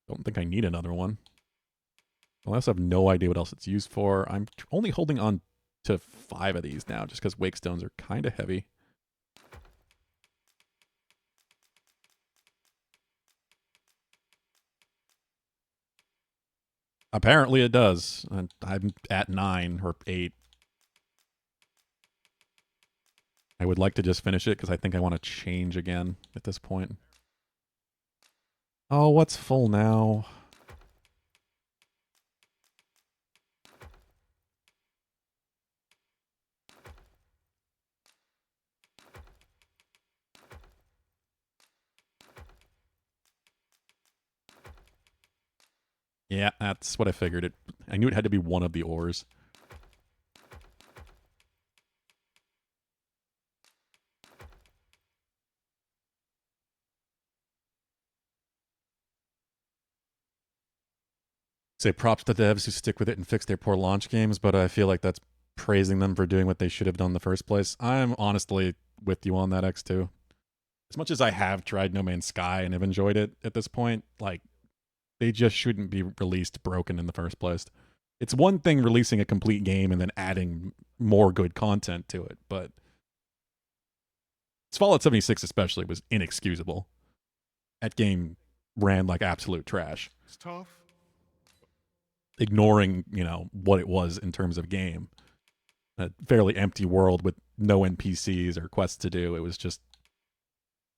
Don't think I need another one. I also have no idea what else it's used for. I'm only holding on to 5 of these now just because wake stones are kind of heavy. Apparently it does. I'm at 9 or 8. I would like to just finish it because I think I want to change again at this point. Oh, what's full now? Yeah, that's what I figured. I knew it had to be one of the ores. Say props to devs who stick with it and fix their poor launch games, but I feel like that's praising them for doing what they should have done in the first place. I'm honestly with you on that, X2. As much as I have tried No Man's Sky and have enjoyed it at this point, like, they just shouldn't be released broken in the first place. It's one thing releasing a complete game and then adding more good content to it, but Fallout 76 especially was inexcusable. That game ran like absolute trash. It's tough. Ignoring, what it was in terms of game. A fairly empty world with no NPCs or quests to do. It was just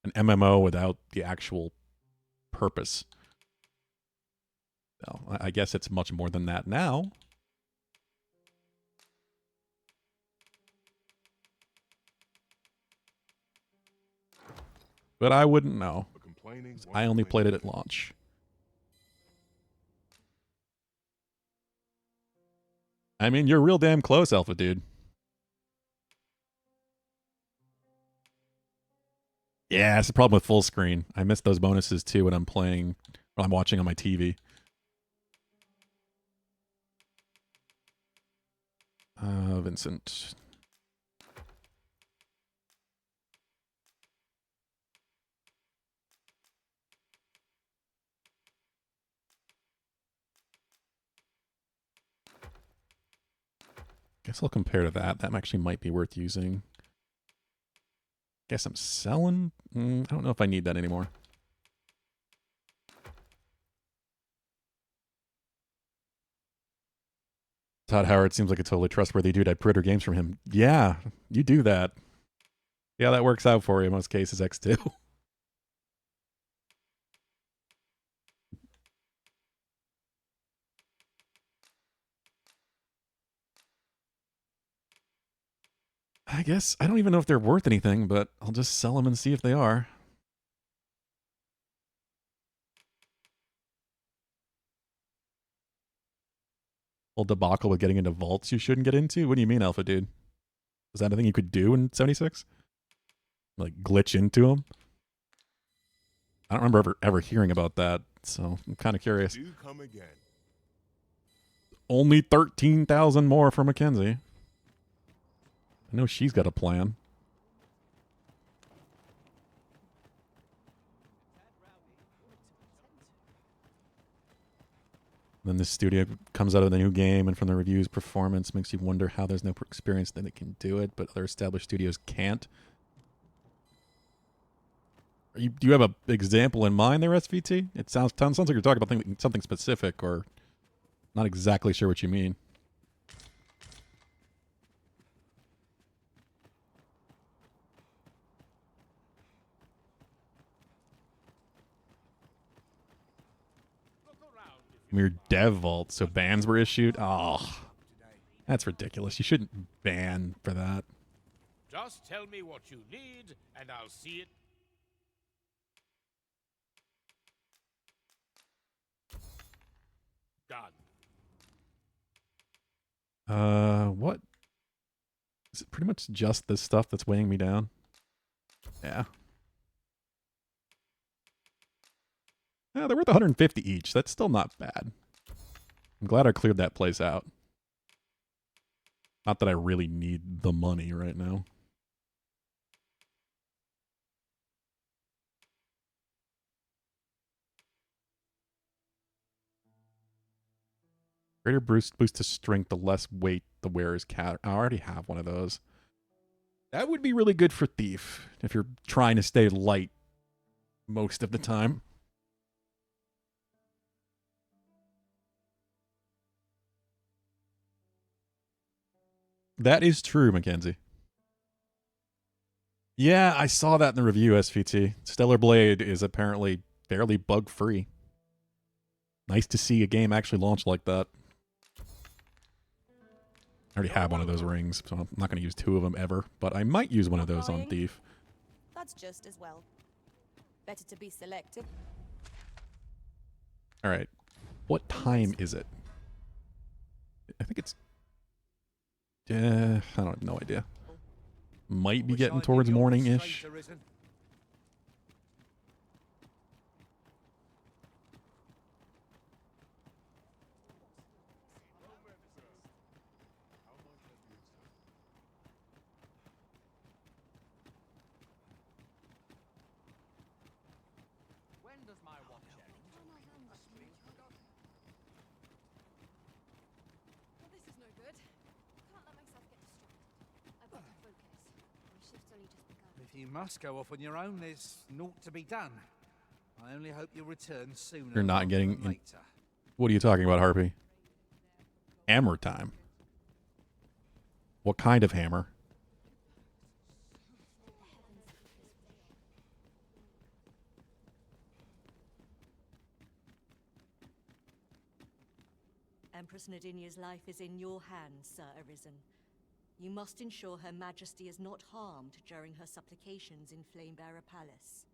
an MMO without the actual purpose. So, I guess it's much more than that now. But I wouldn't know. I only played it at launch. I mean, you're real damn close, Alpha Dude. Yeah, that's the problem with full screen. I miss those bonuses too when I'm playing, when I'm watching on my TV. Vincent. Guess I'll compare to that. That actually might be worth using. Guess I'm selling? I don't know if I need that anymore. Todd Howard seems like a totally trustworthy dude. I'd pre-order games from him. Yeah, you do that. Yeah, that works out for you in most cases, X2. I guess I don't even know if they're worth anything, but I'll just sell them and see if they are. Whole debacle with getting into vaults you shouldn't get into? What do you mean, Alpha Dude? Is that a thing you could do in 76? Like glitch into them? I don't remember ever hearing about that, so I'm kind of curious. Do come again. Only 13,000 more for Mackenzie. I know she's got a plan. Then the studio comes out of the new game, and from the reviews, performance makes you wonder how there's no experience that it can do it, but other established studios can't. Do you have an example in mind there, SVT? It sounds like you're talking about something specific, or not exactly sure what you mean. Mere dev vault, so bans were issued? Oh, that's ridiculous. You shouldn't ban for that. Just tell me what you need, and I'll see it. done. What? Is it pretty much just this stuff that's weighing me down? Yeah. Yeah, they're worth 150 each. That's still not bad. I'm glad I cleared that place out. Not that I really need the money right now. Greater boost to strength, the less weight the wearer's cat. I already have one of those. That would be really good for Thief if you're trying to stay light most of the time. That is true, Mackenzie. Yeah, I saw that in the review, SVT. Stellar Blade is apparently fairly bug-free. Nice to see a game actually launch like that. I already have one of those rings, so I'm not going to use two of them ever, but I might use one of those on Thief. That's just as well. Better to be selective. All right. What time is it? I think it's... I don't have no idea. Might be getting towards morning-ish. Well, this is no good. Can't let myself get distracted. I've got to focus. My shift's only just begun. If you must go off on your own, there's naught to be done. I only hope you'll return sooner. You're not rather getting... than later. What are you talking about, Harpy? Hammer time. What kind of hammer? Empress Nadinia's life is in your hands, Sir Arisen. You must ensure Her Majesty is not harmed during her supplications in Flamebearer Palace.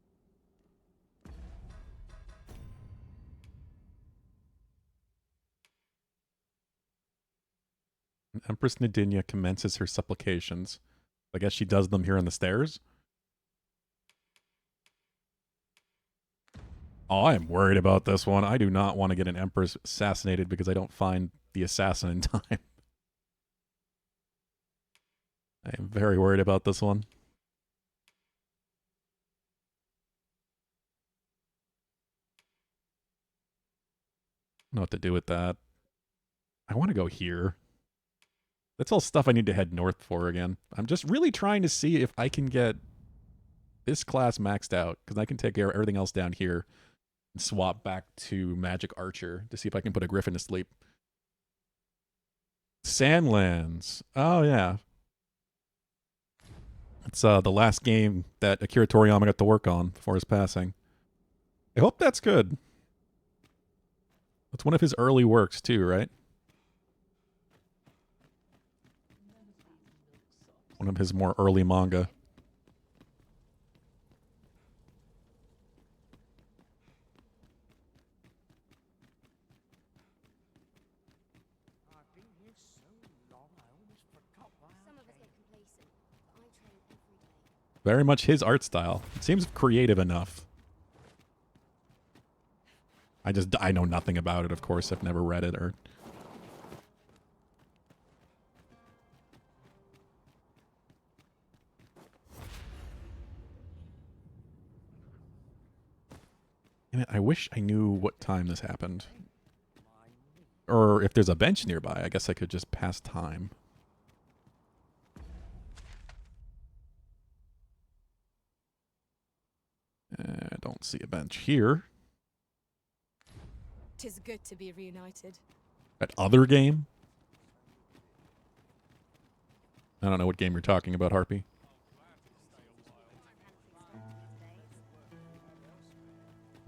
Empress Nadinia commences her supplications. I guess she does them here on the stairs? Oh, I am worried about this one. I do not want to get an Empress assassinated because I don't find the assassin in time. I am very worried about this one. I don't know what to do with that. I want to go here. That's all stuff I need to head north for again. I'm just really trying to see if I can get this class maxed out, because I can take care of everything else down here and swap back to Magic Archer to see if I can put a Griffin to sleep. Sandlands. Oh, yeah. It's the last game that Akira Toriyama got to work on before his passing. I hope that's good. It's one of his early works, too, right? One of his more early manga. I've been here so long, I almost forgot why. Some of us get complacent, but I train every day. Very much his art style. It seems creative enough. I know nothing about it, of course. I've never read it or... I wish I knew what time this happened. Or if there's a bench nearby, I guess I could just pass time. I don't see a bench here. 'Tis good to be reunited. That other game? I don't know what game you're talking about, Harpy.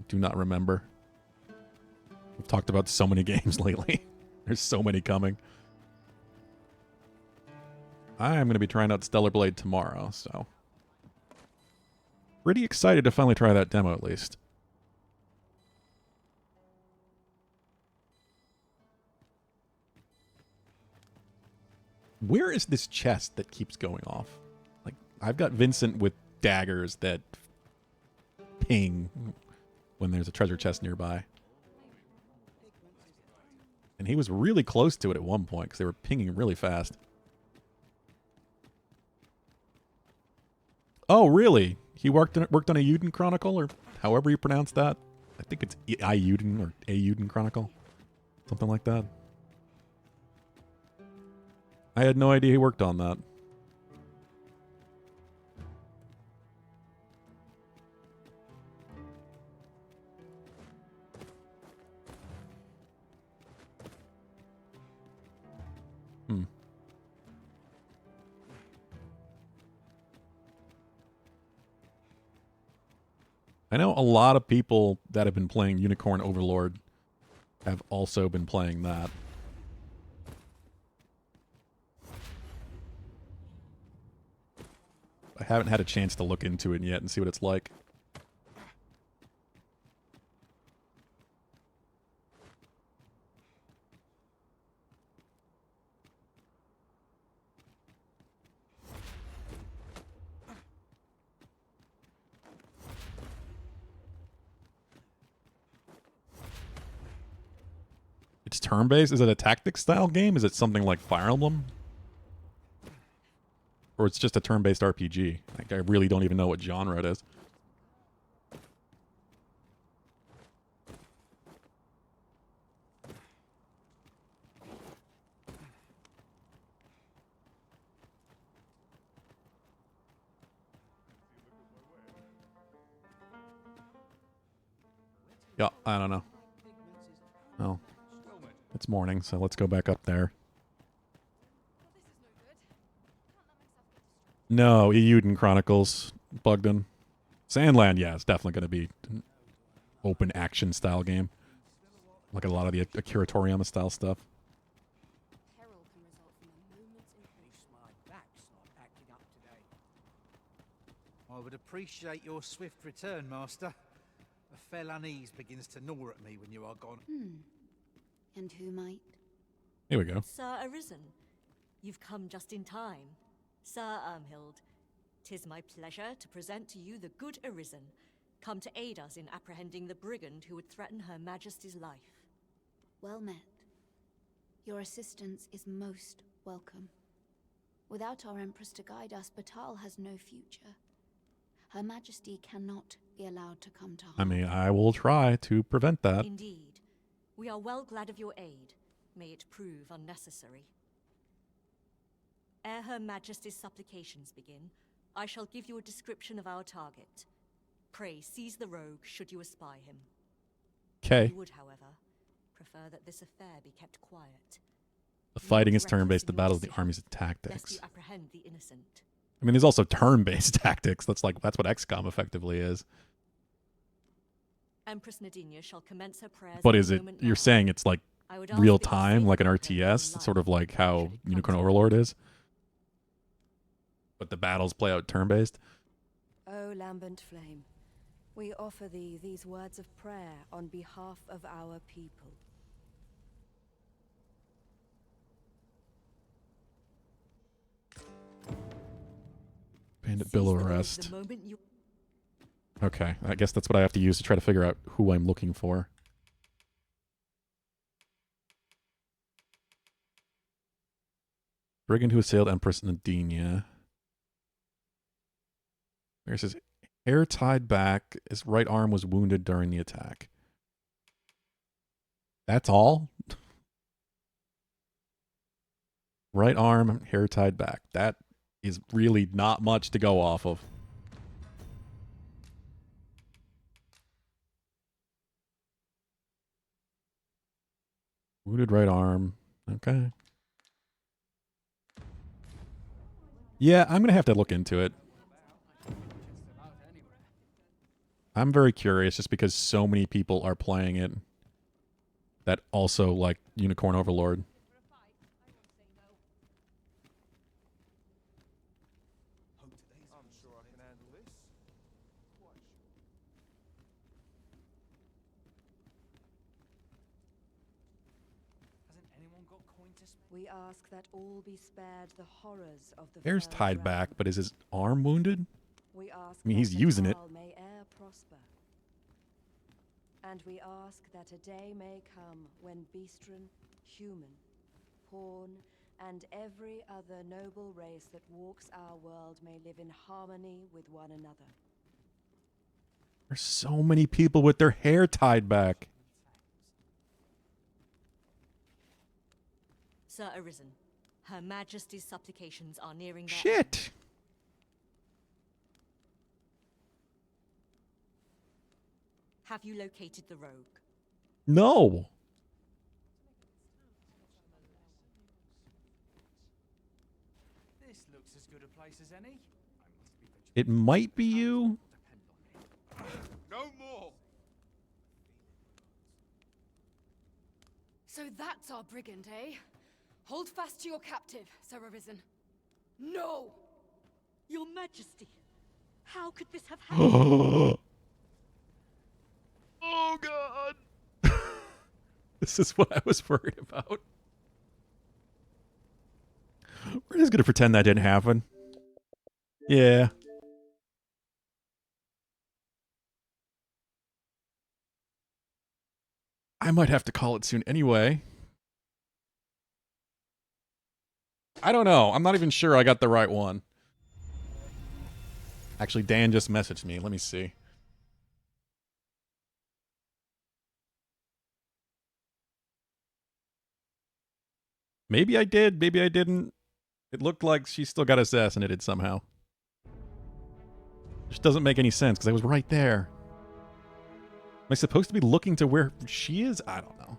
Do not remember. We've talked about so many games lately. There's so many coming. I am going to be trying out Stellar Blade tomorrow, so... Pretty excited to finally try that demo, at least. Where is this chest that keeps going off? Like, I've got Vincent with daggers that ping when there's a treasure chest nearby. And he was really close to it at one point because they were pinging really fast. Oh, really? He worked on a Euden Chronicle, or however you pronounce that. I think it's Euden or Euden Chronicle. Something like that. I had no idea he worked on that. I know a lot of people that have been playing Unicorn Overlord have also been playing that. I haven't had a chance to look into it yet and see what it's like. It's turn-based? Is it a tactics-style game? Is it something like Fire Emblem? Or it's just a turn-based RPG? Like, I really don't even know what genre it is. Yeah, I don't know. Oh. It's morning, so let's go back up there. No, Euden Chronicles, Bugden. Sandland, yeah, it's definitely going to be an open action style game. Like a lot of the Akira Toriyama style stuff. I would appreciate your swift return, Master. A fell unease begins to gnaw at me when you are gone. And who might? Here we go. Sir Arisen, you've come just in time. Sir Ermhild, 'tis my pleasure to present to you the good Arisen, come to aid us in apprehending the brigand who would threaten Her Majesty's life. Well met. Your assistance is most welcome. Without our Empress to guide us, Batal has no future. Her Majesty cannot be allowed to come to harm. I mean, I will try to prevent that. Indeed. We are well glad of your aid. May it prove unnecessary. Ere Her Majesty's supplications begin, I shall give you a description of our target. Pray seize the rogue should you espy him. Okay. We would, however, prefer that this affair be kept quiet. The fighting is turn-based, the battles, the armies, and Lest tactics. you apprehend the innocent. I mean, there's also turn-based tactics. That's what XCOM effectively is. Empress Nadinia shall commence her prayers. But is it, you're saying it's like I would ask real that you time, save like an her RTS, life sort of like how Unicorn Overlord is? But the battles play out turn-based? O lambent flame, we offer thee these words of prayer on behalf of our people. Bandit bill of arrest. Okay, I guess that's what I have to use to try to figure out who I'm looking for. Brigand who assailed Empress Nadinia. There's his hair tied back. His right arm was wounded during the attack. That's all? Right arm, hair tied back. That is really not much to go off of. Wounded right arm. Okay. Yeah, I'm going to have to look into it. I'm very curious just because so many people are playing it that also like Unicorn Overlord. I'm sure I can handle this. Hasn't anyone We ask that all be spared the horrors of the Hair's fell tied realm. back, but is his arm wounded? We ask I mean, that he's using it. Batal may e'er prosper. And we ask that a day may come when Beastren, human, Pawn, and every other noble race that walks our world may live in harmony with one another. There's so many people with their hair tied back. Sir Arisen, Her Majesty's supplications are nearing their Shit! Have you located the rogue? No! This looks as good a place as any. It might be you. No more! So that's our brigand, eh? Hold fast to your captive, Sir Arisen. No! Your Majesty, how could this have happened? Oh god! This is what I was worried about. We're just gonna pretend that didn't happen. Yeah. I might have to call it soon anyway. I don't know. I'm not even sure I got the right one. Actually, Dan just messaged me. Let me see. Maybe I did. Maybe I didn't. It looked like she still got assassinated somehow. Which doesn't make any sense because I was right there. Am I supposed to be looking to where she is? I don't know.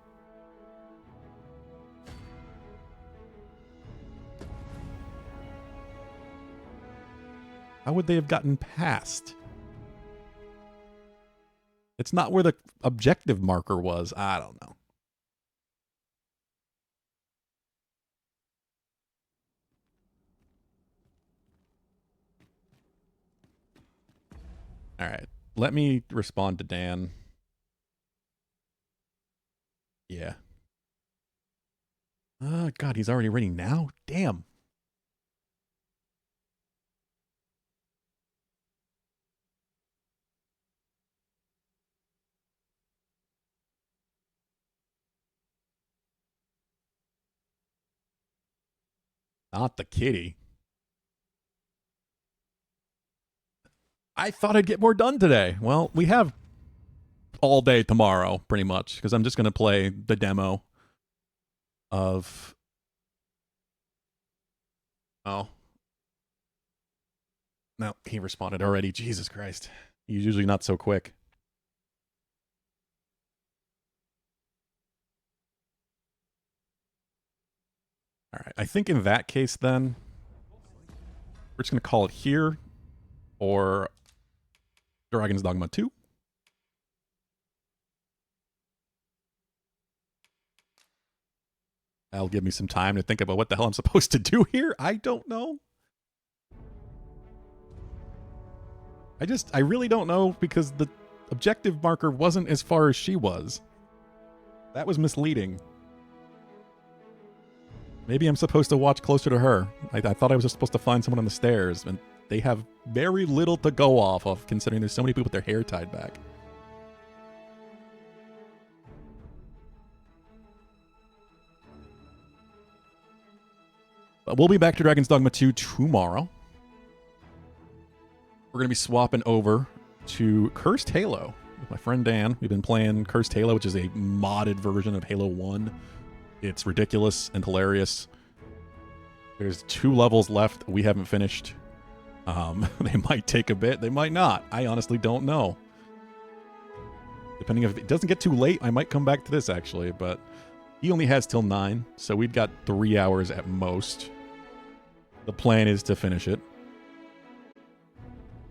How would they have gotten past? It's not where the objective marker was. I don't know. All right. Let me respond to Dan. Yeah. Oh, God, he's already ready now? Damn. Not the kitty. I thought I'd get more done today. Well, we have all day tomorrow, pretty much, because I'm just going to play the demo of... Oh. No, he responded already. Jesus Christ. He's usually not so quick. All right. I think in that case, then, we're just going to call it here, or Dragon's Dogma 2. That'll give me some time to think about what the hell I'm supposed to do here. I don't know. I really don't know because the objective marker wasn't as far as she was. That was misleading. Maybe I'm supposed to watch closer to her. I thought I was just supposed to find someone on the stairs, and they have very little to go off of considering there's so many people with their hair tied back. But we'll be back to Dragon's Dogma 2 tomorrow. We're going to be swapping over to Cursed Halo with my friend Dan. We've been playing Cursed Halo, which is a modded version of Halo 1. It's ridiculous and hilarious. There's 2 levels left we haven't finished. They might take a bit. They might not. I honestly don't know. Depending if it doesn't get too late, I might come back to this, actually. But he only has till 9, so we've got 3 hours at most. The plan is to finish it.